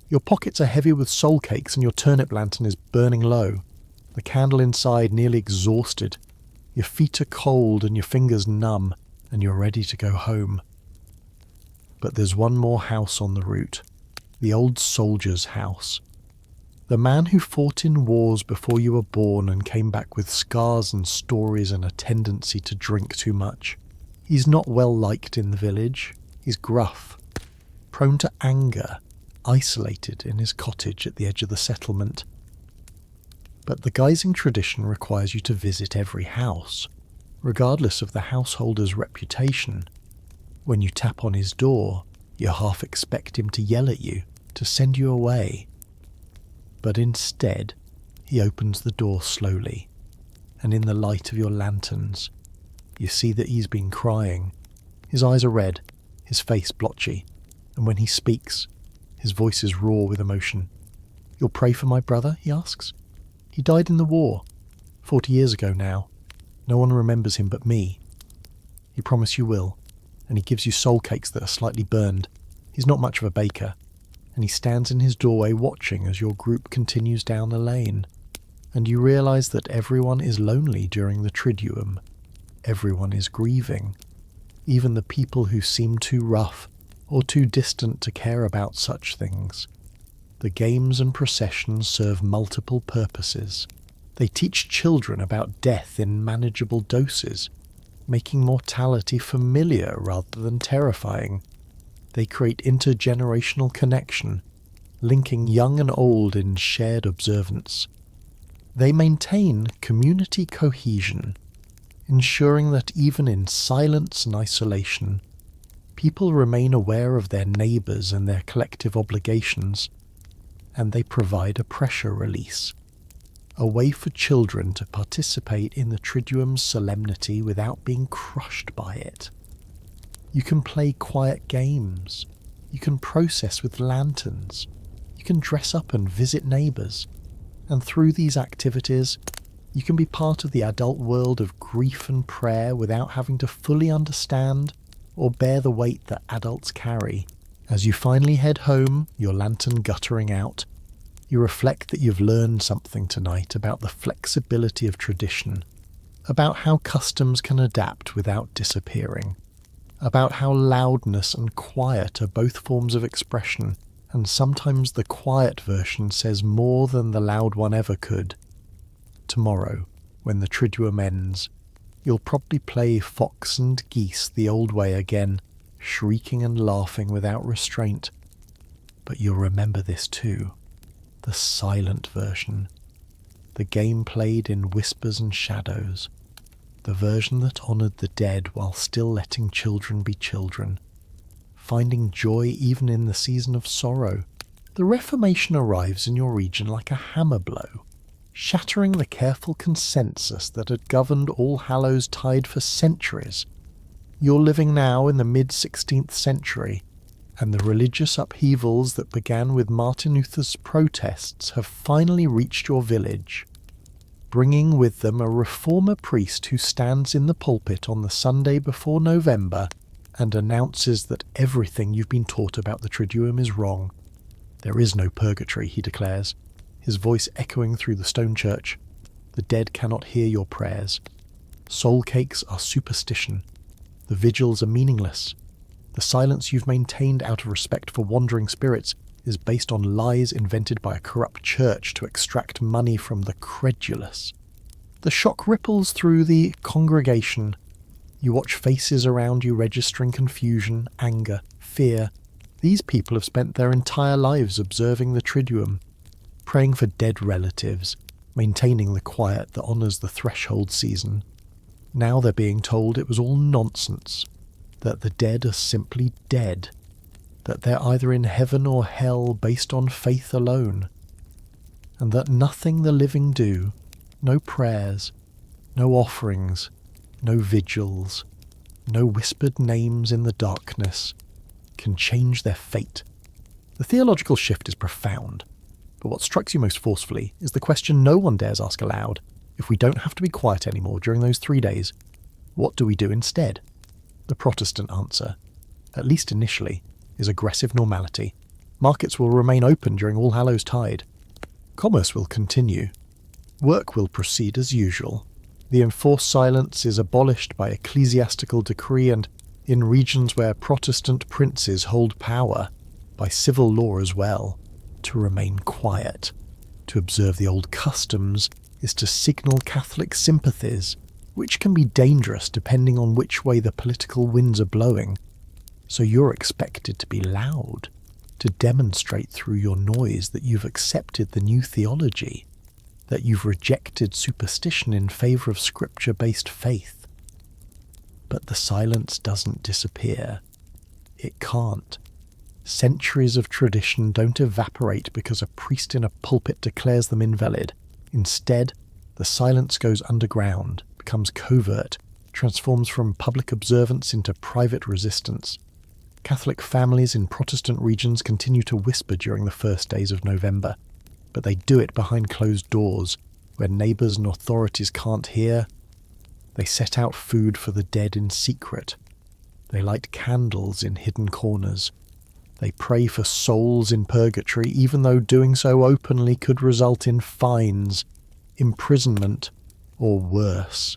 your pockets are heavy with soul cakes and your turnip lantern is burning low, the candle inside nearly exhausted. Your feet are cold and your fingers numb, and you're ready to go home. But there's one more house on the route, the old soldier's house. The man who fought in wars before you were born and came back with scars and stories and a tendency to drink too much. He's not well liked in the village. He's gruff, prone to anger, isolated in his cottage at the edge of the settlement. But the guising tradition requires you to visit every house, regardless of the householder's reputation. When you tap on his door, you half expect him to yell at you, to send you away. But instead, he opens the door slowly, and in the light of your lanterns, you see that he's been crying. His eyes are red, his face blotchy, and when he speaks, his voice is raw with emotion. "You'll pray for my brother?" he asks. "He died in the war, 40 years ago now. No one remembers him but me." You promise you will, and he gives you soul cakes that are slightly burned. He's not much of a baker, and he stands in his doorway watching as your group continues down the lane. And you realise that everyone is lonely during the Triduum. Everyone is grieving. Even the people who seem too rough or too distant to care about such things. The games and processions serve multiple purposes. They teach children about death in manageable doses, making mortality familiar rather than terrifying. They create intergenerational connection, linking young and old in shared observance. They maintain community cohesion, ensuring that even in silence and isolation, people remain aware of their neighbours and their collective obligations, and they provide a pressure release, a way for children to participate in the Triduum's solemnity without being crushed by it. You can play quiet games, you can process with lanterns, you can dress up and visit neighbours, and through these activities, you can be part of the adult world of grief and prayer without having to fully understand or bear the weight that adults carry. As you finally head home, your lantern guttering out, you reflect that you've learned something tonight about the flexibility of tradition, about how customs can adapt without disappearing, about how loudness and quiet are both forms of expression, and sometimes the quiet version says more than the loud one ever could. Tomorrow, when the Triduum ends, you'll probably play Fox and Geese the old way again, shrieking and laughing without restraint. But you'll remember this too, the silent version, the game played in whispers and shadows, the version that honoured the dead while still letting children be children, finding joy even in the season of sorrow. The Reformation arrives in your region like a hammer blow, shattering the careful consensus that had governed Allhallowtide for centuries. You're living now in the mid-16th century, and the religious upheavals that began with Martin Luther's protests have finally reached your village, bringing with them a reformer priest who stands in the pulpit on the Sunday before November and announces that everything you've been taught about the Triduum is wrong. There is no purgatory, he declares, his voice echoing through the stone church. The dead cannot hear your prayers. Soul cakes are superstition. The vigils are meaningless. The silence you've maintained out of respect for wandering spirits is based on lies invented by a corrupt church to extract money from the credulous. The shock ripples through the congregation. You watch faces around you registering confusion, anger, fear. These people have spent their entire lives observing the Triduum, praying for dead relatives, maintaining the quiet that honours the threshold season. Now they're being told it was all nonsense, that the dead are simply dead, that they're either in heaven or hell based on faith alone, and that nothing the living do, no prayers, no offerings, no vigils, no whispered names in the darkness, can change their fate. The theological shift is profound, but what strikes you most forcefully is the question no one dares ask aloud. If we don't have to be quiet anymore during those 3 days, what do we do instead? The Protestant answer, at least initially, is aggressive normality. Markets will remain open during Allhallowtide. Commerce will continue. Work will proceed as usual. The enforced silence is abolished by ecclesiastical decree and, in regions where Protestant princes hold power, by civil law as well, to remain quiet. To observe the old customs is to signal Catholic sympathies, which can be dangerous depending on which way the political winds are blowing. So you're expected to be loud, to demonstrate through your noise that you've accepted the new theology, that you've rejected superstition in favour of scripture-based faith. But the silence doesn't disappear. It can't. Centuries of tradition don't evaporate because a priest in a pulpit declares them invalid. Instead, the silence goes underground, becomes covert, transforms from public observance into private resistance. Catholic families in Protestant regions continue to whisper during the first days of November, but they do it behind closed doors, where neighbours and authorities can't hear. They set out food for the dead in secret. They light candles in hidden corners. They pray for souls in purgatory, even though doing so openly could result in fines, imprisonment, or worse.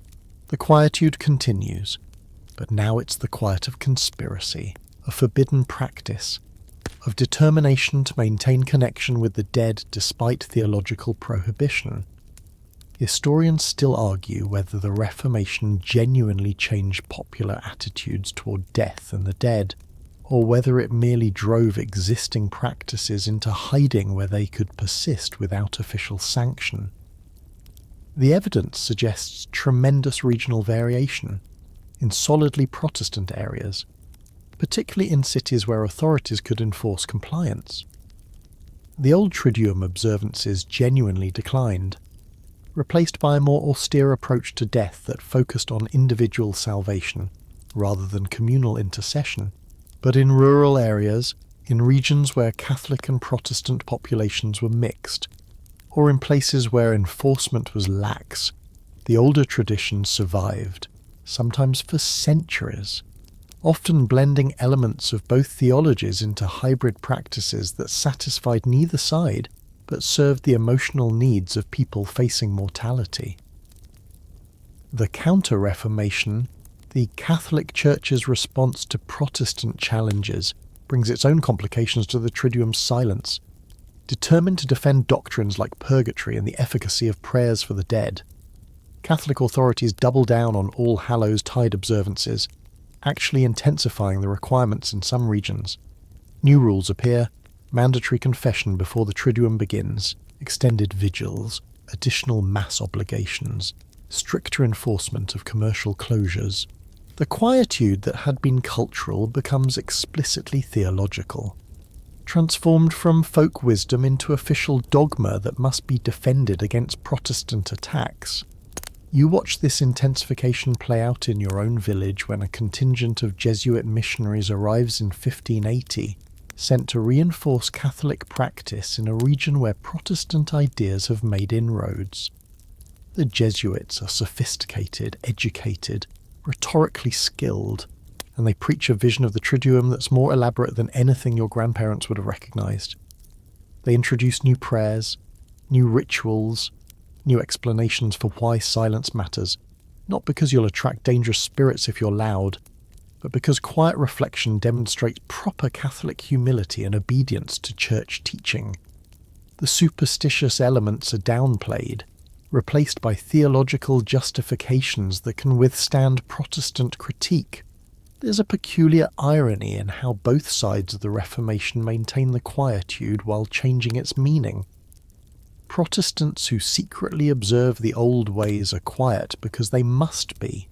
The quietude continues, but now it's the quiet of conspiracy, of forbidden practice, of determination to maintain connection with the dead despite theological prohibition. Historians still argue whether the Reformation genuinely changed popular attitudes toward death and the dead, or whether it merely drove existing practices into hiding where they could persist without official sanction. The evidence suggests tremendous regional variation in solidly Protestant areas, particularly in cities where authorities could enforce compliance. The old Triduum observances genuinely declined, replaced by a more austere approach to death that focused on individual salvation rather than communal intercession. But in rural areas, in regions where Catholic and Protestant populations were mixed, or in places where enforcement was lax, the older traditions survived, sometimes for centuries, often blending elements of both theologies into hybrid practices that satisfied neither side but served the emotional needs of people facing mortality. The Counter-Reformation, the Catholic Church's response to Protestant challenges, brings its own complications to the Triduum's silence. Determined to defend doctrines like purgatory and the efficacy of prayers for the dead, Catholic authorities double down on All Hallows Tide observances, actually intensifying the requirements in some regions. New rules appear: mandatory confession before the Triduum begins, extended vigils, additional mass obligations, stricter enforcement of commercial closures. The quietude that had been cultural becomes explicitly theological, transformed from folk wisdom into official dogma that must be defended against Protestant attacks. You watch this intensification play out in your own village when a contingent of Jesuit missionaries arrives in 1580, sent to reinforce Catholic practice in a region where Protestant ideas have made inroads. The Jesuits are sophisticated, educated, rhetorically skilled, and they preach a vision of the Triduum that's more elaborate than anything your grandparents would have recognised. They introduce new prayers, new rituals, new explanations for why silence matters, not because you'll attract dangerous spirits if you're loud, but because quiet reflection demonstrates proper Catholic humility and obedience to church teaching. The superstitious elements are downplayed, replaced by theological justifications that can withstand Protestant critique. There's a peculiar irony in how both sides of the Reformation maintain the quietude while changing its meaning. Protestants who secretly observe the old ways are quiet because they must be.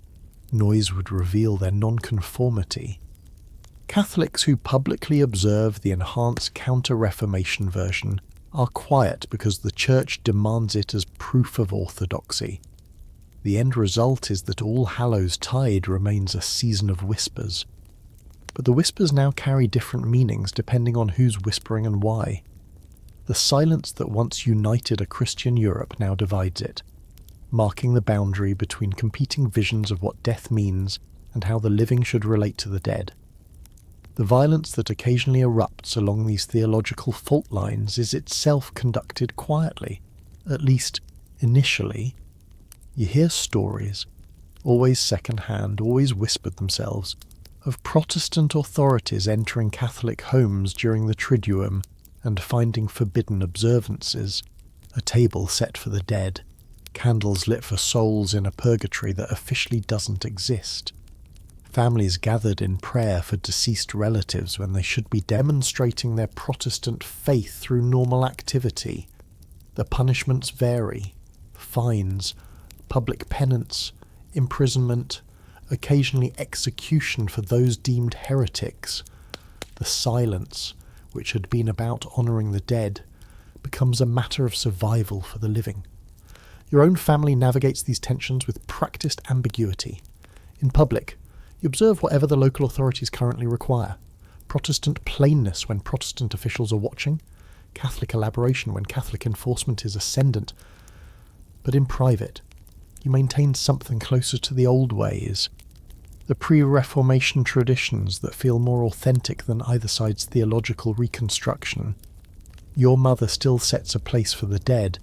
Noise would reveal their nonconformity. Catholics who publicly observe the enhanced Counter-Reformation version are quiet because the Church demands it as proof of orthodoxy. The end result is that All Hallows Tide remains a season of whispers. But the whispers now carry different meanings depending on who's whispering and why. The silence that once united a Christian Europe now divides it, marking the boundary between competing visions of what death means and how the living should relate to the dead. The violence that occasionally erupts along these theological fault lines is itself conducted quietly, at least initially. You hear stories, always second-hand, always whispered themselves, of Protestant authorities entering Catholic homes during the Triduum and finding forbidden observances, a table set for the dead, candles lit for souls in a purgatory that officially doesn't exist. Families gathered in prayer for deceased relatives when they should be demonstrating their Protestant faith through normal activity. The punishments vary: fines, public penance, imprisonment, occasionally execution for those deemed heretics. The silence, which had been about honouring the dead, becomes a matter of survival for the living. Your own family navigates these tensions with practised ambiguity. In public, you observe whatever the local authorities currently require. Protestant plainness when Protestant officials are watching, Catholic elaboration when Catholic enforcement is ascendant. But in private, you maintain something closer to the old ways, the pre-Reformation traditions that feel more authentic than either side's theological reconstruction. Your mother still sets a place for the dead,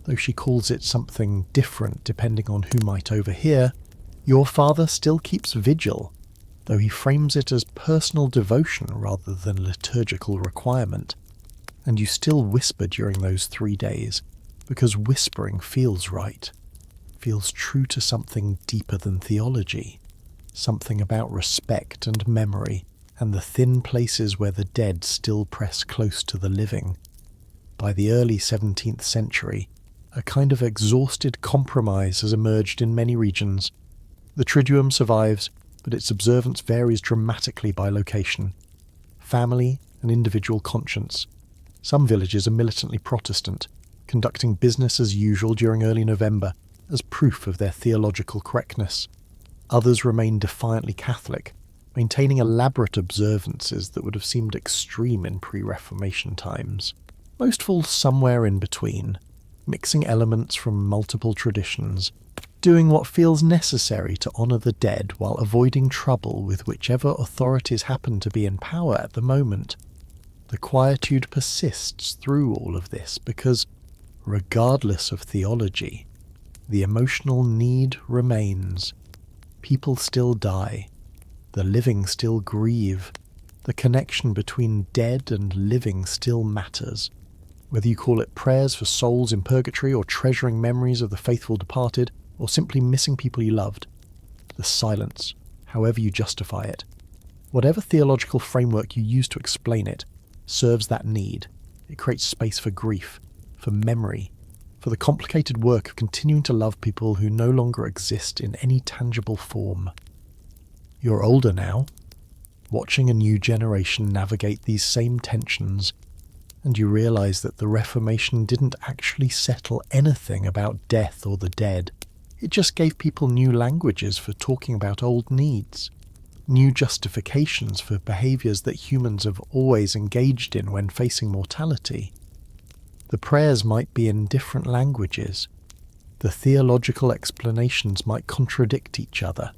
though she calls it something different depending on who might overhear. Your father still keeps vigil, though he frames it as personal devotion rather than liturgical requirement. And you still whisper during those 3 days, because whispering feels right, feels true to something deeper than theology, something about respect and memory, and the thin places where the dead still press close to the living. By the early 17th century, a kind of exhausted compromise has emerged in many regions. The Triduum survives, but its observance varies dramatically by location, family and individual conscience. Some villages are militantly Protestant, conducting business as usual during early November as proof of their theological correctness. Others remain defiantly Catholic, maintaining elaborate observances that would have seemed extreme in pre-Reformation times. Most fall somewhere in between, mixing elements from multiple traditions, doing what feels necessary to honour the dead while avoiding trouble with whichever authorities happen to be in power at the moment. The quietude persists through all of this because, regardless of theology, the emotional need remains. People still die. The living still grieve. The connection between dead and living still matters. Whether you call it prayers for souls in purgatory or treasuring memories of the faithful departed or simply missing people you loved, the silence, however you justify it, whatever theological framework you use to explain it, serves that need. It creates space for grief, for memory, for the complicated work of continuing to love people who no longer exist in any tangible form. You're older now, watching a new generation navigate these same tensions, and you realise that the Reformation didn't actually settle anything about death or the dead. It just gave people new languages for talking about old needs, new justifications for behaviours that humans have always engaged in when facing mortality. The prayers might be in different languages. The theological explanations might contradict each other.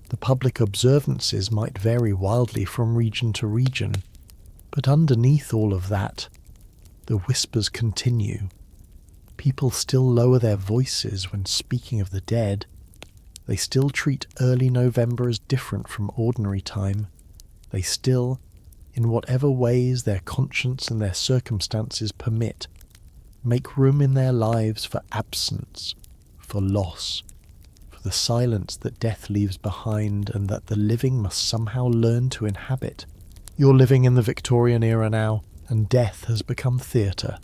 The public observances might vary wildly from region to region. But underneath all of that, the whispers continue. People still lower their voices when speaking of the dead. They still treat early November as different from ordinary time. They still, in whatever ways their conscience and their circumstances permit, make room in their lives for absence, for loss, for the silence that death leaves behind and that the living must somehow learn to inhabit. You're living in the Victorian era now, and death has become theatre.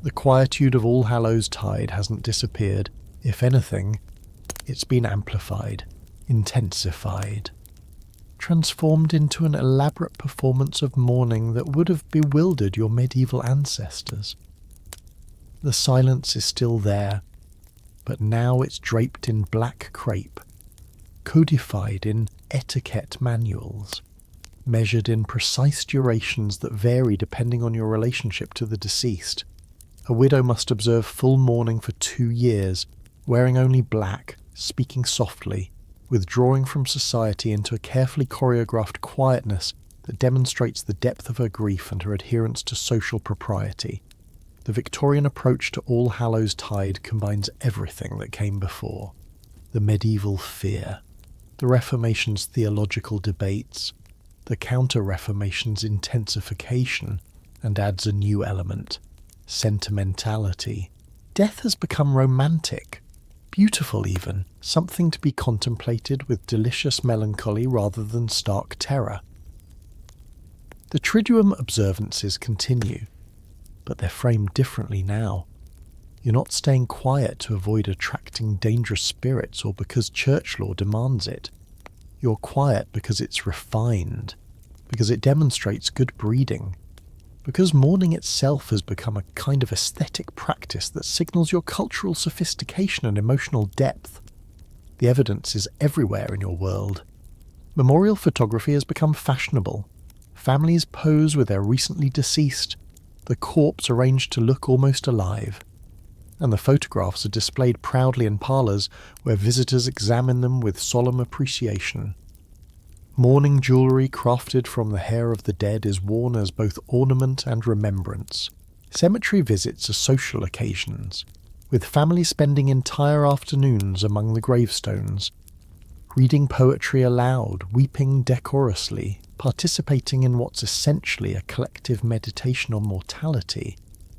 The quietude of All Hallows Tide hasn't disappeared. If anything, it's been amplified, intensified, transformed into an elaborate performance of mourning that would have bewildered your medieval ancestors. The silence is still there, but now it's draped in black crepe, codified in etiquette manuals, measured in precise durations that vary depending on your relationship to the deceased. A widow must observe full mourning for 2 years, wearing only black, speaking softly, withdrawing from society into a carefully choreographed quietness that demonstrates the depth of her grief and her adherence to social propriety. The Victorian approach to All Hallows Tide combines everything that came before. The medieval fear, the Reformation's theological debates, the Counter-Reformation's intensification, and adds a new element, sentimentality. Death has become romantic, beautiful even, something to be contemplated with delicious melancholy rather than stark terror. The Triduum observances continue, but they're framed differently now. You're not staying quiet to avoid attracting dangerous spirits or because church law demands it. You're quiet because it's refined, because it demonstrates good breeding, because mourning itself has become a kind of aesthetic practice that signals your cultural sophistication and emotional depth. The evidence is everywhere in your world. Memorial photography has become fashionable. Families pose with their recently deceased, the corpse arranged to look almost alive, and the photographs are displayed proudly in parlours where visitors examine them with solemn appreciation. Mourning jewellery crafted from the hair of the dead is worn as both ornament and remembrance. Cemetery visits are social occasions, with families spending entire afternoons among the gravestones, reading poetry aloud, weeping decorously, participating in what's essentially a collective meditation on mortality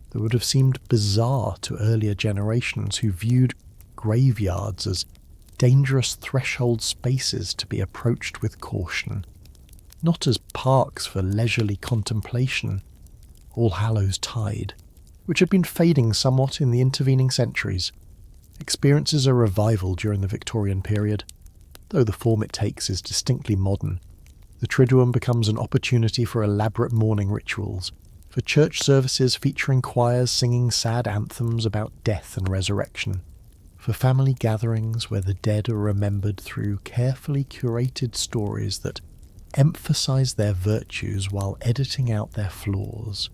that would have seemed bizarre to earlier generations who viewed graveyards as dangerous threshold spaces to be approached with caution, not as parks for leisurely contemplation. All Hallows Tide, which had been fading somewhat in the intervening centuries, experiences a revival during the Victorian period, though the form it takes is distinctly modern. The Triduum becomes an opportunity for elaborate mourning rituals, for church services featuring choirs singing sad anthems about death and resurrection, for family gatherings where the dead are remembered through carefully curated stories that emphasize their virtues while editing out their flaws.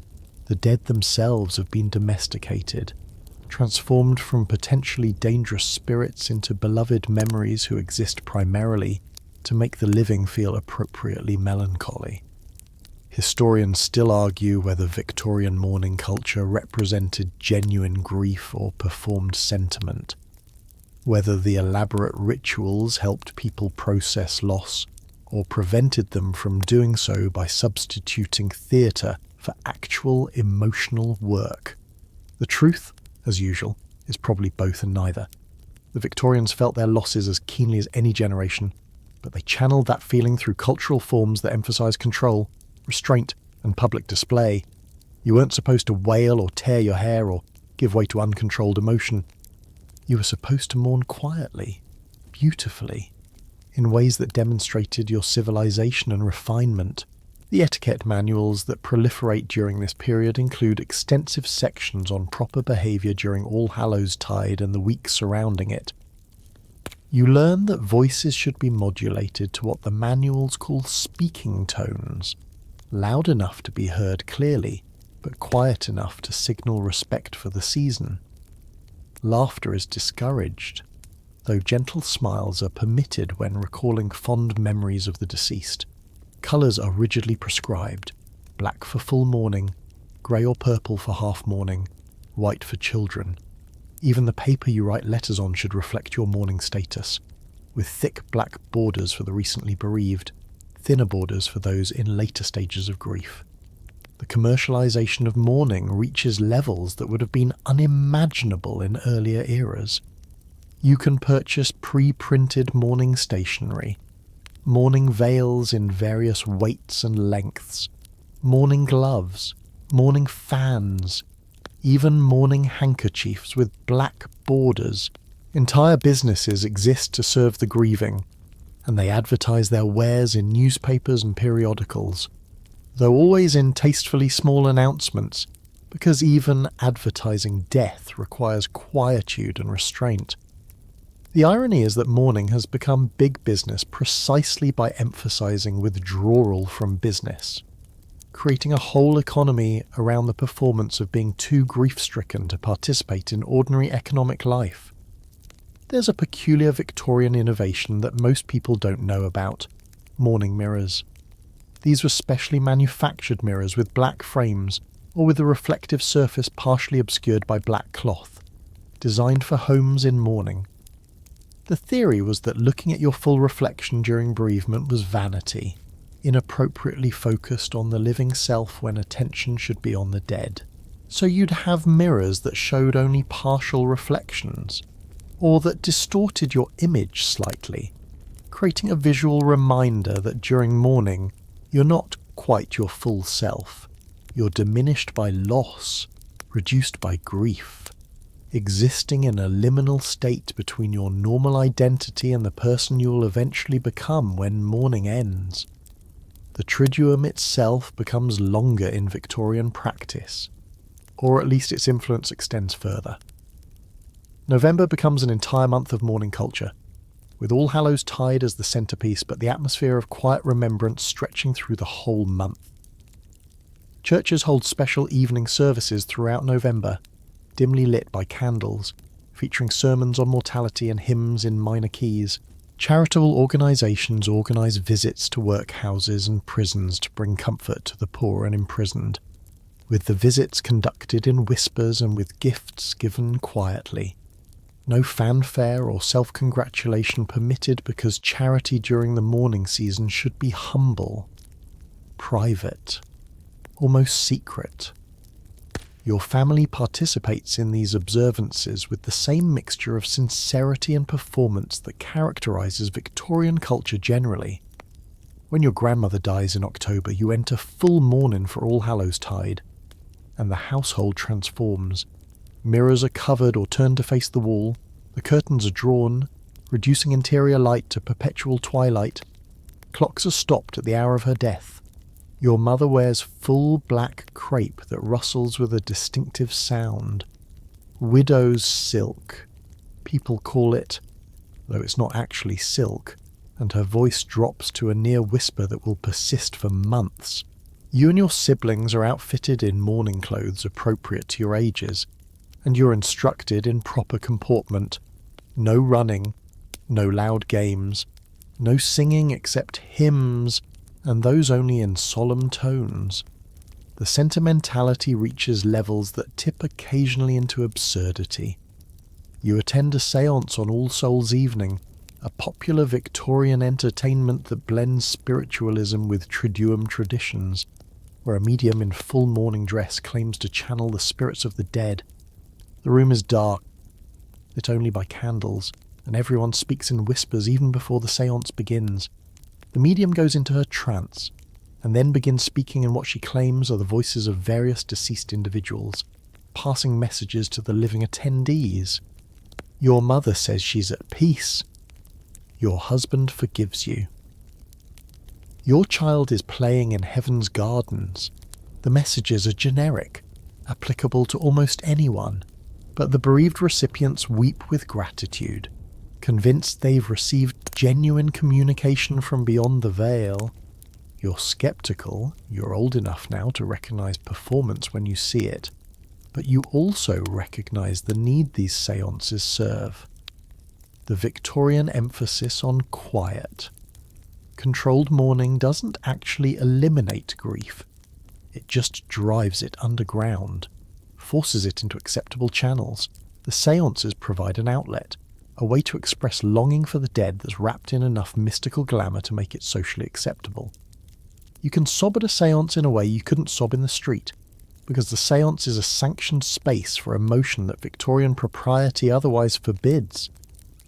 The dead themselves have been domesticated, transformed from potentially dangerous spirits into beloved memories who exist primarily to make the living feel appropriately melancholy. Historians still argue whether Victorian mourning culture represented genuine grief or performed sentiment. Whether the elaborate rituals helped people process loss, or prevented them from doing so by substituting theatre for actual emotional work. The truth, as usual, is probably both and neither. The Victorians felt their losses as keenly as any generation, but they channeled that feeling through cultural forms that emphasise control, restraint, and public display. You weren't supposed to wail or tear your hair or give way to uncontrolled emotion. You were supposed to mourn quietly, beautifully, in ways that demonstrated your civilization and refinement. The etiquette manuals that proliferate during this period include extensive sections on proper behaviour during All Hallows Tide and the week surrounding it. You learn that voices should be modulated to what the manuals call speaking tones, loud enough to be heard clearly, but quiet enough to signal respect for the season. Laughter is discouraged, though gentle smiles are permitted when recalling fond memories of the deceased. Colours are rigidly prescribed: black for full mourning, grey or purple for half mourning, white for children. Even the paper you write letters on should reflect your mourning status, with thick black borders for the recently bereaved, thinner borders for those in later stages of grief. The commercialisation of mourning reaches levels that would have been unimaginable in earlier eras. You can purchase pre-printed mourning stationery, mourning veils in various weights and lengths, mourning gloves, mourning fans, even mourning handkerchiefs with black borders. Entire businesses exist to serve the grieving, and they advertise their wares in newspapers and periodicals, though always in tastefully small announcements, because even advertising death requires quietude and restraint. The irony is that mourning has become big business precisely by emphasising withdrawal from business, creating a whole economy around the performance of being too grief-stricken to participate in ordinary economic life. There's a peculiar Victorian innovation that most people don't know about: mourning mirrors. These were specially manufactured mirrors with black frames, or with a reflective surface partially obscured by black cloth, designed for homes in mourning. The theory was that looking at your full reflection during bereavement was vanity, inappropriately focused on the living self when attention should be on the dead. So you'd have mirrors that showed only partial reflections, or that distorted your image slightly, creating a visual reminder that during mourning you're not quite your full self. You're diminished by loss, reduced by grief, existing in a liminal state between your normal identity and the person you will eventually become when mourning ends. The Triduum itself becomes longer in Victorian practice, or at least its influence extends further. November becomes an entire month of mourning culture, with All Hallows Tide as the centrepiece, but the atmosphere of quiet remembrance stretching through the whole month. Churches hold special evening services throughout November, dimly lit by candles, featuring sermons on mortality and hymns in minor keys. Charitable organisations organise visits to workhouses and prisons to bring comfort to the poor and imprisoned, with the visits conducted in whispers and with gifts given quietly. No fanfare or self-congratulation permitted, because charity during the mourning season should be humble, private, almost secret. Your family participates in these observances with the same mixture of sincerity and performance that characterises Victorian culture generally. When your grandmother dies in October, you enter full mourning for All Hallows Tide, and the household transforms. Mirrors are covered or turned to face the wall, the curtains are drawn, reducing interior light to perpetual twilight. Clocks are stopped at the hour of her death. Your mother wears full black crepe that rustles with a distinctive sound. Widow's silk. People call it, though it's not actually silk, and her voice drops to a near whisper that will persist for months. You and your siblings are outfitted in mourning clothes appropriate to your ages, and you're instructed in proper comportment. No running, no loud games, no singing except hymns, and those only in solemn tones. The sentimentality reaches levels that tip occasionally into absurdity. You attend a séance on All Souls Evening, a popular Victorian entertainment that blends spiritualism with Triduum traditions, where a medium in full mourning dress claims to channel the spirits of the dead. The room is dark, lit only by candles, and everyone speaks in whispers even before the séance begins. The medium goes into her trance, and then begins speaking in what she claims are the voices of various deceased individuals, passing messages to the living attendees. Your mother says she's at peace. Your husband forgives you. Your child is playing in heaven's gardens. The messages are generic, applicable to almost anyone, but the bereaved recipients weep with gratitude, convinced they've received genuine communication from beyond the veil. You're skeptical, you're old enough now to recognise performance when you see it, but you also recognise the need these séances serve. The Victorian emphasis on quiet. Controlled mourning doesn't actually eliminate grief, it just drives it underground, forces it into acceptable channels. The séances provide an outlet, a way to express longing for the dead that's wrapped in enough mystical glamour to make it socially acceptable. You can sob at a séance in a way you couldn't sob in the street, because the séance is a sanctioned space for emotion that Victorian propriety otherwise forbids.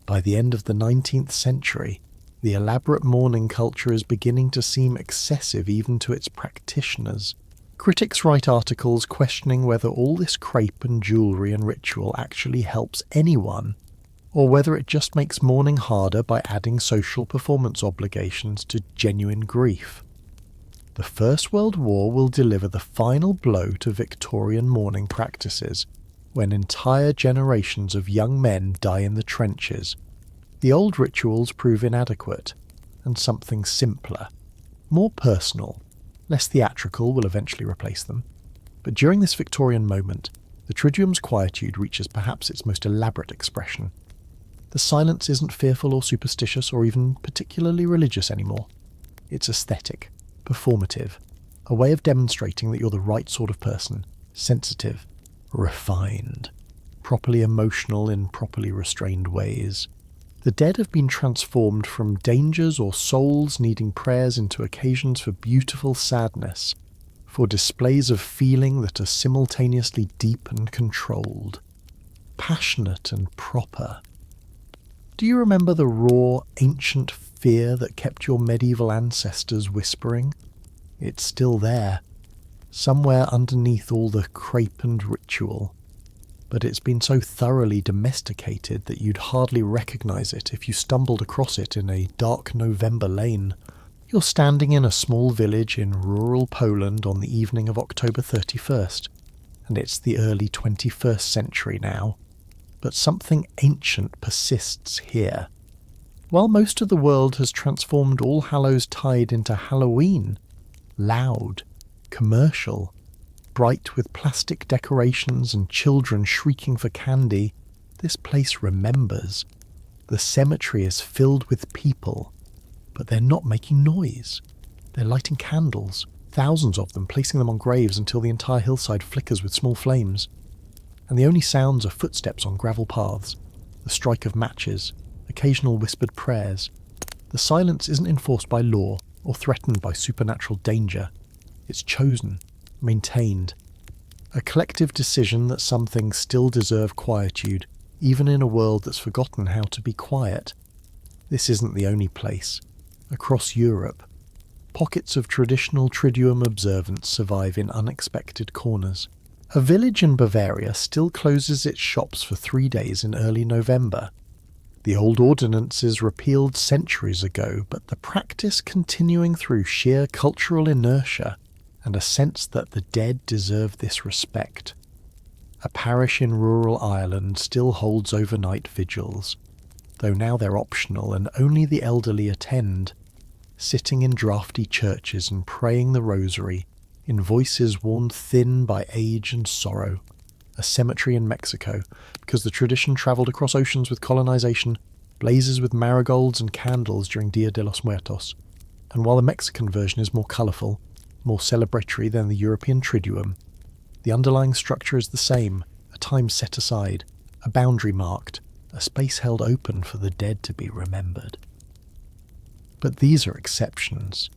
By the end of the 19th century, the elaborate mourning culture is beginning to seem excessive even to its practitioners. Critics write articles questioning whether all this crepe and jewellery and ritual actually helps anyone, or whether it just makes mourning harder by adding social performance obligations to genuine grief. The First World War will deliver the final blow to Victorian mourning practices, when entire generations of young men die in the trenches. The old rituals prove inadequate, and something simpler, more personal, less theatrical will eventually replace them. But during this Victorian moment, the Triduum's quietude reaches perhaps its most elaborate expression. The silence isn't fearful or superstitious or even particularly religious anymore. It's aesthetic, performative, a way of demonstrating that you're the right sort of person, sensitive, refined, properly emotional in properly restrained ways. The dead have been transformed from dangers or souls needing prayers into occasions for beautiful sadness, for displays of feeling that are simultaneously deep and controlled, passionate and proper. Do you remember the raw, ancient fear that kept your medieval ancestors whispering? It's still there, somewhere underneath all the crepe and ritual, but it's been so thoroughly domesticated that you'd hardly recognise it if you stumbled across it in a dark November lane. You're standing in a small village in rural Poland on the evening of October 31st, and it's the early 21st century now, but something ancient persists here. While most of the world has transformed Allhallowtide into Halloween, loud, commercial, bright with plastic decorations and children shrieking for candy, this place remembers. The cemetery is filled with people, but they're not making noise. They're lighting candles, thousands of them, placing them on graves until the entire hillside flickers with small flames. And the only sounds are footsteps on gravel paths, the strike of matches, occasional whispered prayers. The silence isn't enforced by law or threatened by supernatural danger. It's chosen, maintained. A collective decision that some things still deserve quietude, even in a world that's forgotten how to be quiet. This isn't the only place. Across Europe, pockets of traditional Triduum observance survive in unexpected corners. A village in Bavaria still closes its shops for 3 days in early November. The old ordinances repealed centuries ago, but the practice continuing through sheer cultural inertia and a sense that the dead deserve this respect. A parish in rural Ireland still holds overnight vigils, though now they're optional and only the elderly attend, sitting in draughty churches and praying the rosary in voices worn thin by age and sorrow. A cemetery in Mexico, because the tradition travelled across oceans with colonization, blazes with marigolds and candles during Dia de los Muertos. And while the Mexican version is more colourful, more celebratory than the European Triduum, the underlying structure is the same, a time set aside, a boundary marked, a space held open for the dead to be remembered. But these are exceptions,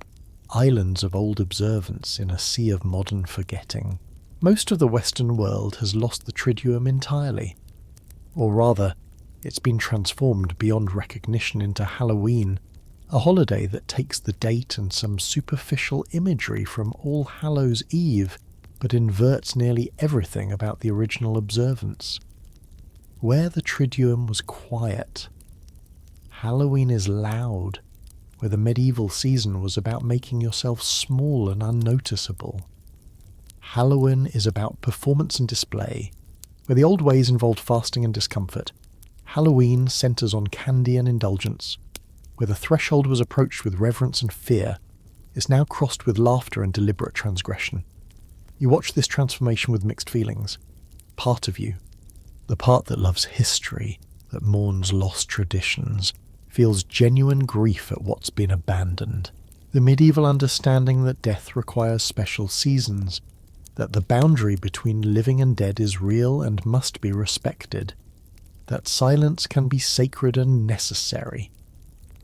islands of old observance in a sea of modern forgetting. Most of the Western world has lost the Triduum entirely. Or rather, it's been transformed beyond recognition into Halloween, a holiday that takes the date and some superficial imagery from All Hallows Eve, but inverts nearly everything about the original observance. Where the Triduum was quiet, Halloween is loud, where the medieval season was about making yourself small and unnoticeable. Halloween is about performance and display. Where the old ways involved fasting and discomfort, Halloween centres on candy and indulgence. Where the threshold was approached with reverence and fear, it's now crossed with laughter and deliberate transgression. You watch this transformation with mixed feelings. Part of you, the part that loves history, that mourns lost traditions, feels genuine grief at what's been abandoned. The medieval understanding that death requires special seasons, that the boundary between living and dead is real and must be respected, that silence can be sacred and necessary.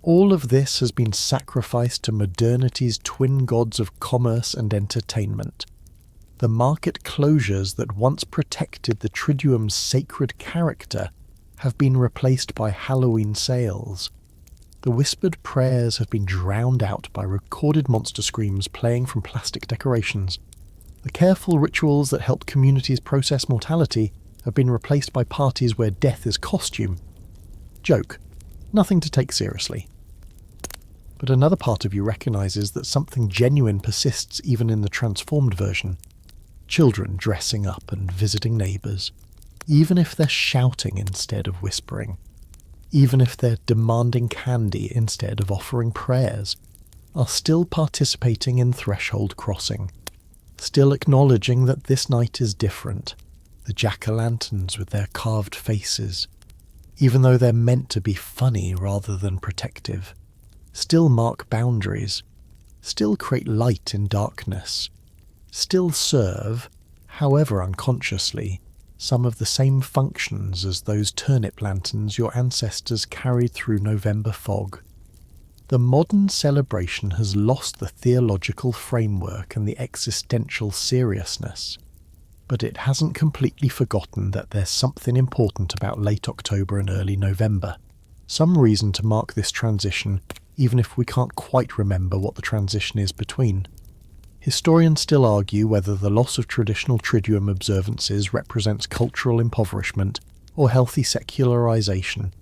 All of this has been sacrificed to modernity's twin gods of commerce and entertainment. The market closures that once protected the Triduum's sacred character have been replaced by Halloween sales. The whispered prayers have been drowned out by recorded monster screams playing from plastic decorations. The careful rituals that help communities process mortality have been replaced by parties where death is costume. Joke. Nothing to take seriously. But another part of you recognises that something genuine persists even in the transformed version. Children dressing up and visiting neighbours, even if they're shouting instead of whispering, even if they're demanding candy instead of offering prayers, are still participating in threshold crossing, still acknowledging that this night is different, the jack-o'-lanterns with their carved faces, even though they're meant to be funny rather than protective, still mark boundaries, still create light in darkness, still serve, however unconsciously, some of the same functions as those turnip lanterns your ancestors carried through November fog. The modern celebration has lost the theological framework and the existential seriousness, but it hasn't completely forgotten that there's something important about late October and early November, some reason to mark this transition even if we can't quite remember what the transition is between. Historians still argue whether the loss of traditional Triduum observances represents cultural impoverishment or healthy secularization,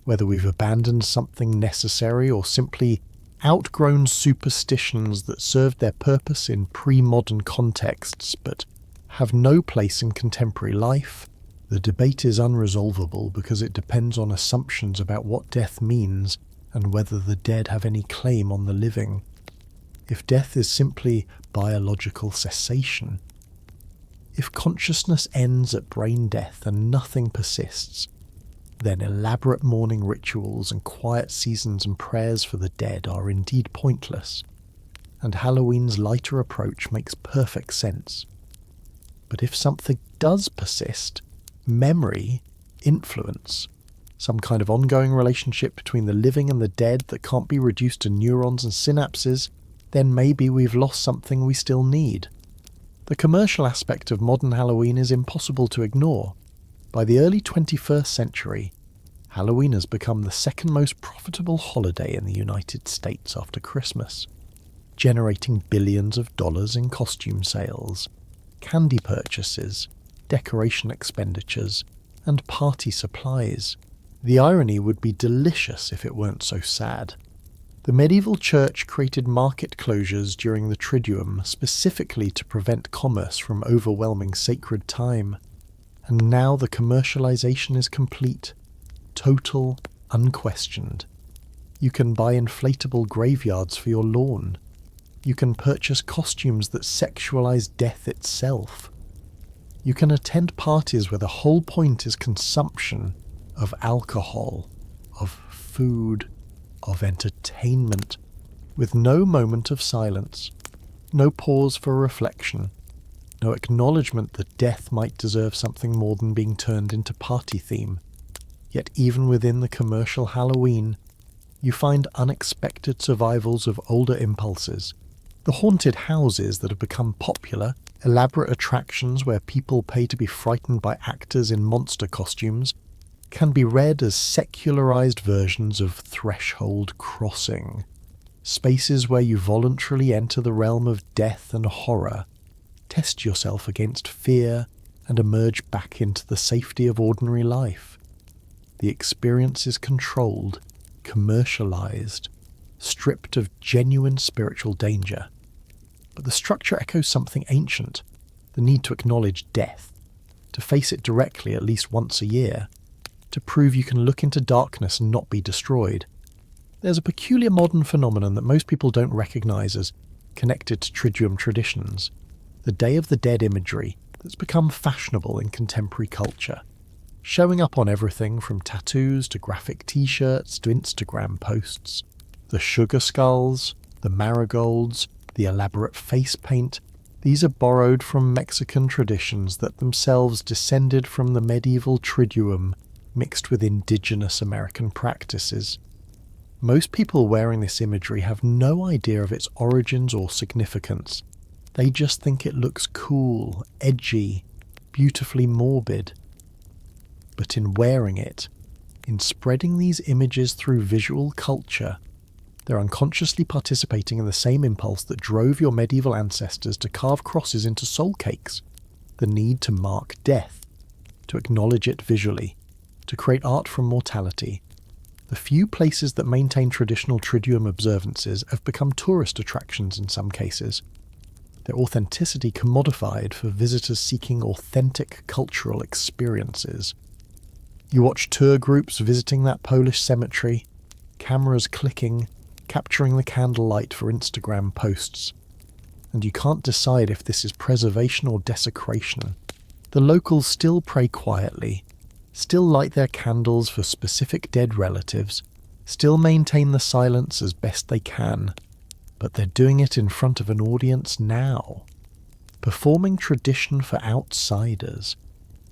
whether we've abandoned something necessary or simply outgrown superstitions that served their purpose in pre-modern contexts but have no place in contemporary life. The debate is unresolvable because it depends on assumptions about what death means and whether the dead have any claim on the living. If death is simply biological cessation, if consciousness ends at brain death and nothing persists, then elaborate mourning rituals and quiet seasons and prayers for the dead are indeed pointless, and Halloween's lighter approach makes perfect sense. But if something does persist, memory, influence, some kind of ongoing relationship between the living and the dead that can't be reduced to neurons and synapses, then maybe we've lost something we still need. The commercial aspect of modern Halloween is impossible to ignore. By the early 21st century, Halloween has become the second most profitable holiday in the United States after Christmas, generating billions of dollars in costume sales, candy purchases, decoration expenditures, and party supplies. The irony would be delicious if it weren't so sad. The medieval church created market closures during the Triduum specifically to prevent commerce from overwhelming sacred time. And now the commercialization is complete, total, unquestioned. You can buy inflatable graveyards for your lawn. You can purchase costumes that sexualize death itself. You can attend parties where the whole point is consumption of alcohol, of food, of entertainment, with no moment of silence, no pause for reflection, no acknowledgement that death might deserve something more than being turned into party theme. Yet even within the commercial Halloween, you find unexpected survivals of older impulses. The haunted houses that have become popular, elaborate attractions where people pay to be frightened by actors in monster costumes, can be read as secularized versions of threshold crossing, spaces where you voluntarily enter the realm of death and horror, test yourself against fear, and emerge back into the safety of ordinary life. The experience is controlled, commercialized, stripped of genuine spiritual danger. But the structure echoes something ancient, the need to acknowledge death, to face it directly at least once a year, to prove you can look into darkness and not be destroyed. There's a peculiar modern phenomenon that most people don't recognize as connected to Triduum traditions, the Day of the Dead imagery that's become fashionable in contemporary culture, showing up on everything from tattoos to graphic t-shirts to Instagram posts. The sugar skulls, the marigolds, the elaborate face paint, these are borrowed from Mexican traditions that themselves descended from the medieval Triduum mixed with indigenous American practices. Most people wearing this imagery have no idea of its origins or significance. They just think it looks cool, edgy, beautifully morbid. But in wearing it, in spreading these images through visual culture, they're unconsciously participating in the same impulse that drove your medieval ancestors to carve crosses into soul cakes, the need to mark death, to acknowledge it visually, to create art from mortality. The few places that maintain traditional Triduum observances have become tourist attractions in some cases, their authenticity commodified for visitors seeking authentic cultural experiences. You watch tour groups visiting that Polish cemetery, cameras clicking, capturing the candlelight for Instagram posts, and you can't decide if this is preservation or desecration. The locals still pray quietly, still light their candles for specific dead relatives, still maintain the silence as best they can, but they're doing it in front of an audience now, performing tradition for outsiders,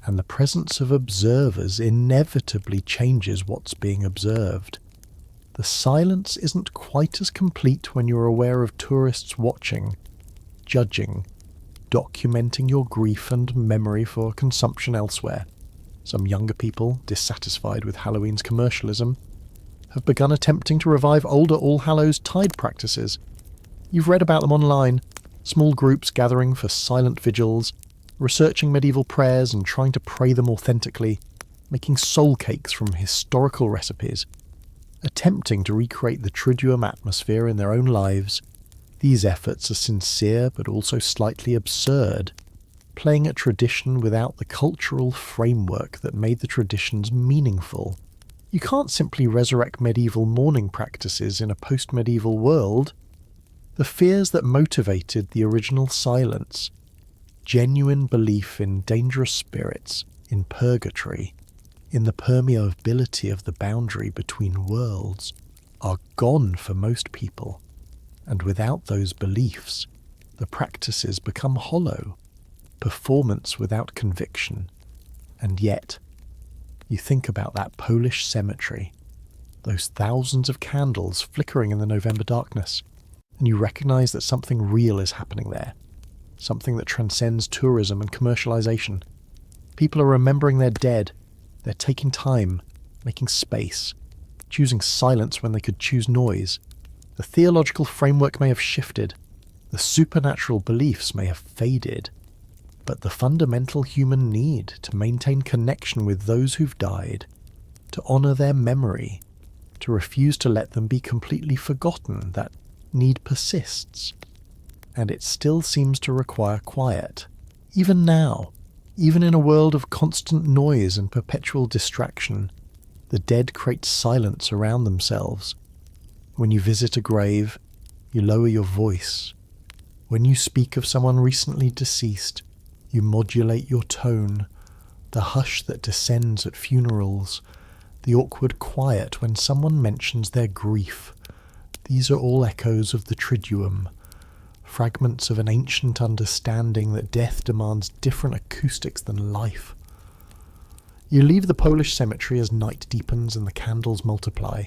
and the presence of observers inevitably changes what's being observed. The silence isn't quite as complete when you're aware of tourists watching, judging, documenting your grief and memory for consumption elsewhere. Some younger people, dissatisfied with Halloween's commercialism, have begun attempting to revive older Allhallowtide practices. You've read about them online, small groups gathering for silent vigils, researching medieval prayers and trying to pray them authentically, making soul cakes from historical recipes, attempting to recreate the Triduum atmosphere in their own lives. These efforts are sincere but also slightly absurd, playing at tradition without the cultural framework that made the traditions meaningful. You can't simply resurrect medieval mourning practices in a post-medieval world. The fears that motivated the original silence, genuine belief in dangerous spirits, in purgatory, in the permeability of the boundary between worlds, are gone for most people. And without those beliefs, the practices become hollow, performance without conviction. And yet, you think about that Polish cemetery, those thousands of candles flickering in the November darkness, and you recognize that something real is happening there, something that transcends tourism and commercialization. People are remembering their dead, they're taking time, making space, choosing silence when they could choose noise. The theological framework may have shifted, the supernatural beliefs may have faded, but the fundamental human need to maintain connection with those who've died, to honour their memory, to refuse to let them be completely forgotten, that need persists. And it still seems to require quiet. Even now, even in a world of constant noise and perpetual distraction, the dead create silence around themselves. When you visit a grave, you lower your voice. When you speak of someone recently deceased, you modulate your tone, the hush that descends at funerals, the awkward quiet when someone mentions their grief. These are all echoes of the Triduum, fragments of an ancient understanding that death demands different acoustics than life. You leave the Polish cemetery as night deepens and the candles multiply,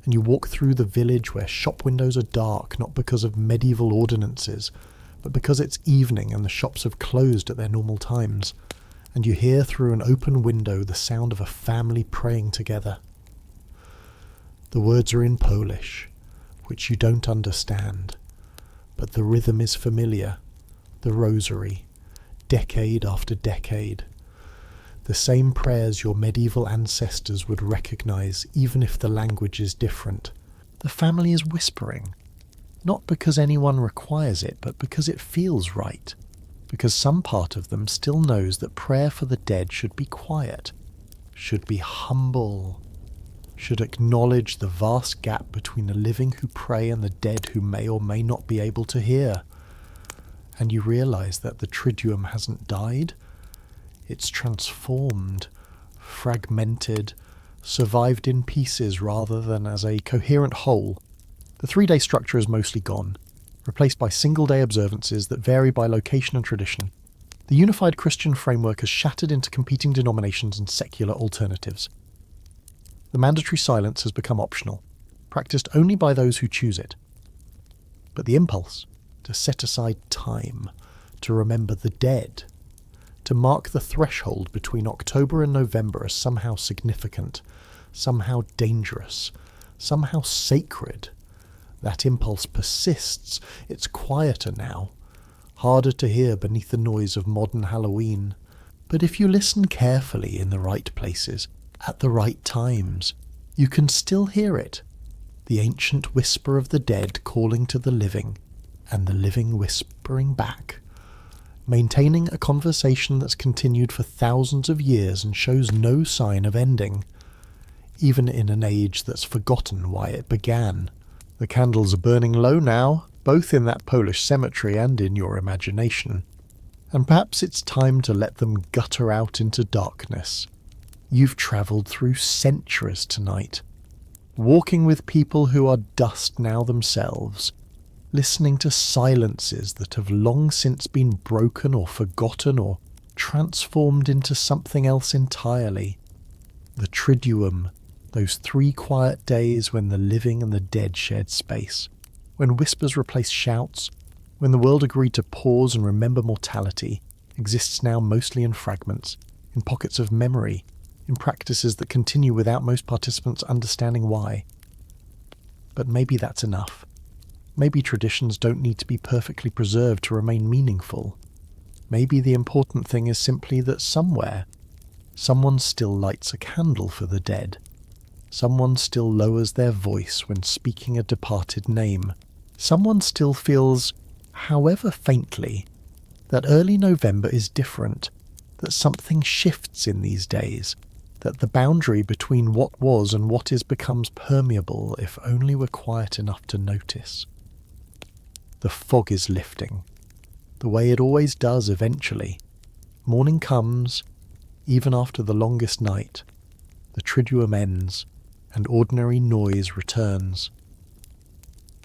and you walk through the village where shop windows are dark not because of medieval ordinances, but because it's evening and the shops have closed at their normal times, and you hear through an open window the sound of a family praying together. The words are in Polish, which you don't understand, but the rhythm is familiar, the rosary, decade after decade. The same prayers your medieval ancestors would recognize even if the language is different. The family is whispering, not because anyone requires it, but because it feels right, because some part of them still knows that prayer for the dead should be quiet, should be humble, should acknowledge the vast gap between the living who pray and the dead who may or may not be able to hear. And you realize that the Triduum hasn't died. It's transformed, fragmented, survived in pieces rather than as a coherent whole. The 3-day structure is mostly gone, replaced by single-day observances that vary by location and tradition. The unified Christian framework has shattered into competing denominations and secular alternatives. The mandatory silence has become optional, practiced only by those who choose it. But the impulse to set aside time, to remember the dead, to mark the threshold between October and November as somehow significant, somehow dangerous, somehow sacred. That impulse persists. It's quieter now, harder to hear beneath the noise of modern Halloween. But if you listen carefully in the right places, at the right times, you can still hear it. The ancient whisper of the dead calling to the living, and the living whispering back, maintaining a conversation that's continued for thousands of years and shows no sign of ending, even in an age that's forgotten why it began. The candles are burning low now, both in that Polish cemetery and in your imagination, and perhaps it's time to let them gutter out into darkness. You've travelled through centuries tonight, walking with people who are dust now themselves, listening to silences that have long since been broken or forgotten or transformed into something else entirely. The Triduum, those 3 quiet days when the living and the dead shared space, when whispers replaced shouts, when the world agreed to pause and remember mortality, exists now mostly in fragments, in pockets of memory, in practices that continue without most participants understanding why. But maybe that's enough. Maybe traditions don't need to be perfectly preserved to remain meaningful. Maybe the important thing is simply that somewhere, someone still lights a candle for the dead. Someone still lowers their voice when speaking a departed name. Someone still feels, however faintly, that early November is different, that something shifts in these days, that the boundary between what was and what is becomes permeable if only we're quiet enough to notice. The fog is lifting, the way it always does eventually. Morning comes, even after the longest night. The Triduum ends, and ordinary noise returns.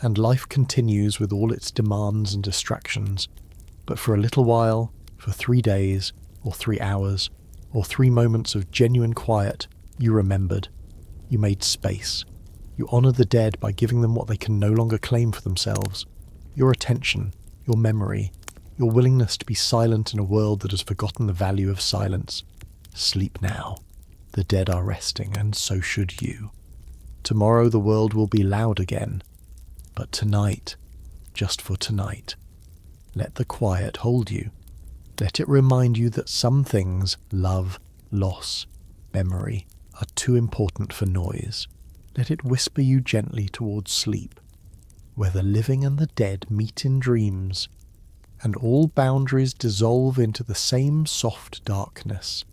And life continues with all its demands and distractions, but for a little while, for 3 days, or 3 hours, or 3 moments of genuine quiet, you remembered. You made space. You honour the dead by giving them what they can no longer claim for themselves. Your attention, your memory, your willingness to be silent in a world that has forgotten the value of silence. Sleep now. The dead are resting, and so should you. Tomorrow the world will be loud again. But tonight, just for tonight, let the quiet hold you. Let it remind you that some things, love, loss, memory, are too important for noise. Let it whisper you gently towards sleep, where the living and the dead meet in dreams, and all boundaries dissolve into the same soft darkness.